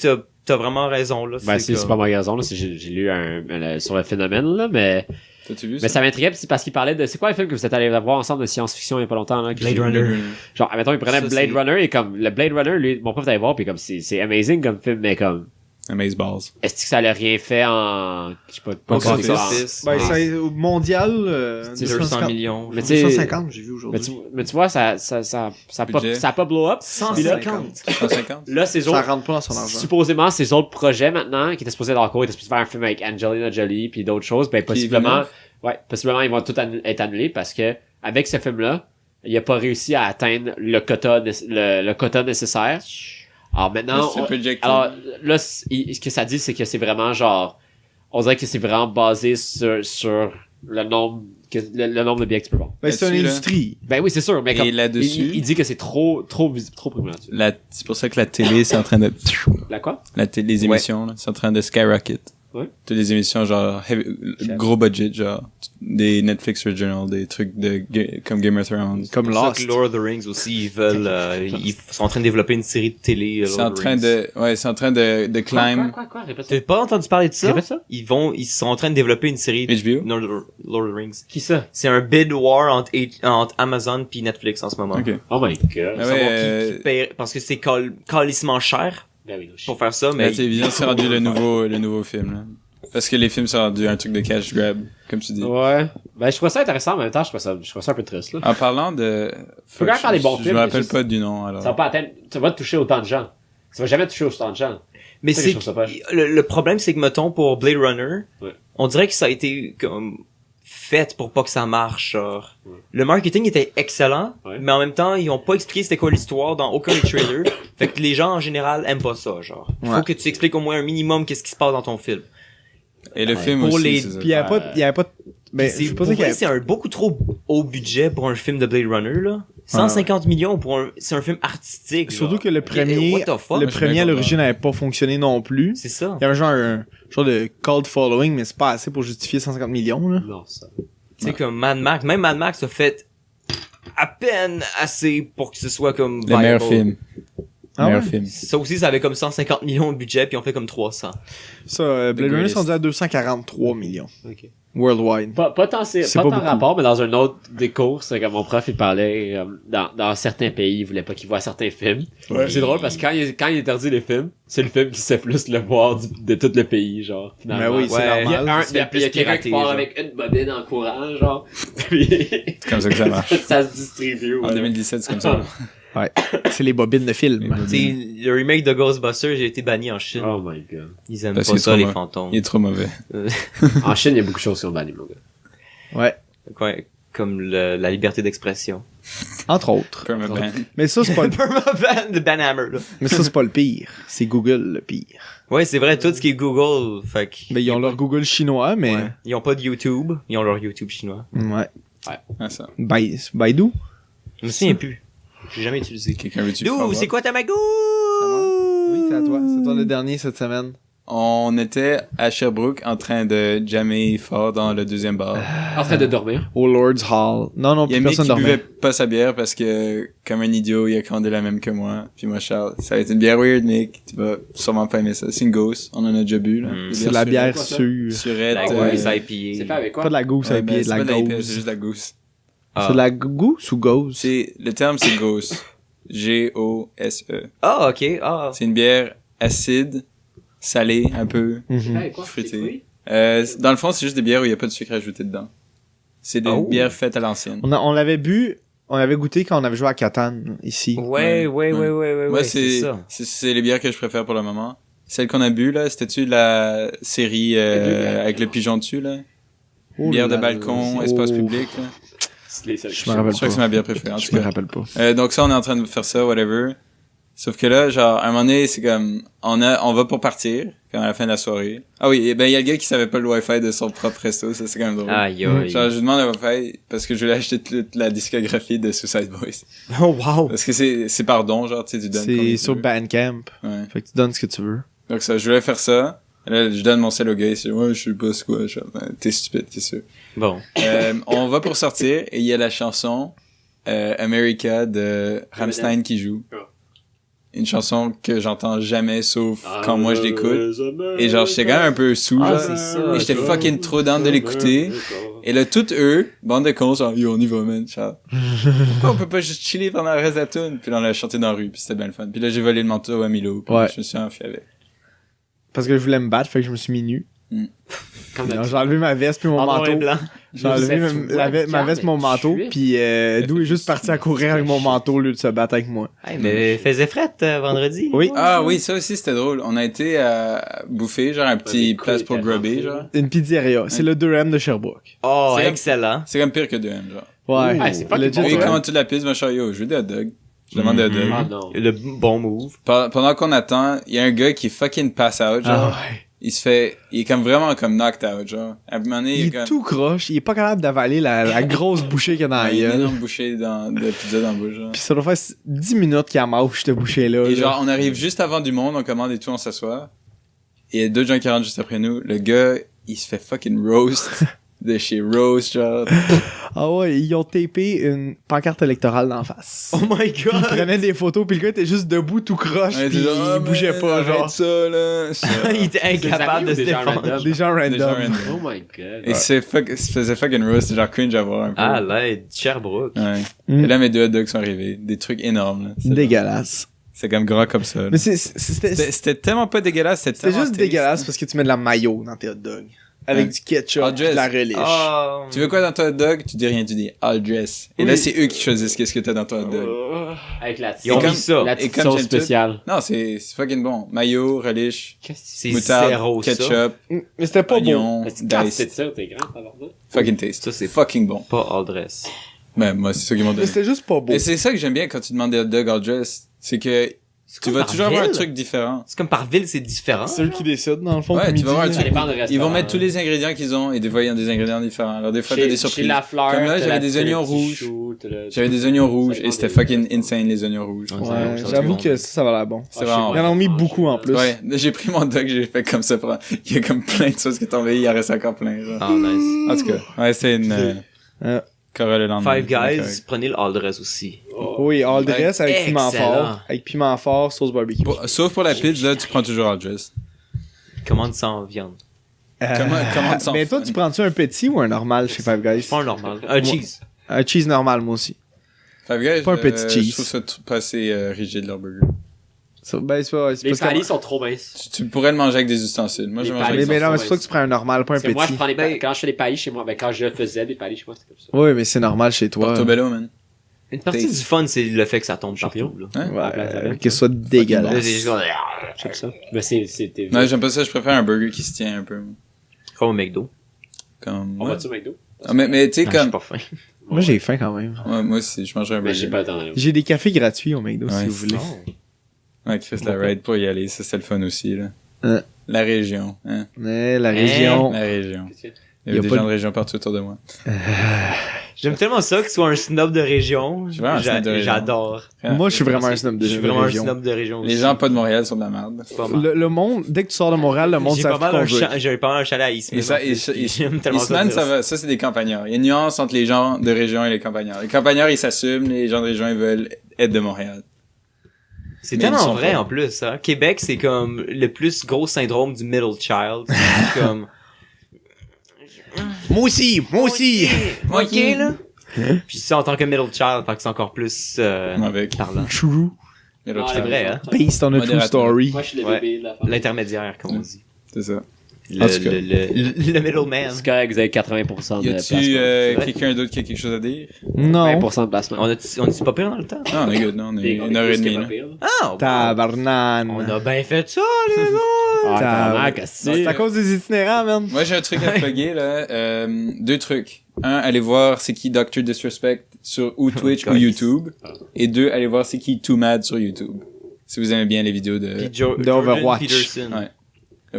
t'as vraiment raison, là. Ben, c'est comme- pas ma raison, là. J'ai lu sur le phénomène, là, mais T'as-tu vu mais ça m'intriguait, puis c'est parce qu'il parlait de, c'est quoi le film que vous êtes allé voir ensemble de science-fiction il y a pas longtemps, là? Blade Runner. Genre, admettons, il prenait Ça, Blade c'est- Runner, et comme, le Blade Runner, lui, mon prof t'allait voir, puis comme, c'est amazing comme film, mais comme, Amazeballs. est-ce que ça l'a rien fait en, je sais pas, Box pas office. ça en- office. Ben, en- c'est au mondial, C'est 200 millions. Mais tu sais- 150, j'ai vu aujourd'hui. mais tu vois, ça Budget. a pas blow up. Puis là, 150. 150? là, ces Ça autres, rentre pas dans son argent. supposément, ces autres projets maintenant, qui étaient supposés être en cours, étaient supposés faire un film avec Angelina Jolie, puis d'autres choses, ben, possiblement, possiblement, ils vont tout être annulés parce que, avec ce film-là, il a pas réussi à atteindre le quota nécessaire. Alors maintenant, C'est projected. alors là, ce que ça dit, c'est que c'est vraiment genre, on dirait que c'est vraiment basé sur le nombre de billets que tu peux vendre. Ben, c'est une Là-dessus, là. industrie. Ben oui, c'est sûr, mais comme, Et là-dessus, il dit que c'est trop prédominant. c'est pour ça que la télé, c'est en train de... La quoi? Les émissions, là, c'est en train de skyrocket. Ouais. Toutes les émissions, genre, gros budget, genre, des Netflix Original, des trucs comme Game of Thrones. Comme C'est pour ça Lost. que Lord of the Rings aussi, ils veulent, ils sont en train de développer une série de télé. C'est en train c'est en train de climb. Quoi? Répète ça. T'as pas entendu parler de ça? Répète ça? Ils sont en train de développer une série HBO? Lord of the Rings. Qui ça? C'est un bid war entre Amazon puis Netflix en ce moment. Ok. Oh my god. Ah Savoir ouais, qui paie, parce que c'est calissement cher Ben oui, no shit. pour faire ça, mais La télévision, c'est rendu le nouveau film, là. Parce que les films sont rendus un truc de cash grab, comme tu dis. Ouais. Ben, je trouve ça intéressant, en même temps, je trouve ça un peu triste, là. En parlant de... Faut quand même faire des bons je films, me rappelle juste- pas du nom, alors. Ça va pas atteindre, ça va toucher autant de gens. Ça va jamais toucher autant de gens. Mais Ça, c'est je trouve ça poche. le problème, c'est que mettons pour Blade Runner, Ouais. on dirait que ça a été comme fait pour pas que ça marche. Genre. Ouais. Le marketing était excellent, Ouais. mais en même temps, ils ont pas expliqué c'était quoi l'histoire dans aucun des trailers. Fait que les gens en général aiment pas ça. Genre, Ouais. faut que tu expliques au moins un minimum qu'est-ce qui se passe dans ton film. Et le Ouais. film Pour aussi, les- c'est ça. Puis il y avait pas, ben, C'est je sais pas pour dire qu'il y vrai, avait- c'est un beaucoup trop haut budget pour un film de Blade Runner là. 150 millions pour c'est un film artistique. Surtout genre. que le premier, What the fuck? le je suis premier à bien l'origine n'avait pas fonctionné non plus. C'est ça. Il y avait un genre de cult following, mais c'est pas assez pour justifier 150 millions, là. Non, ça. Tu sais, comme Mad Max, même Mad Max a fait à peine assez pour que ce soit comme Le meilleur viable. film. Ah meilleur ouais? film. Ça aussi, ça avait comme 150 millions de budget, puis on fait comme 300. Ça, Blade Runner Greatest. sont rendus à 243 millions. Ok. Worldwide. Pas tant, C'est pas pas tant beaucoup. rapport, mais dans un autre des cours, c'est comme mon prof, il parlait, dans certains pays, il voulait pas qu'il voit certains films. Ouais. C'est drôle parce que quand il interdit les films, c'est le film qui se fait plus le voir de tout le pays, genre, finalement. Ben oui, c'est Ouais. Il y a, normal. il y a plus quelqu'un piraté, qui part genre. avec une bobine en courant, genre, puis C'est comme ça que ça marche. ça se distribue. En ouais. 2017, c'est comme ça. Ouais. C'est les bobines de film. Tu sais, le remake de Ghostbusters, j'ai été banni en Chine. Oh my god. Ils aiment Parce pas qu'il est ça, trop les mauvais. fantômes. Il est trop mauvais. En Chine, il y a beaucoup de choses qui sont bannies, mon gars. Ouais. Ouais, comme la liberté d'expression. Entre autres. Permaban. Mais ça, c'est pas le... Permaban de Banhammer, là. Mais ça, c'est pas le pire. C'est Google le pire. Ouais, c'est vrai, tout ce qui est Google, fait que... Mais ils ont leur Google chinois, mais... Ouais. Ils ont pas de YouTube, ils ont leur YouTube chinois. Ouais. Ah, ça. Baidu? Je me souviens plus. J'ai jamais utilisé. Quelqu'un veut-tu D'où, faire c'est quoi ta magou? Oui, c'est à toi. C'est toi le dernier cette semaine. On était à Sherbrooke en train de jammer fort dans le deuxième bar. En train de dormir. Au Lord's Hall. Non, non, Il y a plus un mec personne qui buvait dormait. pas sa bière parce que, comme un idiot, il a commandé la même que moi. Puis moi, Charles, ça va être une bière weird, mec. Tu vas sûrement pas aimer ça. C'est une Ghost. On en a déjà bu, là. Mm. Des C'est de la bière quoi, ça? sûre. Surette. La ouais, Goose ça IPA. C'est fait avec quoi? Pas de la gousse à pied, de c'est la pas de l'IPA, gauze. c'est juste de la Ghost. Ah. C'est de la gousse ou gauze? Le terme, c'est Ghost. G-O-S-E. Ah, ok, ah. C'est une bière acide, salée, un peu. C'est fait Mhm. avec quoi? Fruité. Des fruits? Dans le fond, c'est juste des bières où il y a pas de sucre ajouté dedans. C'est des Oh. bières faites à l'ancienne. On l'avait bu, on l'avait goûté quand on avait joué à Catan, ici. Ouais, Moi, c'est ça. c'est les bières que je préfère pour le moment. Celle qu'on a bu, là, c'était-tu la série avec le pigeon dessus, là? Oh Bière de là là. balcon, Oh. espace public, là. C'est les seuls Je que me je rappelle Je crois que c'est pas. ma bière préférée, en tout Je me cas. rappelle pas. Donc ça, on est en train de faire ça, whatever. Sauf que là, genre, à un moment donné, c'est comme, on va pour partir, comme à la fin de la soirée. Ah oui, et ben, il y a le gars qui savait pas le Wi-Fi de son propre resto, ça, c'est quand même drôle. Aïe, aïe. Genre, je lui demande le Wi-Fi parce que je voulais acheter toute la discographie de Suicide Boys. Oh, wow. Parce que c'est pardon, genre, tu sais, tu donnes combien C'est tu sur veux. Bandcamp. Ouais. Fait que tu donnes ce que tu veux. Donc ça, je voulais faire ça. Là, je donne mon sel au gars, il dit, ouais, je sais pas c'est quoi, genre, ben, t'es stupide, c'est sûr. Bon. On va pour sortir et il y a la chanson America de Rammstein qui joue. Une chanson que j'entends jamais sauf quand moi je l'écoute. Et genre, j'étais quand même un peu sous, Ah, genre. c'est ça. Et j'étais fucking trop down de l'écouter. Et là, toutes eux, bande de cons, genre, yo, on y va, man, genre. Pourquoi on peut pas juste chiller pendant le reste de la tune? Puis là, on l'a chanté dans la rue, puis c'était bien le fun. Puis là, j'ai volé le manteau à Milo, puis Ouais. je me suis enfui avec. Parce que je voulais me battre, fait que je me suis mis nu. Comme Alors, j'ai enlevé ma veste puis mon En noir et manteau. blanc. J'ai enlevé ma veste, mon manteau, puis Dou est juste parti à courir avec mon manteau au lieu de se battre avec moi. Hey, mais faisait fret vendredi. Oui. Ah oui, ça aussi, c'était drôle. On a été à bouffer, genre, un petit des place pour couilles grubber, tellement genre. Une pizzeria. C'est le 2M de Sherbrooke. Oh, C'est- excellent. C'est comme pire que 2M, genre. Ouais. Ah, c'est fucking Legit, bon, Et ouais. quand toute la piste, moi, je suis yo, je veux des hot dogs. Je demande des hot dogs. Ah non. Le bon move. Pendant qu'on attend, il y a un gars qui est fucking pass out, genre. Ah ouais. Il est comme vraiment comme knocked out, genre. À un moment donné, Il il est est comme... tout croche, il est pas capable d'avaler la grosse bouchée qu'il y a dans la il y a une gueule. énorme bouchée de pizza dans la bouche, genre. Pis ça doit faire 10 minutes qu'il mâche cette bouchée-là. Et là. genre, on arrive juste avant du monde, on commande et tout, on s'assoit. Et il y a deux gens qui rentrent juste après nous. Le gars, il se fait fucking roast de chez Roast, genre. Ah ouais, ils ont tapé une pancarte électorale d'en face. Oh my Puis ils god. prenaient des photos, puis le gars était juste debout tout croche, Ouais, puis t'es genre, Ah, il bougeait man, pas, arrête genre. ça, là. Il était incapable de se Des gens défendre. random. Des gens Des gens random. random. Oh my god. Et se faisait fucking roast, genre cringe à voir un peu. Ah, l'aide. Sherbrooke. Ouais. Mm. Et là, mes deux hot dogs sont arrivés. Des trucs énormes, là. Dégueulasse. C'est comme grand comme ça, là. Mais c'était C'était tellement pas dégueulasse, c'était c'était tellement juste taste. dégueulasse parce que tu mets de la mayo dans tes hot dogs. Avec Ouais. du ketchup, All pis de la dress. relish. Oh. Tu veux quoi dans ton hot dog? Tu dis rien, tu dis all dress. Et là, Oui. c'est eux qui choisissent qu'est-ce que t'as dans ton hot dog. Avec la Ils ont comme- mis ça. la et petite comme sauce j'aime tout- spéciale. Non, c'est fucking bon. Mayo, relish, C'est moutarde, zéro, ça. ketchup, Mais c'était pas bon. oignon, Mais c'est quand c'est dice. ça, t'es grand, pardon. Fucking taste. Ça, c'est fucking bon. Pas all dress. Ben, moi, c'est ça qu'ils m'ont Mais donné. c'était juste pas beau. Et c'est ça que j'aime bien quand tu demandes des hot dogs all dress. C'est que tu vas toujours avoir un truc différent. C'est comme par ville, c'est différent. C'est eux qui décident, dans le fond. Ouais, pour tu vas voir un midi. Ça truc. dépend des Ils restaurants. vont mettre tous les ingrédients qu'ils ont et des fois, ils ont des ingrédients différents. Alors, des fois, t'as Chez- des Chez surprises. La Fleur, Comme là, t'as j'avais la- des t'as le oignons petit rouges. chou, t'as le- J'avais des oignons rouges Ça et c'était dépend fucking insane, les oignons rouges. Ouais, Ça, j'avoue bon. que ça va l'air bon. C'est Ah, vraiment je sais Ils en ont mis pas. beaucoup en plus. Ouais, j'ai pris mon dog, j'ai fait comme ça. Il y a comme plein de choses qui sont tombées, il en reste encore plein. Genre. Ah, nice. En tout cas, ouais, c'est une. Cora le lendemain. Five Guys, Correct. prenez le all dress aussi. Oui, all dress avec piment Excellent. fort. Avec piment fort, sauce barbecue. Sauf pour la pizza, tu prends toujours all dress. Commande sans viande. Comment ça Mais toi, tu prends-tu un petit ou un normal chez Five Guys? Pas un normal. Un cheese. Un cheese normal, moi aussi. Five Guys, Pas un petit cheese. Je trouve ça pas assez rigide, leur burger. Ben, c'est pas... c'est Les parce que- paliers sont trop minces. Tu pourrais le manger avec des ustensiles. Moi, Les je mange paliers avec Mais sont non, mais trop c'est toi que tu prends un normal, pas un Parce que moi, je petit. prends les paliers. Quand je fais les paliers chez moi, quand je faisais des paliers chez moi, c'était comme ça. Oui, mais c'est normal chez toi. Portobello, man. Une partie du fun, c'est le fait que ça tombe partout. Là. Hein? Ouais, que ce soit Là, dégueulasse. c'est juste comme... J'aime ça. Mais c'était. Non, j'aime pas ça. Je préfère un burger qui se tient un peu. Comme au McDo. Comme... On ouais. va-tu au McDo? Ah, mais tu sais, Ah, j'ai comme... pas faim. Moi, j'ai faim quand même. Ouais, moi aussi, je mangerais un Mais burger. j'ai pas le temps d'aller. J'ai des cafés gratuits au McDo, si Ouais, vous voulez. Ouais, qui fait la ride pour y aller. Ça, c'est le fun aussi, là. Hein. La région. Hein? Mais la région... La région. Il y Y a a des pas gens de- de région partout autour de moi. J'aime tellement ça que tu sois un snob de région. Je suis vraiment un snob de région. J'adore. Moi, je suis vraiment un snob de Je suis vraiment un région. snob de région aussi. Les gens pas de Montréal sont de la merde. Pas mal. Le monde, dès que tu sors de Montréal, le monde J'ai savent pas mal un conduire. j'avais pas mal un chalet à Eastman. Et ça, en plus, puis j'aime tellement Eastman, dire ça va. Ça, c'est des campagnards. Il y a une nuance entre les gens de région et les campagnards. Les campagnards, ils s'assument. Les gens de région, ils veulent être de Montréal. C'est Mais ils tellement sont vrai pas. en plus, hein. Québec, c'est comme le plus gros syndrome du middle child. C'est comme... Moi aussi! Ok, là. Puis ça, en tant que middle child, fait que c'est encore plus Avec. parlant. True. Mais là, Ah, C'est vrai, hein. Based on a true Modérateur. story. Moi, je suis le Ouais. bébé de la femme. L'intermédiaire, comme on dit. c'est ça. Le, En tout cas. le middleman. C'est correct, vous avez 80% de Y placement. a-tu vrai? quelqu'un d'autre qui a quelque chose à dire? Non. 20% de placement. On est pas pire dans le temps? Non, on est good, non? On est Des- une heure et plus que demie, pas là. pire, là. Ah! On Tabarnane. a bien fait ça, les gars! Ah, tabarnak, C'est c'est- à cause des itinérants, man. Moi, j'ai un truc à plugger, là. Deux trucs. Un, allez voir c'est qui Dr. Disrespect sur ou Twitch ou Nice. YouTube. Et deux, allez voir c'est qui Too Mad sur YouTube. Si vous aimez bien les vidéos de... Puis d'Overwatch. Peterson. Ouais.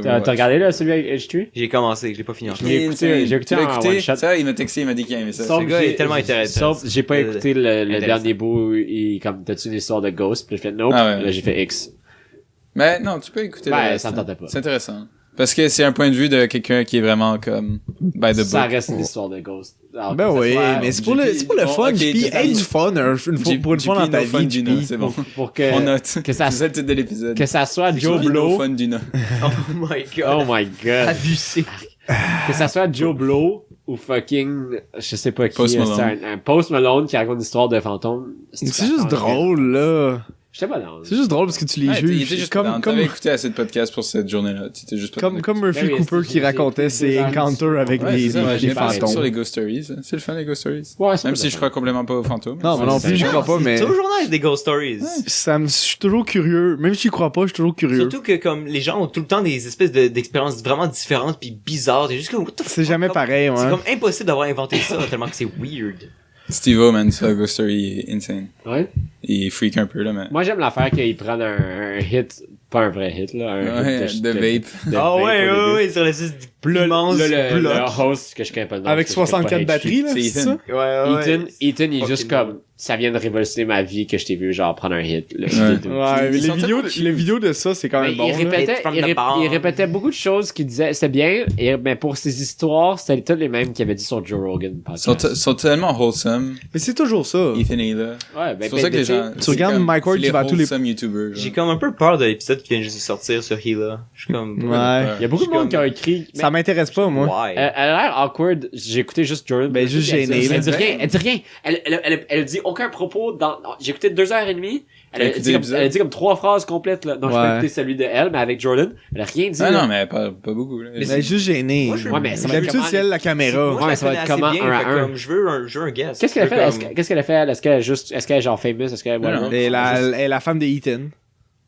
T'as regardé là, celui avec H3? J'ai commencé, je l'ai pas fini encore. J'ai écouté Tu l'as en écouté? one shot. Ça, il m'a texté, il m'a dit qu'il aimait ça. Sauf Ce gars j'ai- est tellement intéressant. Sauf, j'ai pas écouté le intéressant. dernier bout, il, comme, t'as-tu une histoire de Ghost? Puis j'ai fait nope. Ah ouais. Là, j'ai fait X. Mais non, tu peux écouter Ben, le reste, ça me hein. tentait pas. C'est intéressant. Parce que c'est un point de vue de quelqu'un qui est vraiment comme by the Ça book. reste une histoire de Ghost. Alors, Ben que ça oui, soit- mais c'est pour le Bon, fun, ok, JP. JP. Hey, du fun, pour une fois dans ta vie, du JP. c'est bon. Pour que, On note. que ça, C'est ça le titre de l'épisode. que ça soit Joe JP, no Blow. fun du no. Oh my god. Oh my god. Abusé. Que ça soit Joe Blow ou fucking, je sais pas qui, Post c'est Malone. un Post Malone qui raconte une histoire de fantôme. C'est juste drôle, là. J'étais pas dans. C'est juste drôle parce que tu les Ouais, il juges. était juste Comme, t'avais écouté assez de podcasts pour cette journée-là. T'étais juste pas comme Murphy Ben oui, Cooper c'est- qui racontait j'ai ses écouté encounters avec Ouais, des c'est ça, j'ai des pas sur fantômes. les Ghost Stories. Hein. C'est le fun des Ghost Stories. Ouais, c'est Même pas si le je fun. crois complètement pas aux fantômes. Non, moi non plus, j'y crois pas, mais C'est toujours nice des ghost stories. je suis toujours curieux. Même si j'y crois pas, je suis toujours curieux. Surtout que comme les gens ont tout le temps des espèces d'expériences vraiment différentes puis bizarres. T'es juste comme what the C'est fuck, jamais comme- pareil, C'est ouais. comme impossible d'avoir inventé ça tellement que c'est weird. Steve-O, man, sur la Ghost Story, il est insane. Ouais. Il freak un peu, là, mais... Moi, j'aime l'affaire qu'ils prennent un hit, pas un vrai hit, là. Un Ouais, hit de vape. de Ah vape ouais, au début. ouais, sur l'espèce Puis là, immense le bloc. host, que je connais pas le nom. Avec parce que je connais pas 64 H3. batteries, là, C'est c'est Ethan. ça? Ouais, ouais. Ethan, il est Fucking juste bon. comme, ça vient de révolutionner ma vie que je t'ai vu, genre, prendre un hit, là. Ouais. Ouais, mais Ils sont tellement les vidéos de ça, c'est quand Mais même bon. il, là. répétait, It's from the bar. il répétait beaucoup de choses qu'il disait, c'était bien, mais pour ses histoires, c'était toutes les mêmes qu'il avait dit sur Joe Rogan. Ils sont tellement wholesome. Mais c'est toujours ça. Ethan est là. Ouais, ben, C'est pour ça que les gens... Tu regardes Mike Ward qui va à tous les... YouTubers. J'ai comme un peu peur de l'épisode qui vient juste de sortir sur Hila. Je suis comme... Ouais. il y a beaucoup de monde qui a écrit. Ça m'intéresse pas, moi. Ouais. Elle a l'air awkward. J'ai écouté juste Jordan. Ben, juste gêné, Elle dit là. rien. Elle dit rien. Elle dit aucun propos dans, j'ai écouté 2h30. T'as écouté l'épisode? Elle a dit comme 3 phrases complètes, là. Non, j'ai Ouais. pas écouté celui de elle, mais avec Jordan. Elle a rien dit. Ah là. non, mais pas beaucoup, là. Mais juste gêné. Moi, je- Ouais, mais ça va D'habitude, comment- c'est elle la caméra. Moi, Ouais, je ça va la être connais comment, assez un à fait un? comme, je veux un guest. Qu'est-ce qu'elle a Je fait? veux Qu'est-ce qu'elle a fait, elle? Est-ce qu'elle est genre famous? Est-ce qu'elle, Non, non. Et elle est la femme de Ethan.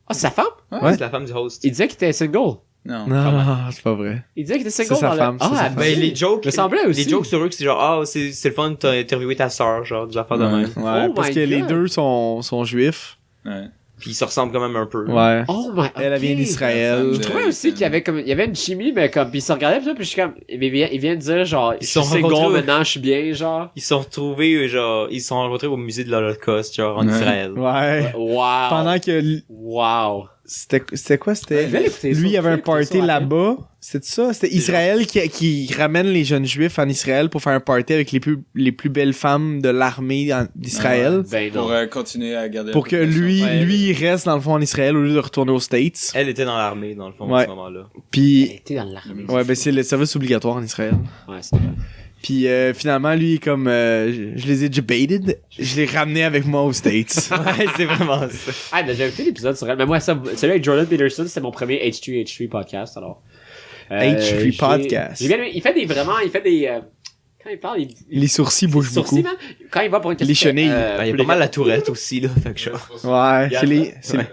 Ah, c'est sa femme? Ouais, c'est la femme du host. Il disait qu'il était single. Non. Non, c'est pas vrai. Il disait qu'il était C'est single sa dans femme, le... c'est sa Ah, femme. Ben, les jokes, me semblait aussi. les jokes sur eux, c'est genre, ah, c'est le fun de t'interviewer ta sœur, genre, des affaires de Ouais. même. Ouais, Oh parce my que les God. deux sont juifs. Ouais. Puis ils se ressemblent quand même un peu. Ouais. Oh my... Elle vient ok. d'Israël. Je trouvais aussi qu'il y avait comme, il y avait une chimie, mais comme, pis il se regardait, pis je suis comme, il vient de dire, genre, je suis sont single, rencontrés. maintenant, je suis bien, genre. Ils se sont retrouvés, genre, ils se sont rencontrés au musée de l'Holocauste, genre, en Ouais. Israël. Wow. Pendant que Wow. C'était quoi? C'était... Ouais, je vais l'écouter ça, Lui, il y avait je un vais écouter party ça, là-bas. C'était ça? C'était Israël qui ramène les jeunes juifs en Israël pour faire un party avec les plus belles femmes de l'armée d'Israël. Ben Pour non. continuer à garder Pour la que population. Ouais. lui, il reste dans le fond en Israël au lieu de retourner aux States. Elle était dans l'armée, dans le fond, Ouais. à ce moment-là. Puis, T'es dans l'armée. ouais, ben c'est le service obligatoire en Israël. Ouais, c'est vrai. Puis finalement, lui, comme je les ai debated, je l'ai ramené avec moi aux States. Ouais, c'est vraiment ça. Ah, ben, j'ai écouté l'épisode sur elle. Mais moi, celui avec Jordan Peterson, c'était mon premier H3 podcast, alors. H3 podcast. J'ai bien aimé. Il fait des, quand il parle, Les sourcils bougent sourcils, beaucoup. man. Quand il va pour une Les chenilles. Ben, il y a pas mal la tourette aussi, là, fait que je... Ouais, Il y a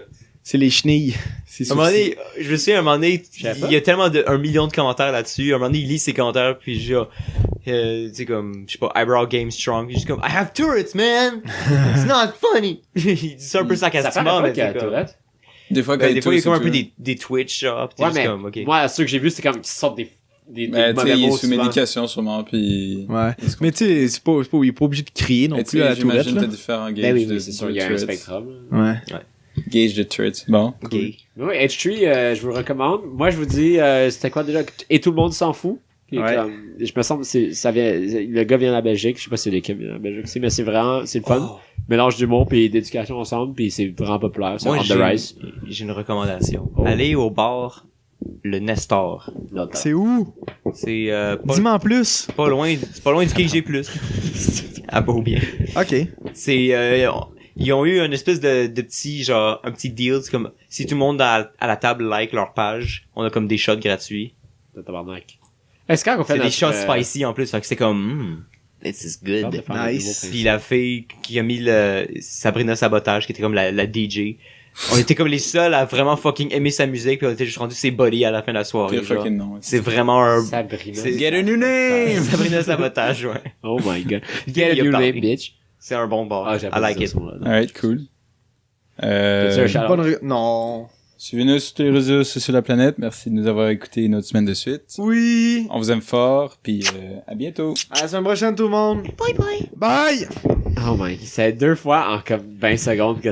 c'est les chenilles. C'est À un moment sourcils. donné, je me souviens, à un moment donné, Je savais pas. il y a tellement de 1 million de commentaires là-dessus. À un moment donné, il lit ses commentaires, puis genre, tu sais, comme, je sais pas, Eyebrow Game Strong, puis juste comme, I have Tourette's, man! It's not funny! Il dit ça un peu Ça sarcastiquement, paraît pas mais qu'il y a c'est comme... Tourette. Des fois, quand Des fois, il y a comme un peu des... des Twitch, genre, pis t'es Ouais, juste mais comme, ok. moi, ceux que j'ai vus, c'était comme qu'ils sortent des Ben, tu sais, mauvais il est mots sous souvent. médication sûrement, puis... Ouais. Mais tu sais, il est pas obligé de crier non Mais plus à la tourette, j'imagine là. t'as différents gages Ben oui, de c'est sûr, il y a un Tourette's. spectrum. Ouais. Gauge de Tourette's. Bon. Gay. Mais oui, H3, je vous le recommande. Moi, je vous dis, c'était quoi déjà? Et tout le monde s'en fout. Puis Ouais. comme, je me semble, le gars vient de la Belgique. Je sais pas si l'équipe vient de la Belgique aussi, mais c'est vraiment, c'est le fun. Oh. Mélange d'humour puis d'éducation ensemble, puis c'est vraiment populaire. C'est Moi, on the rise. j'ai une recommandation. Oh. Allez au bar Le Nestor. C'est où? C'est Dis-moi en plus. pas loin du KG+. À Beaubien. Ok. C'est ils ont eu une espèce de petit genre un petit deal, c'est comme si tout le monde à la table like leur page, on a comme des shots gratuits. De tabarnak. Est-ce qu'on fait C'est des notre, shots spicy en plus, fait que c'est comme this is hâte de good. faire un Nice. nouveau principe. Puis la fille qui a mis Sabrina Sabotage qui était comme la DJ. On était comme les seuls à vraiment fucking aimer sa musique, puis on était juste rendu ses body à la fin de la soirée. Pire genre. fucking nom. C'est vraiment un Sabrina. c'est- Get a new name! Sabrina Sabotage, ouais. Oh my god. Get a Il a new parlé. name, bitch. C'est un bon bar. Ah, I like it. Alright, cool. T'as-tu un shout-out? Non. Suivez-nous sur tous les réseaux sociaux de la planète. Merci de nous avoir écouté une autre semaine de suite. Oui. On vous aime fort, puis à bientôt. À la semaine prochaine, tout le monde. Bye bye. Bye. Oh my, c'est 2 fois en comme 20 secondes que